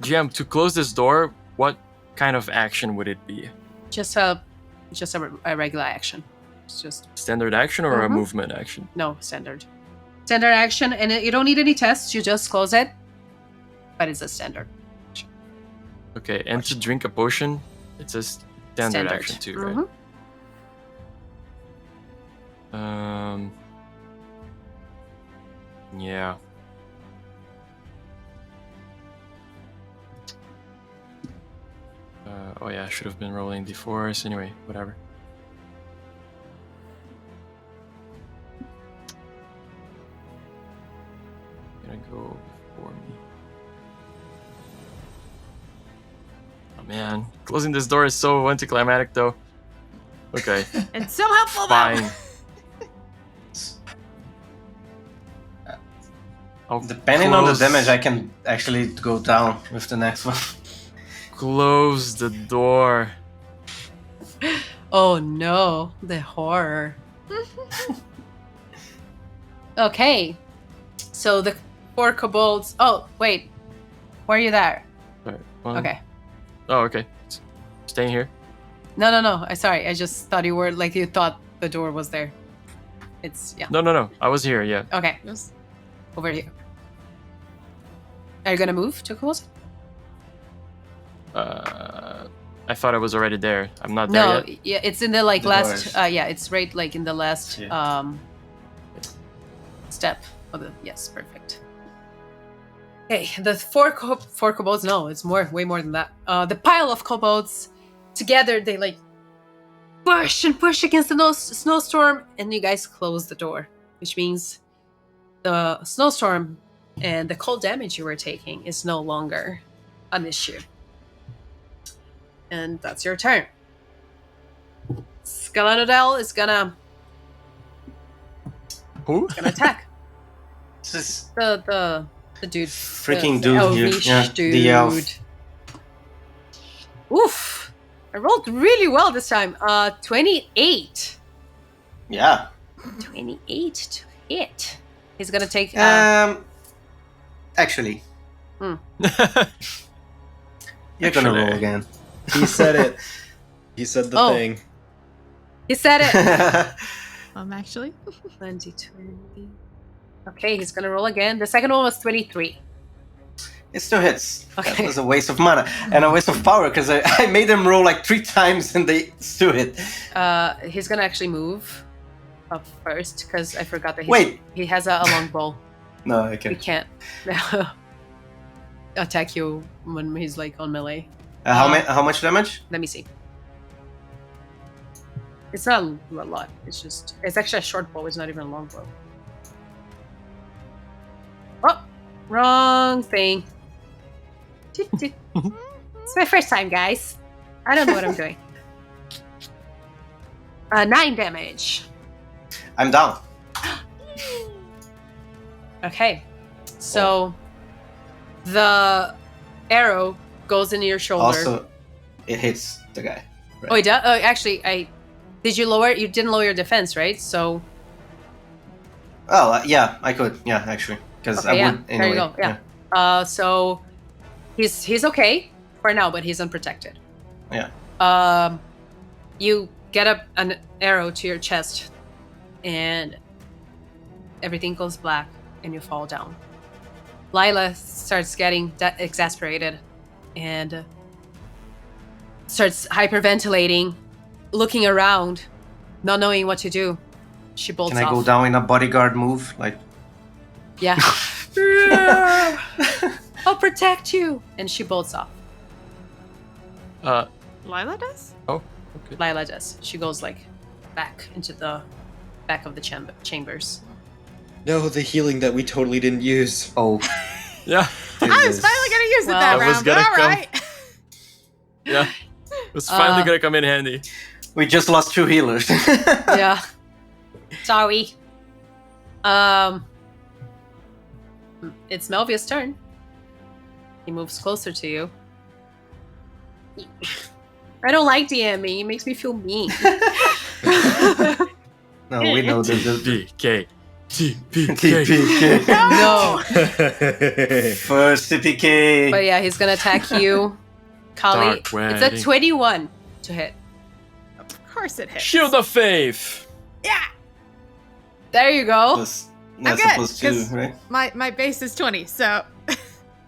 GM, to close this door, what kind of action would it be?
Just a regular action. It's just
Standard action or a
Mhm.
movement action?
no standard. Standard action, and you don't need any tests. You just close it. But it's a standard.
Okay, and to drink a potion, it's a standard action too, right?
Mhm.
Yeah. Oh yeah, I should have been rolling before. So anyway, whatever. Gonna go before me. Oh man, closing this door is so anticlimactic though. Okay,
It's so helpful
fine.
though.
I'll
Depending on the
close-
damage, I can actually go down with the next one.
Close the door.
Oh no, the horror. Okay. So the 4 kobolds. Oh, wait. Why are you there?
Alright, well-
Okay.
Oh, okay. Staying here.
No. I sorry. I just thought you were you thought the door was there. It's yeah.
No. I was here. Yeah.
Okay.
Just-
over here. Are you gonna move to close?
I thought I was already there. I'm not there
No,
yet.
yeah, it's in the like
The
last.
doors.
Yeah, it's right like in the last
Yeah.
step. Of the yes, perfect. Okay, the four kobolds. No, it's way more than that. The pile of kobolds together, they like push and push against the snowstorm, and you guys close the door, which means the snowstorm and the cold damage you were taking is no longer an issue. And that's your turn. Scalanodel is gonna
Who?
attack.
This is
The dude.
freaking
the
dude here.
elvish
Yeah,
dude.
the elf.
Oof. I rolled really well this time. 28.
Yeah.
28 to hit. He's gonna take
Actually,
Hmm.
you're gonna
Actually.
roll again.
He said it. He said the
Oh.
thing.
He said it.
Actually.
20, 20. Okay, he's gonna roll again. The second one was 23.
It still hits. That
Okay.
was a waste of mana and a waste of power because I made them roll like 3 times and they still hit.
He's gonna actually move up first because I forgot that
Wait.
he has a long bow.
No, I
He
can't.
can't attack you when he's like on melee.
How much damage?
Let me see. It's not a lot. It's actually a short bow. It's not even a long bow. Oh, wrong thing. It's my first time, guys. I don't know what I'm doing. 9 damage.
I'm down.
Okay. So the arrow goes into your shoulder.
Also, it hits the guy.
Oh, it does? Actually, did you lower? You didn't lower your defense, right? So
Oh, yeah, I could. Yeah, actually. Because
okay,
I
yeah.
would anyway.
There you go. Yeah. So he's okay for now, but he's unprotected.
Yeah.
You get up an arrow to your chest, and everything goes black, and you fall down. Lila starts getting exasperated, and starts hyperventilating, looking around, not knowing what to do. She bolts
Can I
off.
go down in a bodyguard move? Like,
Yeah. I'll protect you. And she bolts off.
Lila does?
Oh, okay.
Lila does. She goes like back into the back of the chambers.
No, the healing that we totally didn't use.
oh,
Yeah.
I was finally gonna use it
Well,
that
I was
round, but
gonna
all
come-
right.
Yeah. It's finally gonna come in handy.
we just lost 2 healers.
Yeah. Sorry. It's Melvia's turn. He moves closer to you. I don't like DMing. It makes me feel mean.
No, we know the
TPK. TPK.
TPK.
No.
First TPK.
But yeah, he's gonna attack you. Kali.
Dark
It's
wedding.
a 21 to hit.
Of course it hits.
Shield of Faith.
Yeah.
There you go.
That's
good,
supposed to,
'cause-
right?
My base is 20, so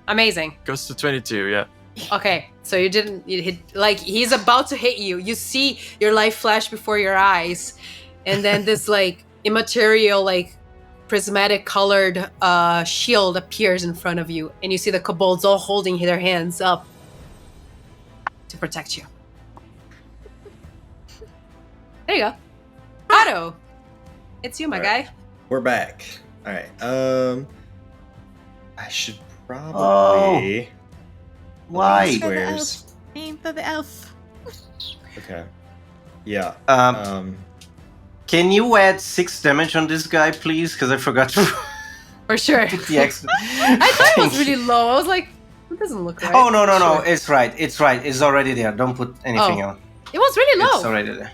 Amazing.
Goes to 22, yeah.
Okay, so you hit, like, he's about to hit you. You see your life flash before your eyes, and then this, like, immaterial, like, prismatic colored shield appears in front of you, and you see the kobolds all holding their hands up to protect you. There you go. Otto, it's you, my
Alright.
guy.
We're back. All right. I should probably.
Why?
Squares.
aim for the elf.
Okay. Yeah.
Can you add 6 damage on this guy, please? Because I forgot to
For sure.
put the X.
I thought it was really low. I was like, it doesn't look right.
Oh, no.
Sure.
It's right. It's already there. Don't put anything
Oh.
on.
It was really
It's
low.
already there.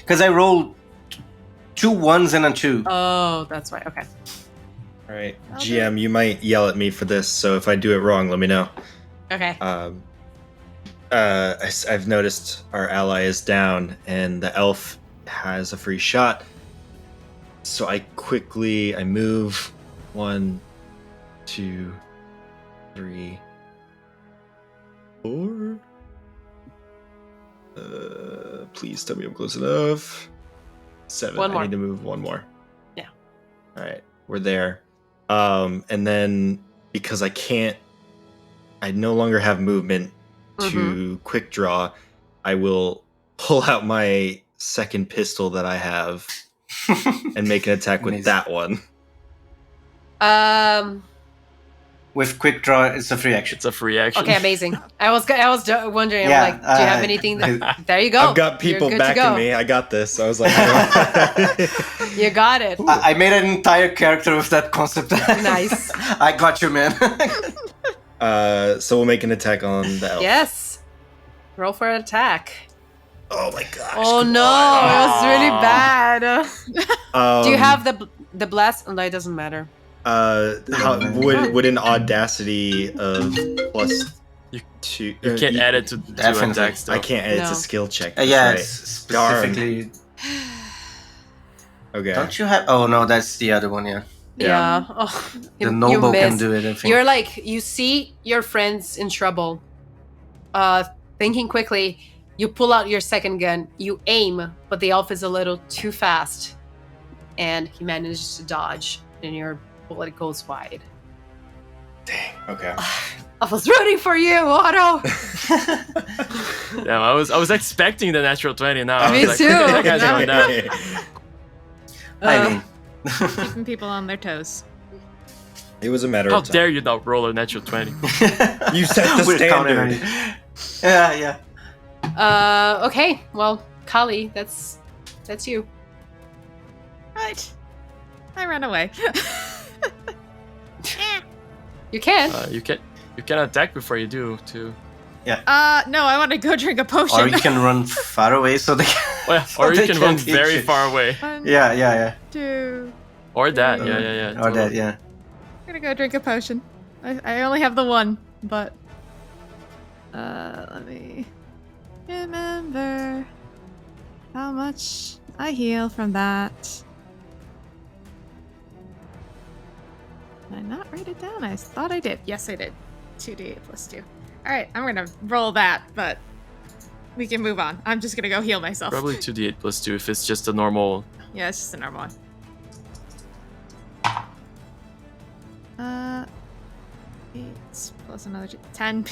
Because I rolled 2 1s and a 2.
Oh, that's right. Okay.
All right.
I'll do
GM, you might yell at me for this, so if I do it wrong, let me know.
Okay.
I've noticed our ally is down, and the elf has a free shot. So I move 1, 2, 3, 4. Please tell me I'm close enough. 7.
One more.
I need to move one more.
Yeah.
All right, we're there. And then because I no longer have movement to quick draw, I will pull out my second pistol that I have and make an attack with
Amazing.
that one.
With quick draw, it's a free action.
It's a free action.
Okay, amazing. I was wondering,
Yeah,
like, do you have anything? There you go.
I've got people
You're good to go.
backing me. I got this. I was like,
You got it.
I made an entire character with that concept.
Nice.
I got you, man.
so we'll make an attack on the elf.
Yes. Roll for an attack.
Oh my gosh.
Oh
come
no,
on.
it was really bad. Do you have the blast? No, it doesn't matter.
Would an audacity of +2?
You can't add it to
Definitely.
attacks, though.
I can't add. It's
No.
a skill check.
Yeah,
Right.
it's specifically.
Okay.
Don't you have? Oh no, that's the other one. Yeah,
Yeah. Oh,
the noble can
missed.
do it. I think.
You're like, you see your friends in trouble. Thinking quickly, you pull out your second gun, you aim, but the elf is a little too fast. And he manages to dodge, and your bullet goes wide.
Dang. Okay.
I was rooting for you, Otto!
Yeah, I was expecting the natural 20 now. I
Me
was
too.
Like, that guy's going down.
I mean,
Keeping people on their toes.
It was a matter
How
of time.
dare you not roll a natural 20?
You set the
We're counting
standard.
on it. Yeah.
Okay, well, Kali, that's you.
Right. I run away.
You can.
You can attack before you do too.
No, I want to go drink a potion.
Or you can run far away so they.
Well,
so
or you
they
can
can't
run
hit
very
you.
far away.
1,
Yeah.
2.
Or that.
Uh,
Yeah.
Or
totally.
that. Yeah.
I'm gonna go drink a potion. I only have the one, but let me remember how much I heal from that. Did I not write it down? I thought I did. Yes, I did. 2d8 + 2. All right, I'm gonna roll that, but we can move on. I'm just gonna go heal myself.
Probably 2d8 + 2 if it's just a normal.
Yeah, it's just a normal one. 8 plus another 10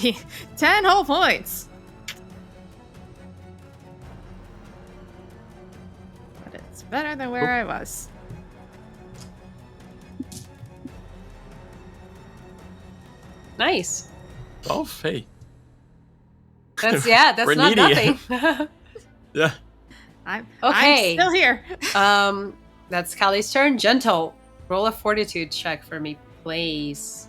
10 whole points. But it's better than where I was.
Nice.
Oh, hey.
That's
We're
not
needy.
nothing.
Yeah.
I'm
Okay.
still here.
That's Kali's turn. Gentle, roll a fortitude check for me, please.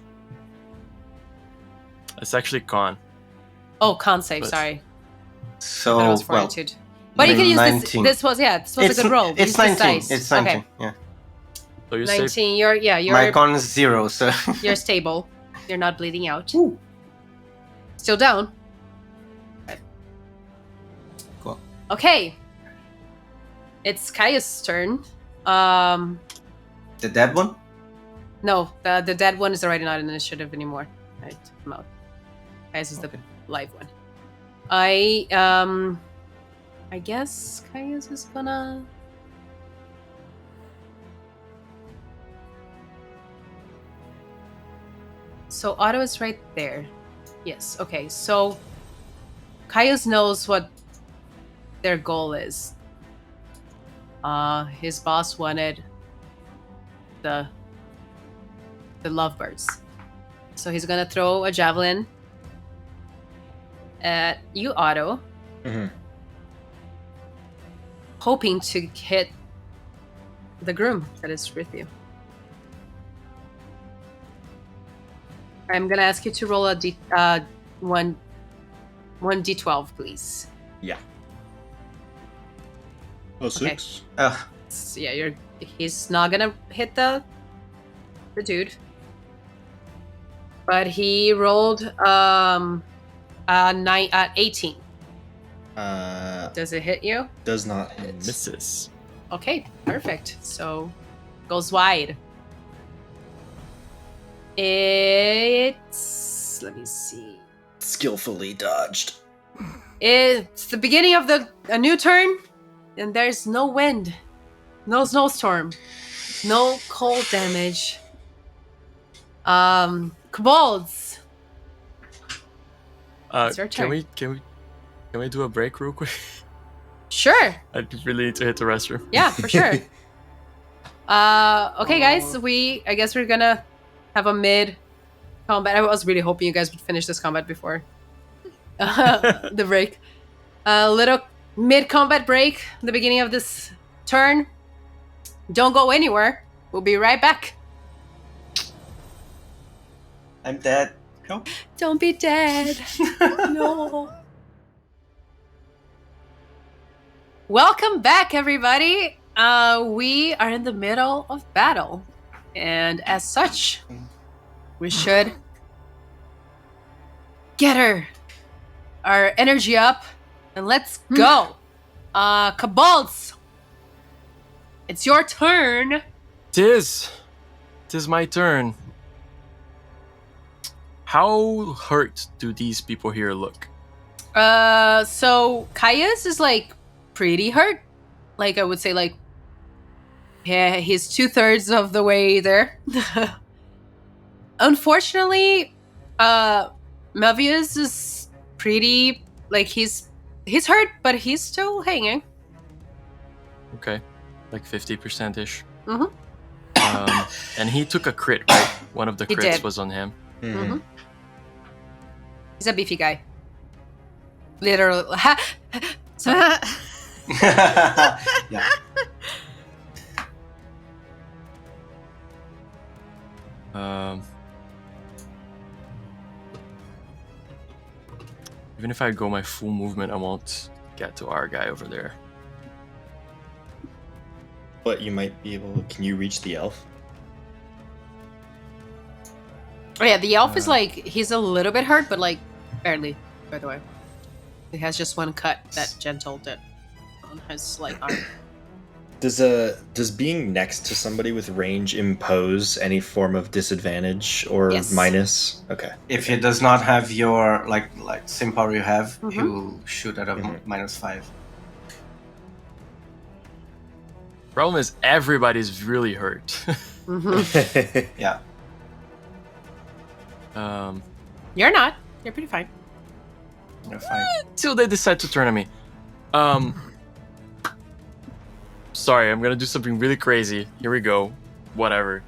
It's actually con.
Oh, con save,
But-
sorry.
So
That was
well,
fortitude. But you can use
19.
this was a good roll.
It's
Use this
19.
dice.
It's 19.
Okay.
Yeah.
So you save.
19. You're
My con is 0, so.
you're stable. You're not bleeding out. Still down.
Cool.
Okay. It's Kaya's turn.
The dead one?
No, the dead one is already not an initiative anymore. I took him out. Kaya's is the live one. I guess Kaya's is gonna. So Otto is right there. Yes. Okay. So Kaya's knows what their goal is. His boss wanted the lovebirds. So he's gonna throw a javelin at you, Otto,
Mhm.
hoping to hit the groom that is with you. I'm gonna ask you to roll a one d12, please.
Yeah.
Oh, 6.
He's not gonna hit the dude, but he rolled 18. Does it hit you?
Does not hit.
Misses.
Okay, perfect. So goes wide. It's... let me see.
Skillfully dodged.
It's the beginning of a new turn, and there's no wind, no snowstorm, no cold damage. Kobolds. It's your turn.
Can we do a break real quick?
Sure.
I really need to hit the restroom.
Yeah, for sure. Okay, guys. I guess we're gonna have a mid combat. I was really hoping you guys would finish this combat before the break. A little mid combat break. The beginning of this turn. Don't go anywhere. We'll be right back.
I'm dead. Go.
Don't be dead. No. Welcome back, everybody. We are in the middle of battle, and as such, we should get our energy up, and let's go. Kobolds, it's your turn.
Tis my turn. How hurt do these people here look?
So Caius is like pretty hurt. Like I would say, like, yeah, he's 2/3 of the way there. Unfortunately, Melvius is pretty, like, he's hurt, but he's still hanging.
Okay, like 50%-ish.
Mhm.
And he took a crit, right? One of the
He
crits
did.
was on him.
Mhm. He's a beefy guy. Literally. Sorry.
Yeah.
Even if I go my full movement, I won't get to our guy over there.
But you might be able. Can you reach the elf?
Oh yeah, the elf is like, he's a little bit hurt, but like barely, by the way. He has just one cut that Gentle did on his like arm.
Does being next to somebody with range impose any form of disadvantage or
Yes.
minus? Okay.
If he does not have your like same power you have, he
Mhm.
will shoot at a -5.
Problem is, everybody's really hurt.
Mhm.
Yeah.
You're not. You're pretty fine.
You're fine.
Till they decide to turn on me. Sorry, I'm gonna do something really crazy. Here we go. Whatever.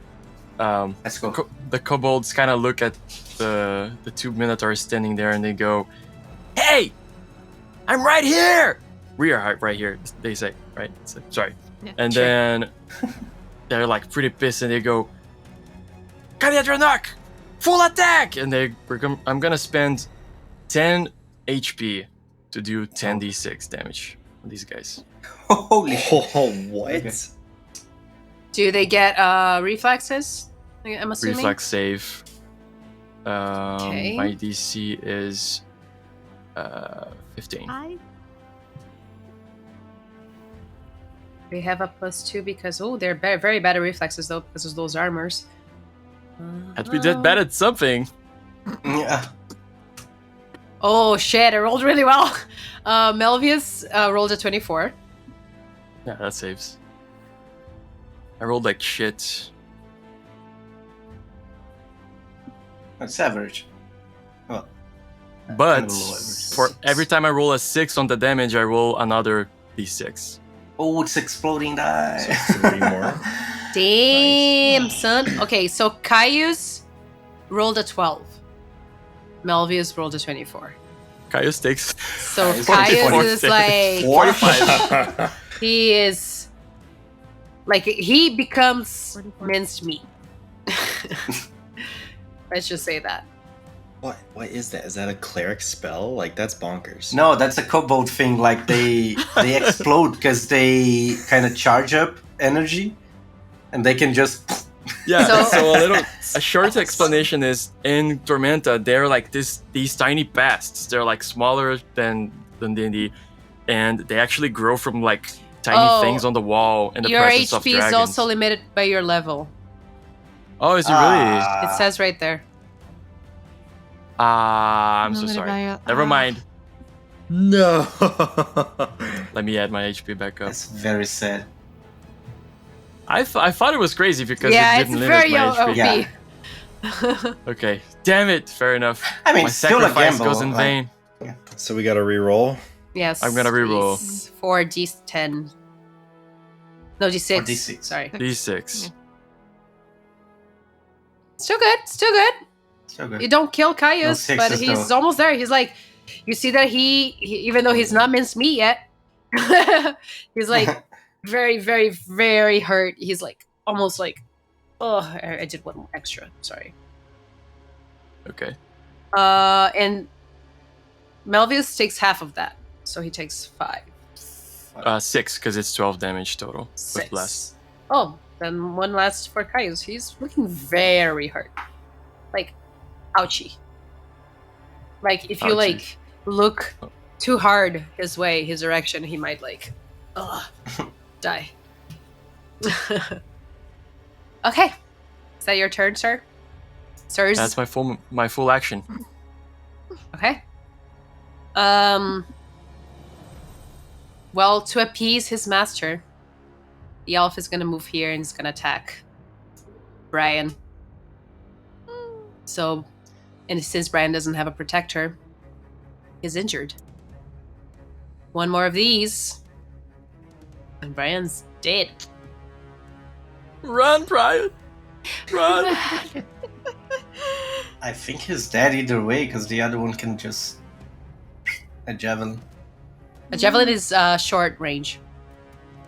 Let's go.
The kobolds kind of look at the two minotaurs standing there, and they go, "Hey, I'm right here. We are right here." They say, right? So, sorry.
Yeah.
And
Sure.
then they're like pretty pissed, and they go, "Kaliadranok, full attack!" And I'm gonna spend 10 HP to do 10d6 damage on these guys.
Holy shit.
Oh, what?
Okay.
Do they get reflexes? I'm assuming.
Reflex save.
Okay.
My DC is 15.
We have a +2 because they're very, very bad at reflexes though because of those armors.
Had to be dead bad at something.
Yeah.
Oh shit! I rolled really well. Melvius rolled a 24.
Yeah, that saves. I rolled like shit.
That's average. Well.
But
kind of low average.
for every time I roll a 6 on the damage, I roll another d6.
Oh, it's exploding die.
So 3 more.
Damn, son. Okay, so Caius rolled a 12. Melvius rolled a 24.
Caius takes
So
Nice.
Caius
44
is
damage.
like
45.
he is like he becomes
44.
minced meat. Let's just say that.
What is that? Is that a cleric spell? Like, that's bonkers.
No, that's a kobold thing. Like they explode because they kind of charge up energy, and they can just.
Yeah,
So-
a short explanation is in Tormenta, they're like these tiny pests. They're like smaller than D&D, and they actually grow from like tiny
Oh,
things on the wall in the
Your
presence of
HP
dragons.
is also limited by your level.
Oh, is it really?
It says right there.
I'm so
gonna
sorry.
buy it.
Never mind.
No.
Let me add my HP back up.
That's very sad.
I thought it was crazy because
Yeah,
it
it's
didn't limit
very
my
OP.
HP.
Yeah.
Okay, damn it. Fair enough.
I mean,
My
still a
sacrifice
gamble.
goes in
like-
vain.
So we got to re-roll.
Yes.
I'm gonna reroll.
please. 4d10. No, d6.
4d6.
Sorry.
D6.
Still good. Still good.
So good.
You don't kill
No
Caius,
sixes,
but he's
though.
almost there. He's like, you see that he even though he's not minced meat yet, he's like very, very, very hurt. He's like almost like, oh, I did one extra. Sorry.
Okay.
And Melvius takes half of that, so he takes 5.
6, because it's 12 damage total. With
6.
blast.
Oh, then one last for Caius. He's looking very hurt. Like, ouchie. Like, if you,
Ouchie.
like, look too hard his way, his direction, he might, like, die. Okay. Is that your turn, sir? Sirs?
That's my full action.
Okay. Well, to appease his master, the elf is gonna move here and is gonna attack Brian. So, and since Brian doesn't have a protector, he's injured. One more of these, and Brian's dead.
Run, Brian! Run!
I think he's dead either way, because the other one can just... a javelin.
A javelin is short range,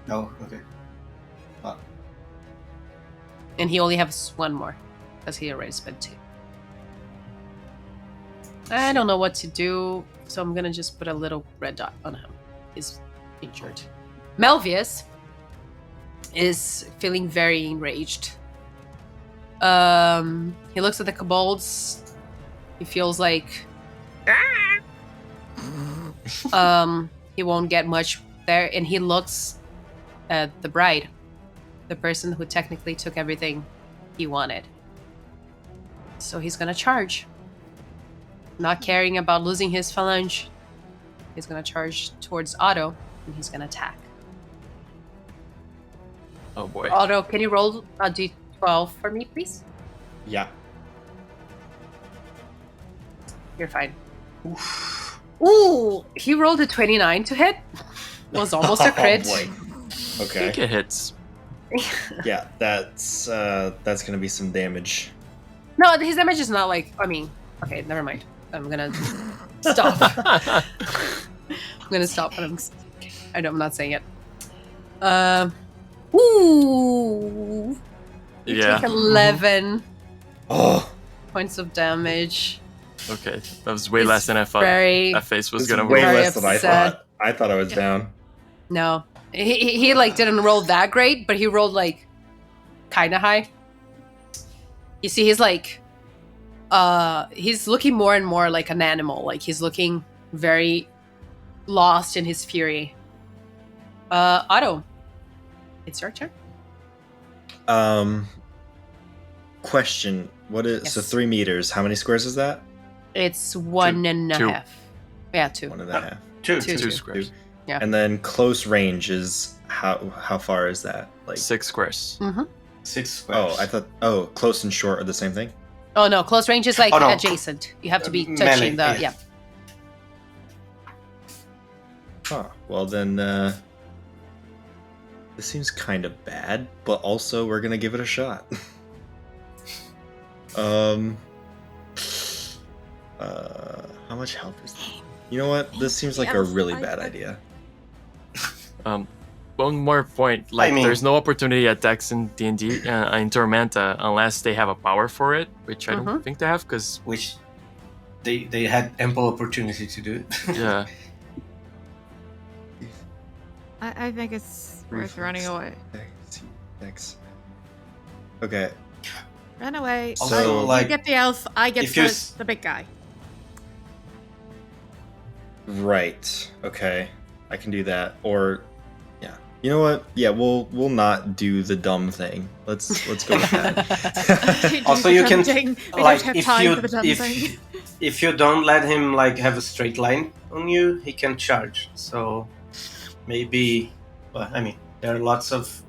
Oh, okay.
and he only has one more, because he already spent 2. I don't know what to do, so I'm gonna just put a little red dot on him. He's injured. Melvius is feeling very enraged. He looks at the kobolds. He feels like he won't get much there, and he looks at the bride, the person who technically took everything he wanted. So he's gonna charge. Not caring about losing his phalange, he's gonna charge towards Otto, and he's gonna attack.
Oh boy.
Otto, can you roll a d12 for me, please?
Yeah.
You're fine. Ooh, he rolled a 29 to hit. Was almost a crit.
Oh, boy.
I
Okay.
think it hits.
Yeah, that's gonna be some damage.
No, his damage is not like. I mean, okay, never mind. I'm gonna stop. I'm gonna stop. I'm not saying it. Ooh. You
Yeah.
take 11
Oh,
points of damage.
Okay. That was way
He's
less than I thought
very-
that face was
it's
gonna
way
roll.
Very
less than I
upset.
thought. I thought I was down.
No, he like didn't roll that great, but he rolled like kind of high. You see, he's like, he's looking more and more like an animal. Like he's looking very lost in his fury. Otto, it's your turn.
Question: What is so
Yes.
3 meters? How many squares is that?
It's one and a
Two.
half. Yeah, 2.
1.5.
Two.
Two.
Squares.
Yeah.
And then close range is how far is that? Like
6 squares.
6 squares.
oh, I thought close and short are the same thing.
Oh no, close range is like
Oh, no.
adjacent. You have to be
Melee,
touching the
yeah.
Huh. Well then, this seems kind of bad, but also we're gonna give it a shot. How much health is that? You know what? This seems like a really bad idea.
One more point. Like,
I mean-
there's no opportunity attacks in D&D in Tormenta unless they have a power for it, which I don't think they have, because
Which they had ample opportunity to do it.
yeah.
I think it's worth running away.
Thanks. Okay.
Run away.
Also,
So-
You
like,
get the elf. I get
if you
the big guy.
Right. Okay. I can do that. Or, yeah. You know what? Yeah, we'll not do the dumb thing. Let's go with that.
Also, you can
We
like
don't have time for the dumb thing.
if you don't let him like have a straight line on you, he can charge. So maybe, well, I mean, there are lots of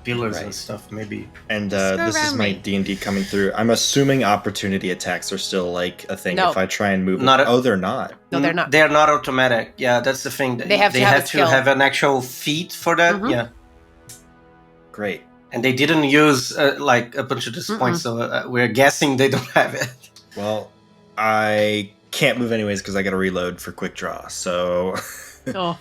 pillars and
Right.
stuff. Maybe
And
Just go
this is
around
my
me.
D&D coming through. I'm assuming opportunity attacks are still like a thing
No.
if I try and move.
Not a-
Oh, they're not.
No, they're not.
They're not automatic. Yeah, that's the thing.
They have to have a skill.
have an actual feat for that.
Mhm.
Yeah.
Great.
And they didn't use like a bunch of this points, so we're guessing they don't have it.
Well, I can't move anyways because I got to reload for quick draw. So,
Oh,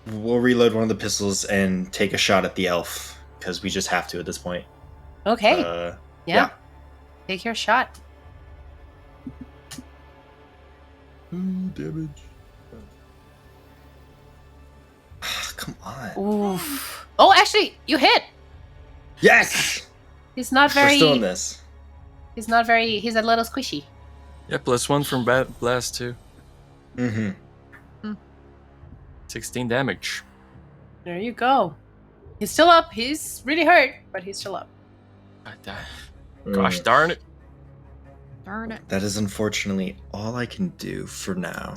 we'll reload one of the pistols and take a shot at the elf because we just have to at this point.
okay.
Uh,
yeah. Take your shot.
damage. Come on.
Oof. Oh, actually, you hit.
Yes.
He's not
We're
very.
still in this.
He's not very. He's a little squishy.
Yeah, +1 from blast too.
Mm-hmm.
16 damage.
There you go. He's still up. He's really hurt, but he's still up.
Gosh darn it.
Darn it.
That is unfortunately all I can do for now.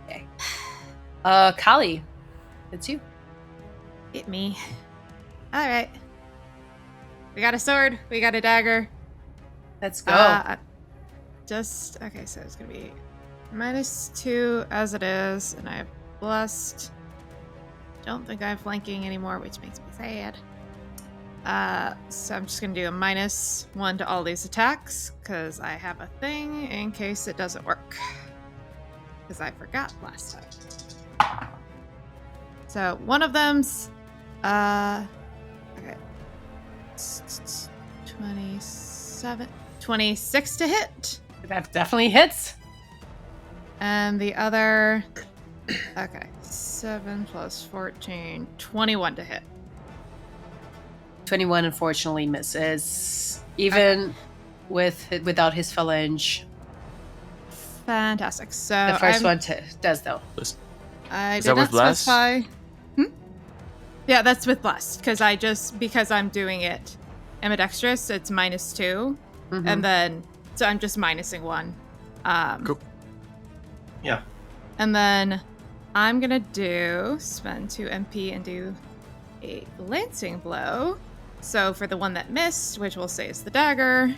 Okay. Kali, it's you.
Hit me. Alright. We got a sword. We got a dagger.
Let's go.
Okay, so it's gonna be -2 as it is, and I have blessed. Don't think I have flanking anymore, which makes me sad. So I'm just gonna do a -1 to all these attacks, because I have a thing in case it doesn't work. Because I forgot last time. So one of them's okay. 26 to hit.
That definitely hits.
And the other, okay, 7 plus 14, 21 to hit.
21 unfortunately misses, even without his phalange.
Fantastic. So
The first one does though.
I
Is
did
that
not
with blast?
specify. Yeah, that's with blast because I'm doing it ambidextrous. It's -2,
Mhm.
and then so I'm just minusing 1.
Cool.
Yeah.
And then I'm gonna spend 2 MP and do a glancing blow. So for the one that missed, which we'll say is the dagger,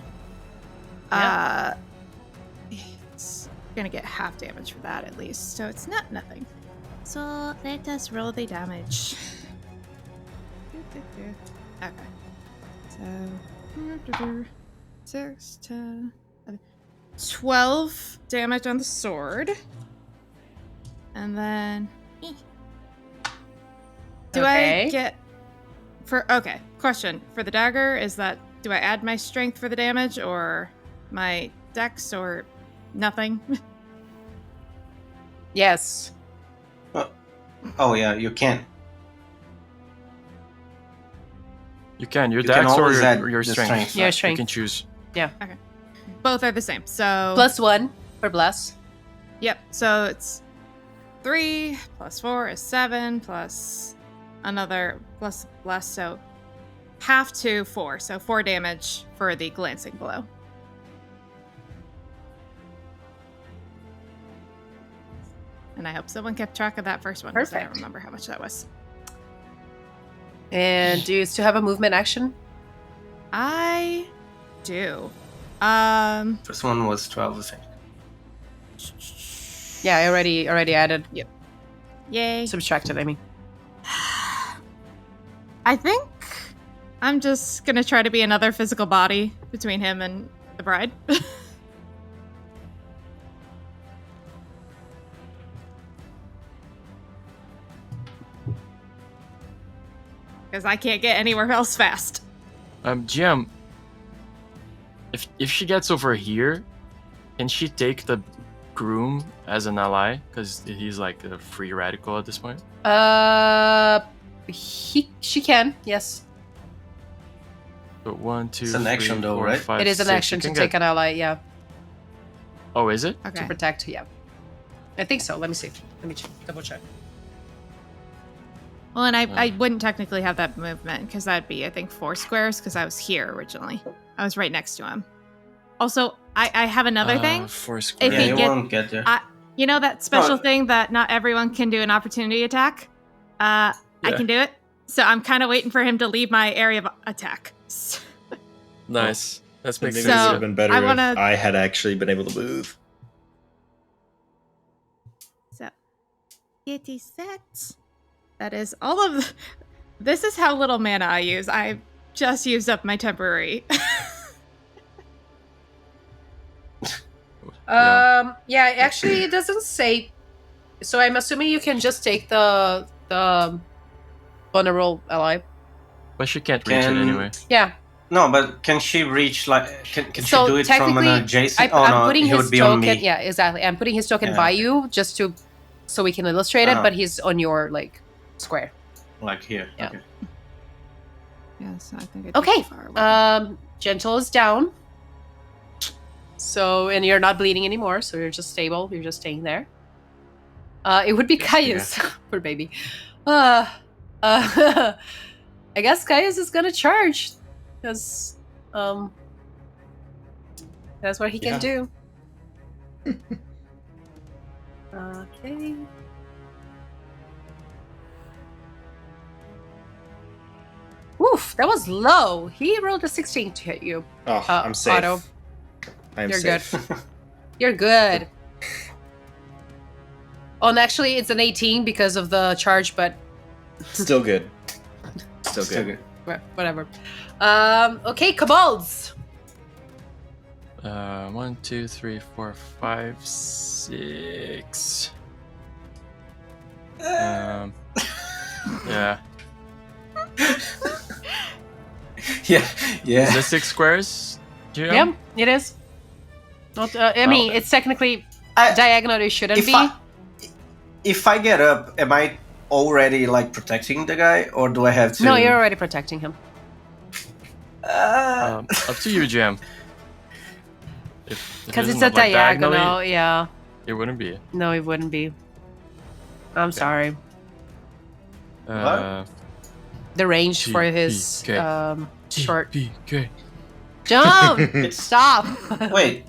it's gonna get half damage for that at least. So it's not nothing. So let us roll the damage. Okay. So 6, 10, 11, 12 damage on the sword. And then do
Okay.
I get question for the dagger is that do I add my strength for the damage or my dex or nothing?
Yes.
Oh yeah, you can.
You can. Your
You can
dex or
always add
your
the
strength.
strength.
Your
You
strength.
can choose.
Both are the same. So
+1 for bless.
yep. So it's 3 plus 4 is 7 plus another plus bless. So half to 4. So 4 damage for the glancing blow. And I hope someone kept track of that first one. 'Cause I don't
Perfect.
remember how much that was.
And do you still have a movement action?
I do.
First one was 12, I think.
Yeah, I already added.
Yay.
Subtracted, I mean.
I think I'm just gonna try to be another physical body between him and the bride. Because I can't get anywhere else fast.
GM, if she gets over here, can she take the groom as an ally? Because he's like a free radical at this point.
She can, yes.
So 1, 2,
It's an action
3,
though,
4,
right?
5,
It is an
6.
action
You
to
can
take
get-
an ally, yeah.
Oh, is it?
Okay.
To protect, yeah. I think so. Let me see. Let me double check.
Well, and I wouldn't technically have that movement because that'd be, I think, 4 squares because I was here originally. I was right next to him. Also, I have another thing.
4 squares.
Yeah,
he
you
get-
won't get there.
You know that special
No.
thing that not everyone can do an opportunity attack? I can do it. So I'm kind of waiting for him to leave my area of attack.
Nice. That's
Maybe
makes
it would
sense.
have been better
I wanna-
if I had actually been able to move.
So, kitty set. That is all of the... This is how little mana I use. I just used up my temporary.
Yeah, actually, it doesn't say. So I'm assuming you can just take the vulnerable ally.
But she can't reach it
Can-
anyway.
Yeah.
No, but can she reach like? Can
So
she do it from an
technically,
adjacent?
I'm putting
he
his
would be on
token.
me.
Yeah, exactly. I'm putting his token
Yeah.
by you just so we can illustrate it.
Uh-huh.
But he's on your like square.
Like here.
Yeah.
Okay.
Yes, I think
Okay. Gentle is down. So, and you're not bleeding anymore, so you're just stable. You're just staying there. It would be Caius. Poor baby. I guess Caius is gonna charge. Because, that's what he can do. Okay. Oof, that was low. He rolled a 16 to hit you.
Oh, I'm safe.
Otto.
I'm
You're
safe.
good. You're good. Oh, and actually, it's an 18 because of the charge, but
Still good. Still
Still
good.
good.
whatever. Okay, kobolds.
1, 2, 3, 4, 5, 6. Yeah.
Yeah.
Is
Yeah.
this 6 squares? Jim?
Yeah, it is. Not, I mean, it's technically
I-
diagonal. It shouldn't be.
If I get up, am I already like protecting the guy, or do I have to?
No, you're already protecting him.
Up to you, Jam.
Because it's a diagonal, yeah.
It wouldn't be.
No, it wouldn't be. I'm sorry.
Uh,
The range for his
TPK.
short.
TPK.
Don't stop.
Wait.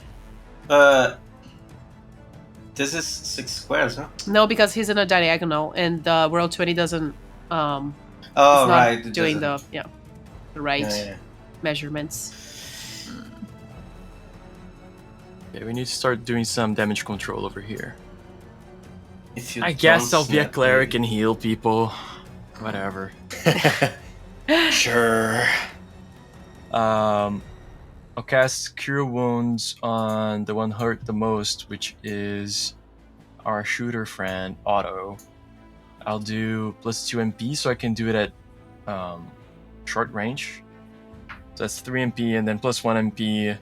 This is 6 squares, huh?
No, because he's in a diagonal, and the World 20 doesn't.
Oh,
it's not
right. it
doing
doesn't-
the right
Yeah.
measurements.
Yeah, we need to start doing some damage control over here.
If you
I guess
don't
I'll be a
snap
cleric
me-
and heal people. Whatever.
Sure.
I'll cast Cure Wounds on the one hurt the most, which is our shooter friend, Otto. I'll do +2 MP, so I can do it at short range. So that's 3 MP, and then +1 MP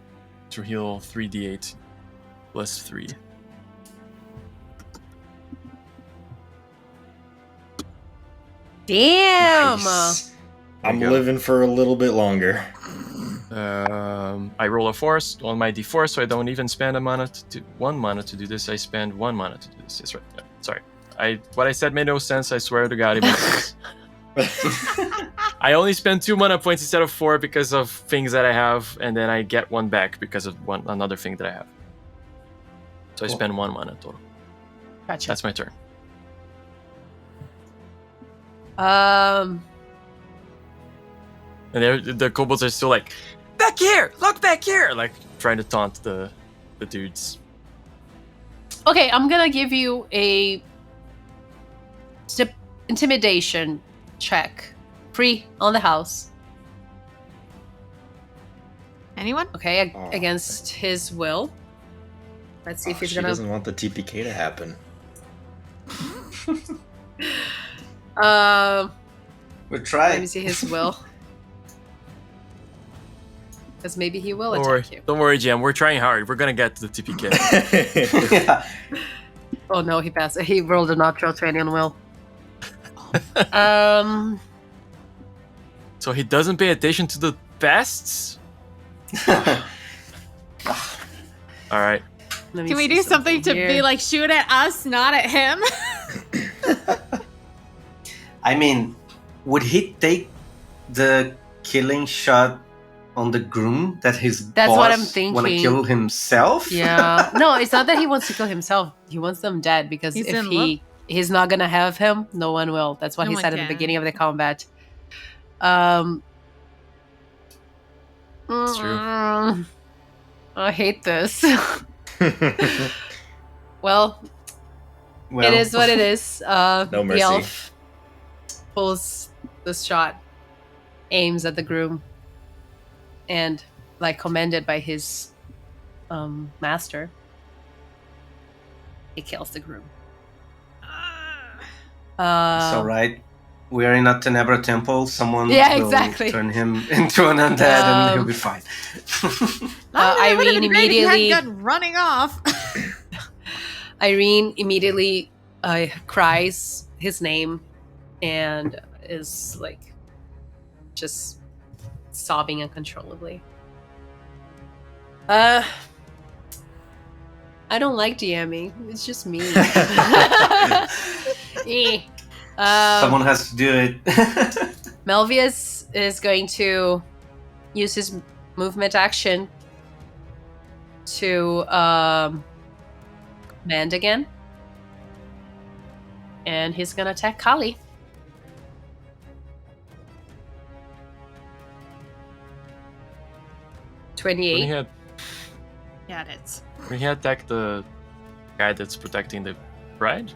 to heal 3d8 +3.
Damn.
Nice.
There
I'm
you go.
living for a little bit longer.
I roll a 4 on my d4, so I don't even spend a mana to 1 mana to do this. I spend 1 mana to do this. That's right. Yeah, sorry. What I said made no sense. I swear to God, it makes sense. I only spend 2 mana points instead of 4 because of things that I have, and then I get 1 back because of another thing that I have. So I spend 1 mana total.
Gotcha.
That's my turn. And the kobolds are still like, back here, look back here, like trying to taunt the dudes.
Okay, I'm gonna give you a intimidation check. Free on the house.
Anyone?
Okay,
Oh,
against his will. Let's see if he's
she
gonna.
doesn't want the TPK to happen.
We're
Let
trying.
me see his will. Because maybe he will
Don't worry,
attack you.
don't worry, Jam. We're trying hard. We're gonna get to the TPK.
Yeah.
Oh no, he passed. He rolled a natural 20 on will.
So he doesn't pay attention to the pests. All right.
Can we do something to be like shoot at us, not at him?
I mean, would he take the killing shot on the groom that his
That's
boss
what I'm thinking.
want to kill himself?
Yeah. No, it's not that he wants to kill himself. He wants them dead because
He's
if
in love.
he's not gonna have him, no one will. That's what
No
he
one
said at the
can.
beginning of the combat.
It's true.
I hate this. Well, it is what it is.
No mercy.
The elf pulls the shot, aims at the groom, and, like commanded by his master, he kills the groom.
It's alright. We are in a Tenebra temple. Someone
Yeah,
will
exactly.
turn him into an undead and he'll be fine.
It would've
Irene
been great if he
immediately-
hadn't gone running off.
Irene immediately cries his name and is like just sobbing uncontrollably. I don't like DMing. It's just me.
Someone has to do it.
Melvius is going to use his movement action to command again. And he's gonna attack Kali.
When he
28.
had
Yeah, it's.
when he attacked the guy that's protecting the bride.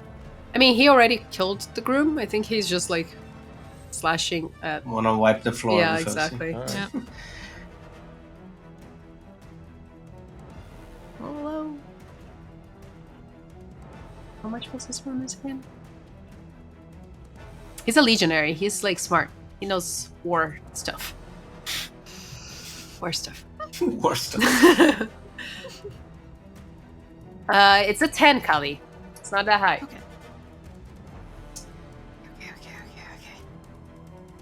I mean, he already killed the groom. I think he's just like slashing at.
Wanna wipe the floor.
Yeah,
with us.
exactly.
Alright.
Yeah.
Oh, hello. How much was his bonus again? He's a legionary. He's like smart. He knows war stuff. War stuff.
Worst.
It's a 10, Kali. It's not that high.
Okay.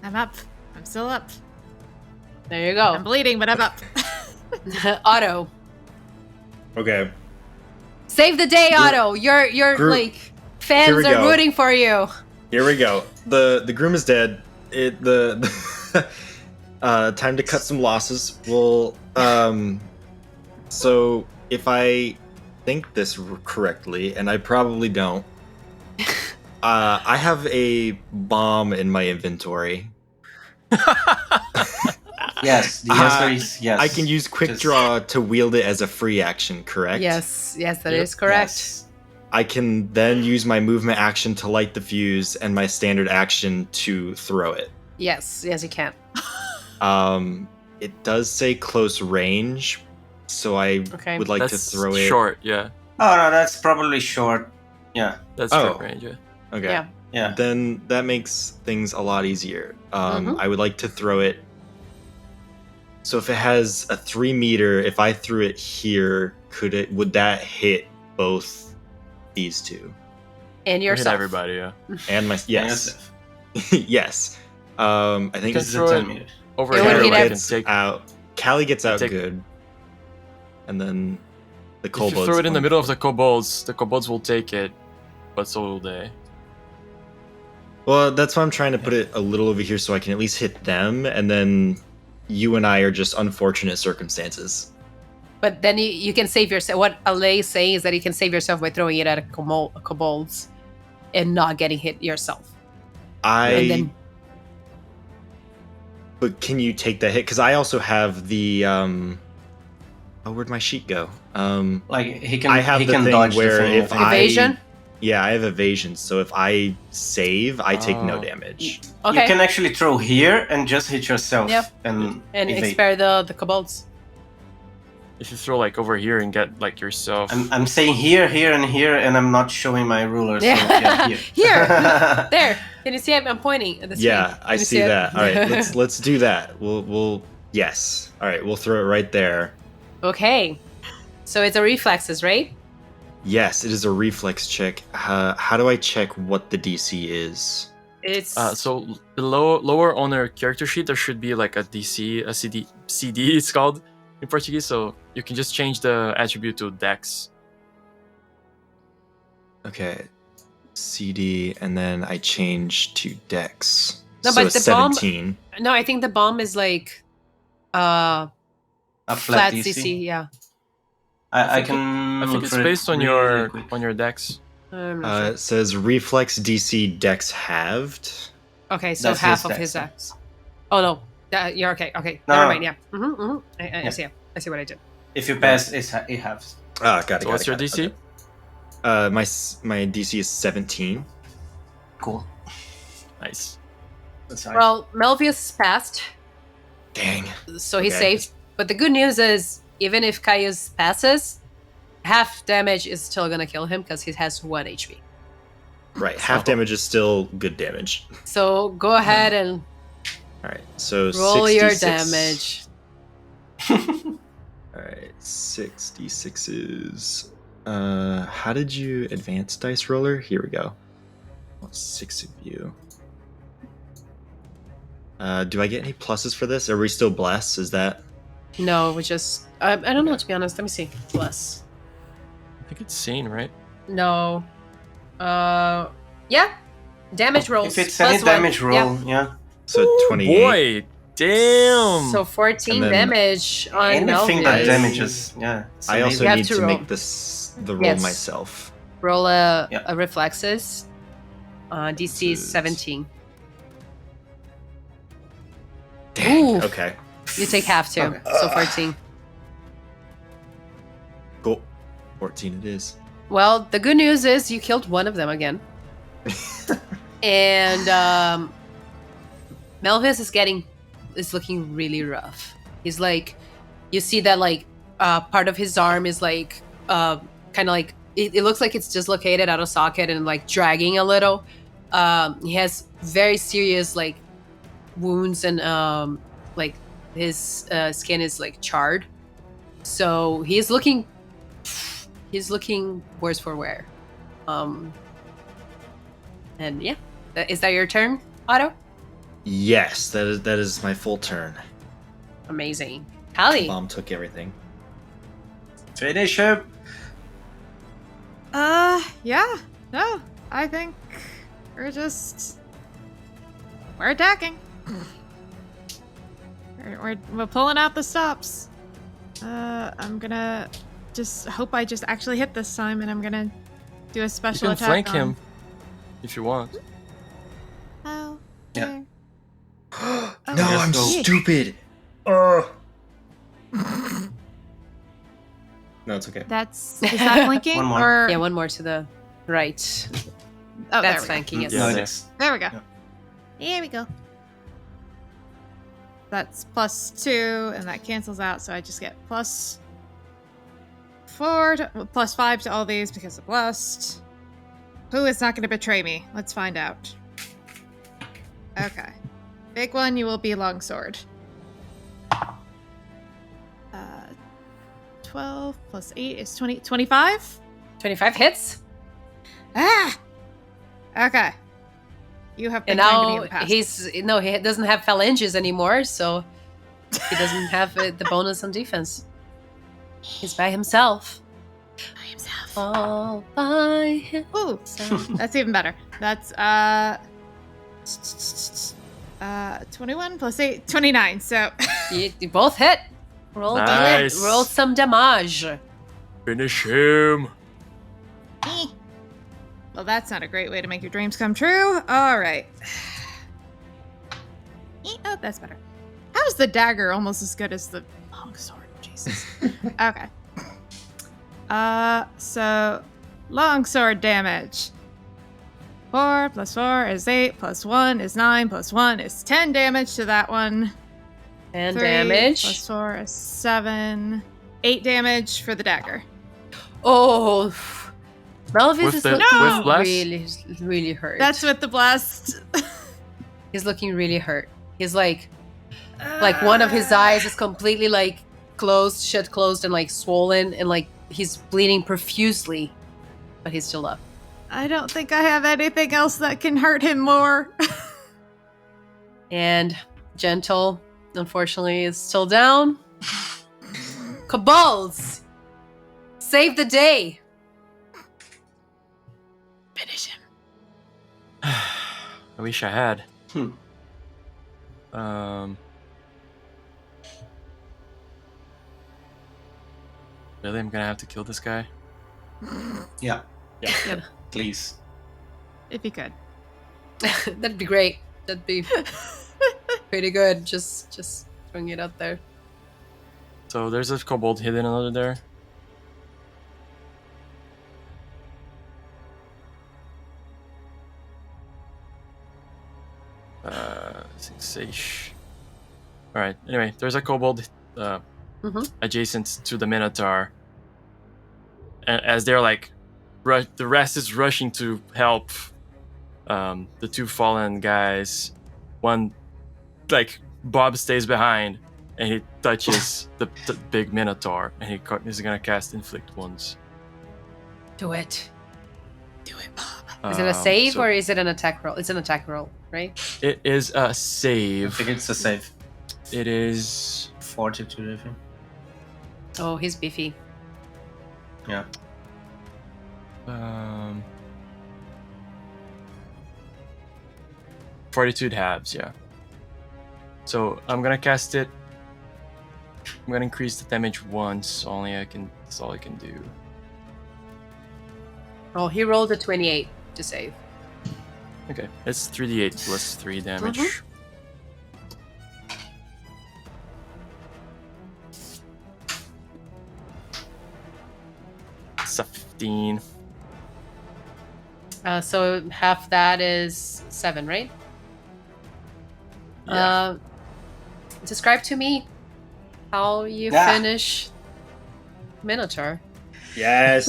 I'm up. I'm still up.
There you
I'm
go.
bleeding, but I'm up.
Otto.
Okay.
Save the day, Otto. Your
Group-
like
Here
fans
we
are
go.
rooting for you.
Here we go. The groom is dead. Time to cut some losses. We'll so if I think this correctly, and I probably don't, I have a bomb in my inventory.
Yes, the answer is yes.
I can use quick
Just-
draw to wield it as a free action, correct?
Yes, that
Yep.
is correct.
Yes.
I can then use my movement action to light the fuse and my standard action to throw it.
Yes, you can.
It does say close range, so I
Okay.
would like
That's
to throw it.
short. Yeah,
Oh no, that's probably short. Yeah,
that's
Oh.
short range. Yeah.
Okay.
Yeah.
yeah.
Then that makes things a lot easier. I would like to throw it. So if it has a 3 meter, if I threw it here, would that hit both these two
And
Hit
yourself.
everybody. Yeah.
and my yes,
Yes.
yes. I think
Can
This is a
throw
10
it-
meter.
Over
It would
here,
hit
right,
every-
and take.
out. Callie gets out
Take-
good, and then the
If
kobolds.
you throw it in the
one-
middle of the kobolds will take it, but so will they.
Well, that's why I'm trying to put it a little over here so I can at least hit them, and then you and I are just unfortunate circumstances.
But then you can save yourself. What Ale is saying is that you can save yourself by throwing it at a kobolds and not getting hit yourself. And then
But can you take that hit? Because I also have the Oh, where'd my sheet go?
Like he can.
I have
he
the
can
thing
dodge
where
the thing.
if
I think.
Evasion?
Yeah, I have evasion. So if I save, I take no
Oh.
damage.
Okay.
You can actually throw here and just hit yourself.
Yep.
And
and
evade.
spare the kobolds.
If you throw like over here and get like yourself.
I'm saying here, here, and here, and I'm not showing my ruler. So
Yeah.
yeah, here.
Here. There. Can you see I'm pointing at the screen?
Yeah, I
Can you
see
it?
that. All right, let's do that. We'll yes. All right, we'll throw it right there.
Okay. So it's a reflexes, right?
Yes, it is a reflex check. How do I check what the DC is?
It's
So below, lower on our character sheet, there should be like a DC, a CD it's called in Portuguese. So you can just change the attribute to Dex.
Okay. CD, and then I change to Dex.
No,
so
but the bomb-
17.
No, I think the bomb is like
A
flat DC. Yeah.
I can.
I think
look
it's
for it
based on
really quick.
your decks.
I'm not sure.
It says reflex DC Dex halved.
Okay, so
That's
half
his
of
dex,
his
huh?
dex. Oh no, you're okay. Okay,
No,
never
no.
mind. Yeah. I
Yeah.
see. I see what I did.
If you pass, it halves.
Ah, got it.
So
got
what's
it,
your
got it.
DC?
Okay. My DC is 17.
Cool.
Nice.
That's high.
Well, Melvius passed,
Dang.
so he's
Okay.
safe. But the good news is, even if Caius passes, half damage is still gonna kill him because he has 1 HP.
Right. Half damage is still good damage.
So go ahead and
All right. So
roll your
66.
damage.
All right. 66s. How did you advance dice roller? Here we go. 6 of you. Do I get any pluses for this? Are we still blessed? Is that?
No, we just I don't know, to be honest. Let me see. Plus.
I think it's seen, right?
No. Yeah. Damage rolls.
If it's
plus
any
1.
damage roll, yeah.
So 28.
Boy, damn.
So 14
And then
damage on
Anything that
Melvius.
damages, yeah. it's
I also
amazing.
You have
need
to
to
roll.
make the roll
Yes.
myself.
Roll a
Yeah.
reflexes. DC is 17.
Dang.
Ooh.
Okay.
You take half too.
Okay.
So 14.
Cool. 14 it is.
Well, the good news is you killed one of them again. And Melvis is looking really rough. He's like, you see that like part of his arm is like kind of like it looks like it's dislocated out of socket and like dragging a little. He has very serious like wounds and like his skin is like charred. So he's looking worse for wear. And yeah, is that your turn, Otto?
Yes, that is my full turn.
Amazing. Hallie.
Bomb took everything.
Finish him.
Yeah. No, I think we're attacking. We're pulling out the stops. I'm gonna just hope I just actually hit this time, and I'm gonna do a
You
special
can
attack
flank
on-
him if you want.
Oh,
Yeah.
there.
No,
Yes,
I'm
go.
stupid. No, it's okay.
Is that flanking?
One more.
Or
Yeah, one more to the right.
oh,
That's
there
flanking, yes.
Yeah,
No,
there.
it is.
we go.
Yeah.
Here we go. That's +2, and that cancels out, so I just get +4 +5 to all these because of blessed. Who is not going to betray me? Let's find out. Okay. Big one, you will be longsword. 12 plus 8 is 20. 25?
25 hits.
Ah! Okay. You have been
And
kind to me in
now
the past.
he doesn't have phalanges anymore, so he doesn't have the bonus on defense. He's by himself.
by himself.
All by
Ooh,
himself.
that's even better. That's 21 plus 8, 29. So
You both hit. Roll
Nice.
roll some damage.
Finish him.
well, that's not a great way to make your dreams come true. All right. Oh, that's better. How is the dagger almost as good as the longsword? Jesus. Okay. So longsword damage. 4 plus 4 is 8 plus 1 is 9 plus 1 is 10 damage to that one.
And
3
damage.
plus 4 is 7. 8 damage for the dagger.
Oh, Melvis
With
is
the-
looking
with bless?
really hurt.
That's with the blessed.
He's looking really hurt. He's like one of his eyes is completely like shut closed and like swollen and like he's bleeding profusely, but he's still up.
I don't think I have anything else that can hurt him more.
And Gentle, unfortunately, is still down. Kobolds, save the day.
I wish I had.
Hmm.
Really, I'm gonna have to kill this guy.
Yeah.
Yep.
Please.
If you could.
That'd be great. That'd be pretty good. Just throwing it out there.
So there's a kobold hidden under there. Sensation. All right. Anyway, there's a kobold adjacent to the Minotaur, and as they're like, the rest is rushing to help the two fallen guys. One, like, Bob stays behind, and he touches the big Minotaur, and he's gonna cast Inflict Wounds.
Do it.
Do it, Bob.
Is it a save or is it an attack roll? It's an attack roll, right?
It is a
I
save.
think it's a save.
It is
42, I think.
Oh, he's beefy.
Yeah.
Fortitude halves, yeah. So I'm gonna cast it. I'm gonna increase the damage once. That's all I can do.
Oh, he rolled a 28 to save.
Okay, it's 3d8 plus 3 damage. It's a 15.
So half that is 7, right?
Yeah.
Describe to me how you
Yeah.
finish Minotaur.
Yes.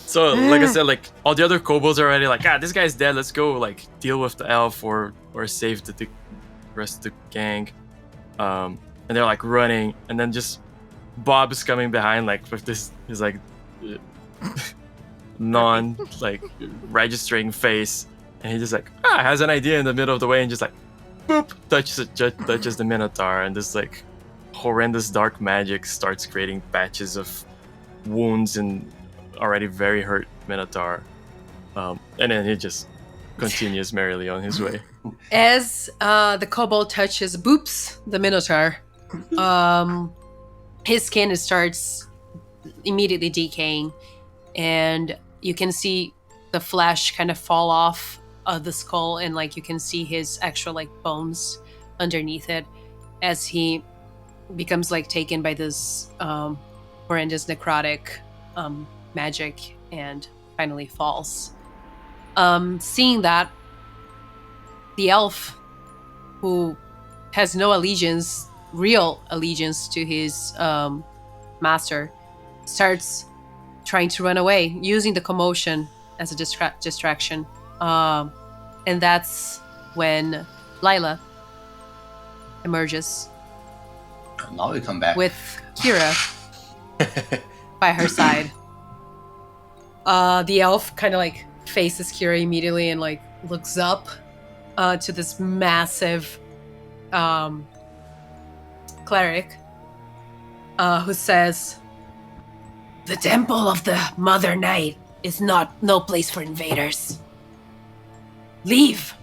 So, like I said, like all the other kobolds are already like, this guy's dead. Let's go, like, deal with the elf or save the rest of the gang. And they're like running, and then just Bob's coming behind, like with this, his like non like registering face, and he just like has an idea in the middle of the way, and just like boop touches the Minotaur, and this like horrendous dark magic starts creating patches of wounds and already very hurt Minotaur, and then he just continues merrily on his way.
As the kobold touches boops the Minotaur, his skin starts immediately decaying, and you can see the flesh kind of fall off of the skull, and like you can see his actual like bones underneath it as he becomes like taken by this horrendous necrotic magic and finally falls. Seeing that, the elf, who has no real allegiance to his master, starts trying to run away, using the commotion as a distraction. And that's when Lila emerges
Now we come back.
with Kira by her side. The elf kind of like faces Kira immediately and like looks up to this massive cleric who says, "The temple of the Mother Night is no place for invaders. Leave,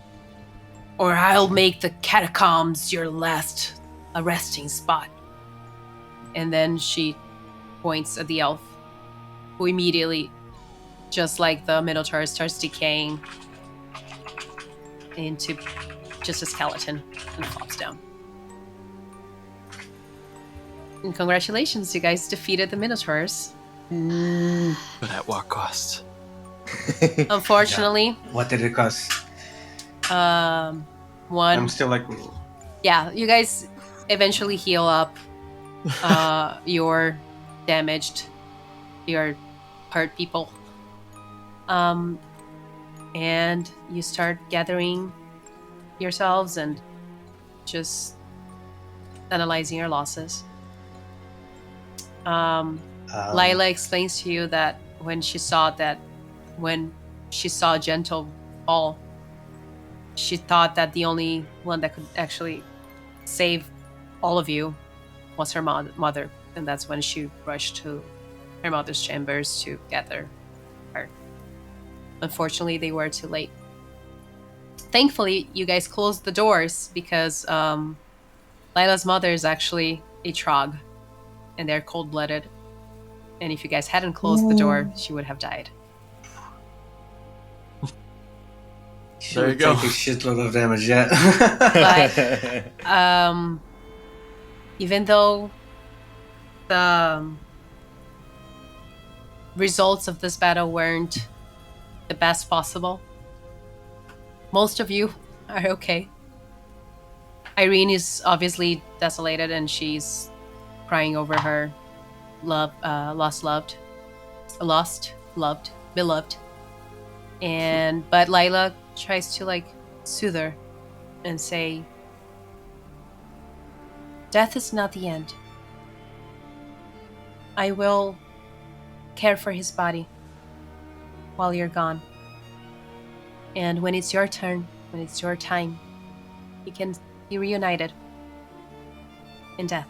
or I'll make the catacombs your last resting spot." And then she points at the elf, who immediately, just like the Minotaur, starts decaying into just a skeleton and flops down. And congratulations, you guys defeated the Minotaurs.
But at what cost?
Unfortunately,
What did it cost?
one.
I'm still like,
Yeah, you guys eventually heal up your damaged, your hurt people. And you start gathering yourselves and just analyzing your losses. Lila explains to you that when she saw Gentle fall, she thought that the only one that could actually save all of you was her mother, and that's when she rushed to her mother's chambers to gather her. Unfortunately, they were too late. thankfully, you guys closed the doors because Lila's mother is actually a Trog, and they're cold-blooded. And if you guys hadn't closed the door, she would have died.
There you go.
Taking a shitload of damage, yeah.
But even though the results of this battle weren't the best possible, most of you are okay. Irene is obviously desolated and she's crying over her lost, loved, beloved. But Lila tries to soothe her and say, death is not the end. I will care for his body while you're gone. And when it's your turn, when it's your time, he can be reunited in death.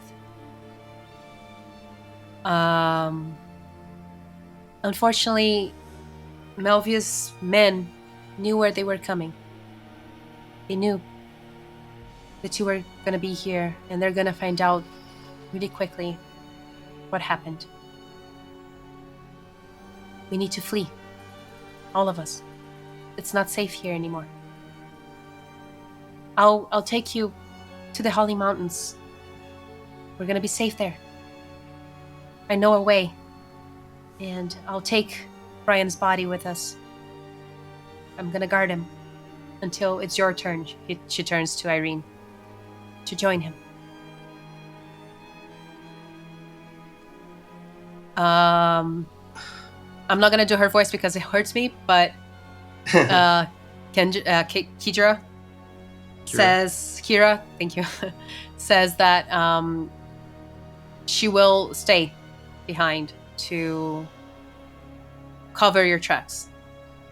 Unfortunately, Melvia's men knew where they were coming. They knew that you were going to be here, and they're going to find out really quickly what happened. We need to flee. All of us. It's not safe here anymore. I'll take you to the Holly Mountains. We're going to be safe there. I know a way. And I'll take Brian's body with us. I'm going to guard him until it's your turn. She turns to Irene to join him. I'm not going to do her voice because it hurts me, but Kira says, thank you, says that she will stay behind to cover your tracks.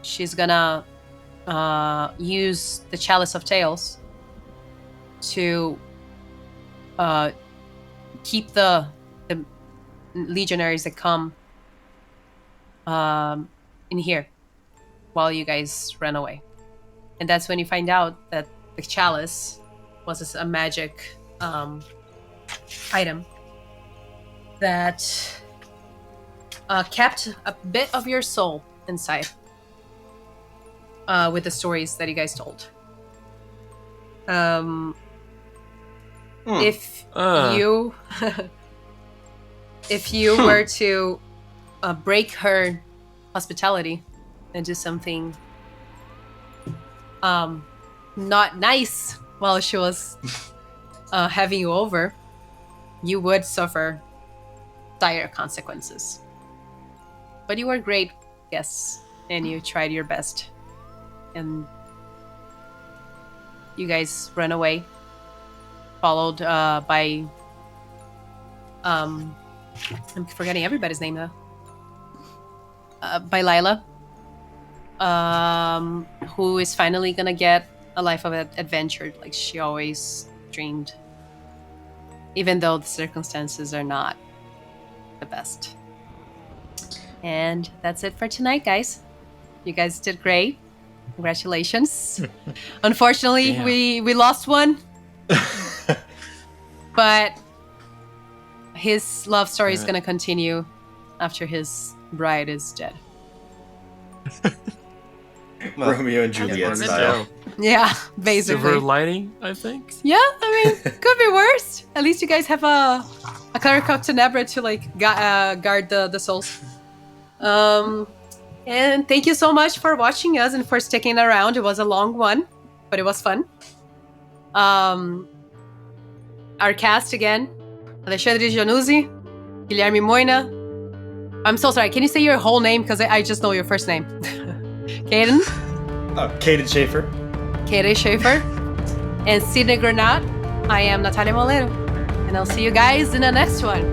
She's gonna use the Chalice of Tales to keep the legionaries that come in here while you guys run away. And that's when you find out that the chalice was a magic item that kept a bit of your soul inside with the stories that you guys told. If you if you were to break her hospitality and do something not nice while she was having you over, you would suffer dire consequences. But you were great guests, and you tried your best. And you guys ran away, followed by... I'm forgetting everybody's name now. By Lila, who is finally gonna get a life of adventure like she always dreamed, even though the circumstances are not the best. And that's it for tonight, guys. You guys did great. Congratulations. Unfortunately, we lost one, but his love story is gonna continue after his bride is dead.
Romeo and Juliet style.
Yeah, basically.
Silver lining, I think.
Yeah, I mean, could be worse. At least you guys have a cleric of Tenebra to guard the souls. And thank you so much for watching us and for sticking around. It was a long one, but it was fun. Our cast again: Alexandre Januzzi, Guilherme Moina. I'm so sorry. Can you say your whole name? Because I just know your first name. Caden.
Caden Schaefer.
Kaden Schaefer. And Sidney Granat. I am Natalia Molero. And I'll see you guys in the next one.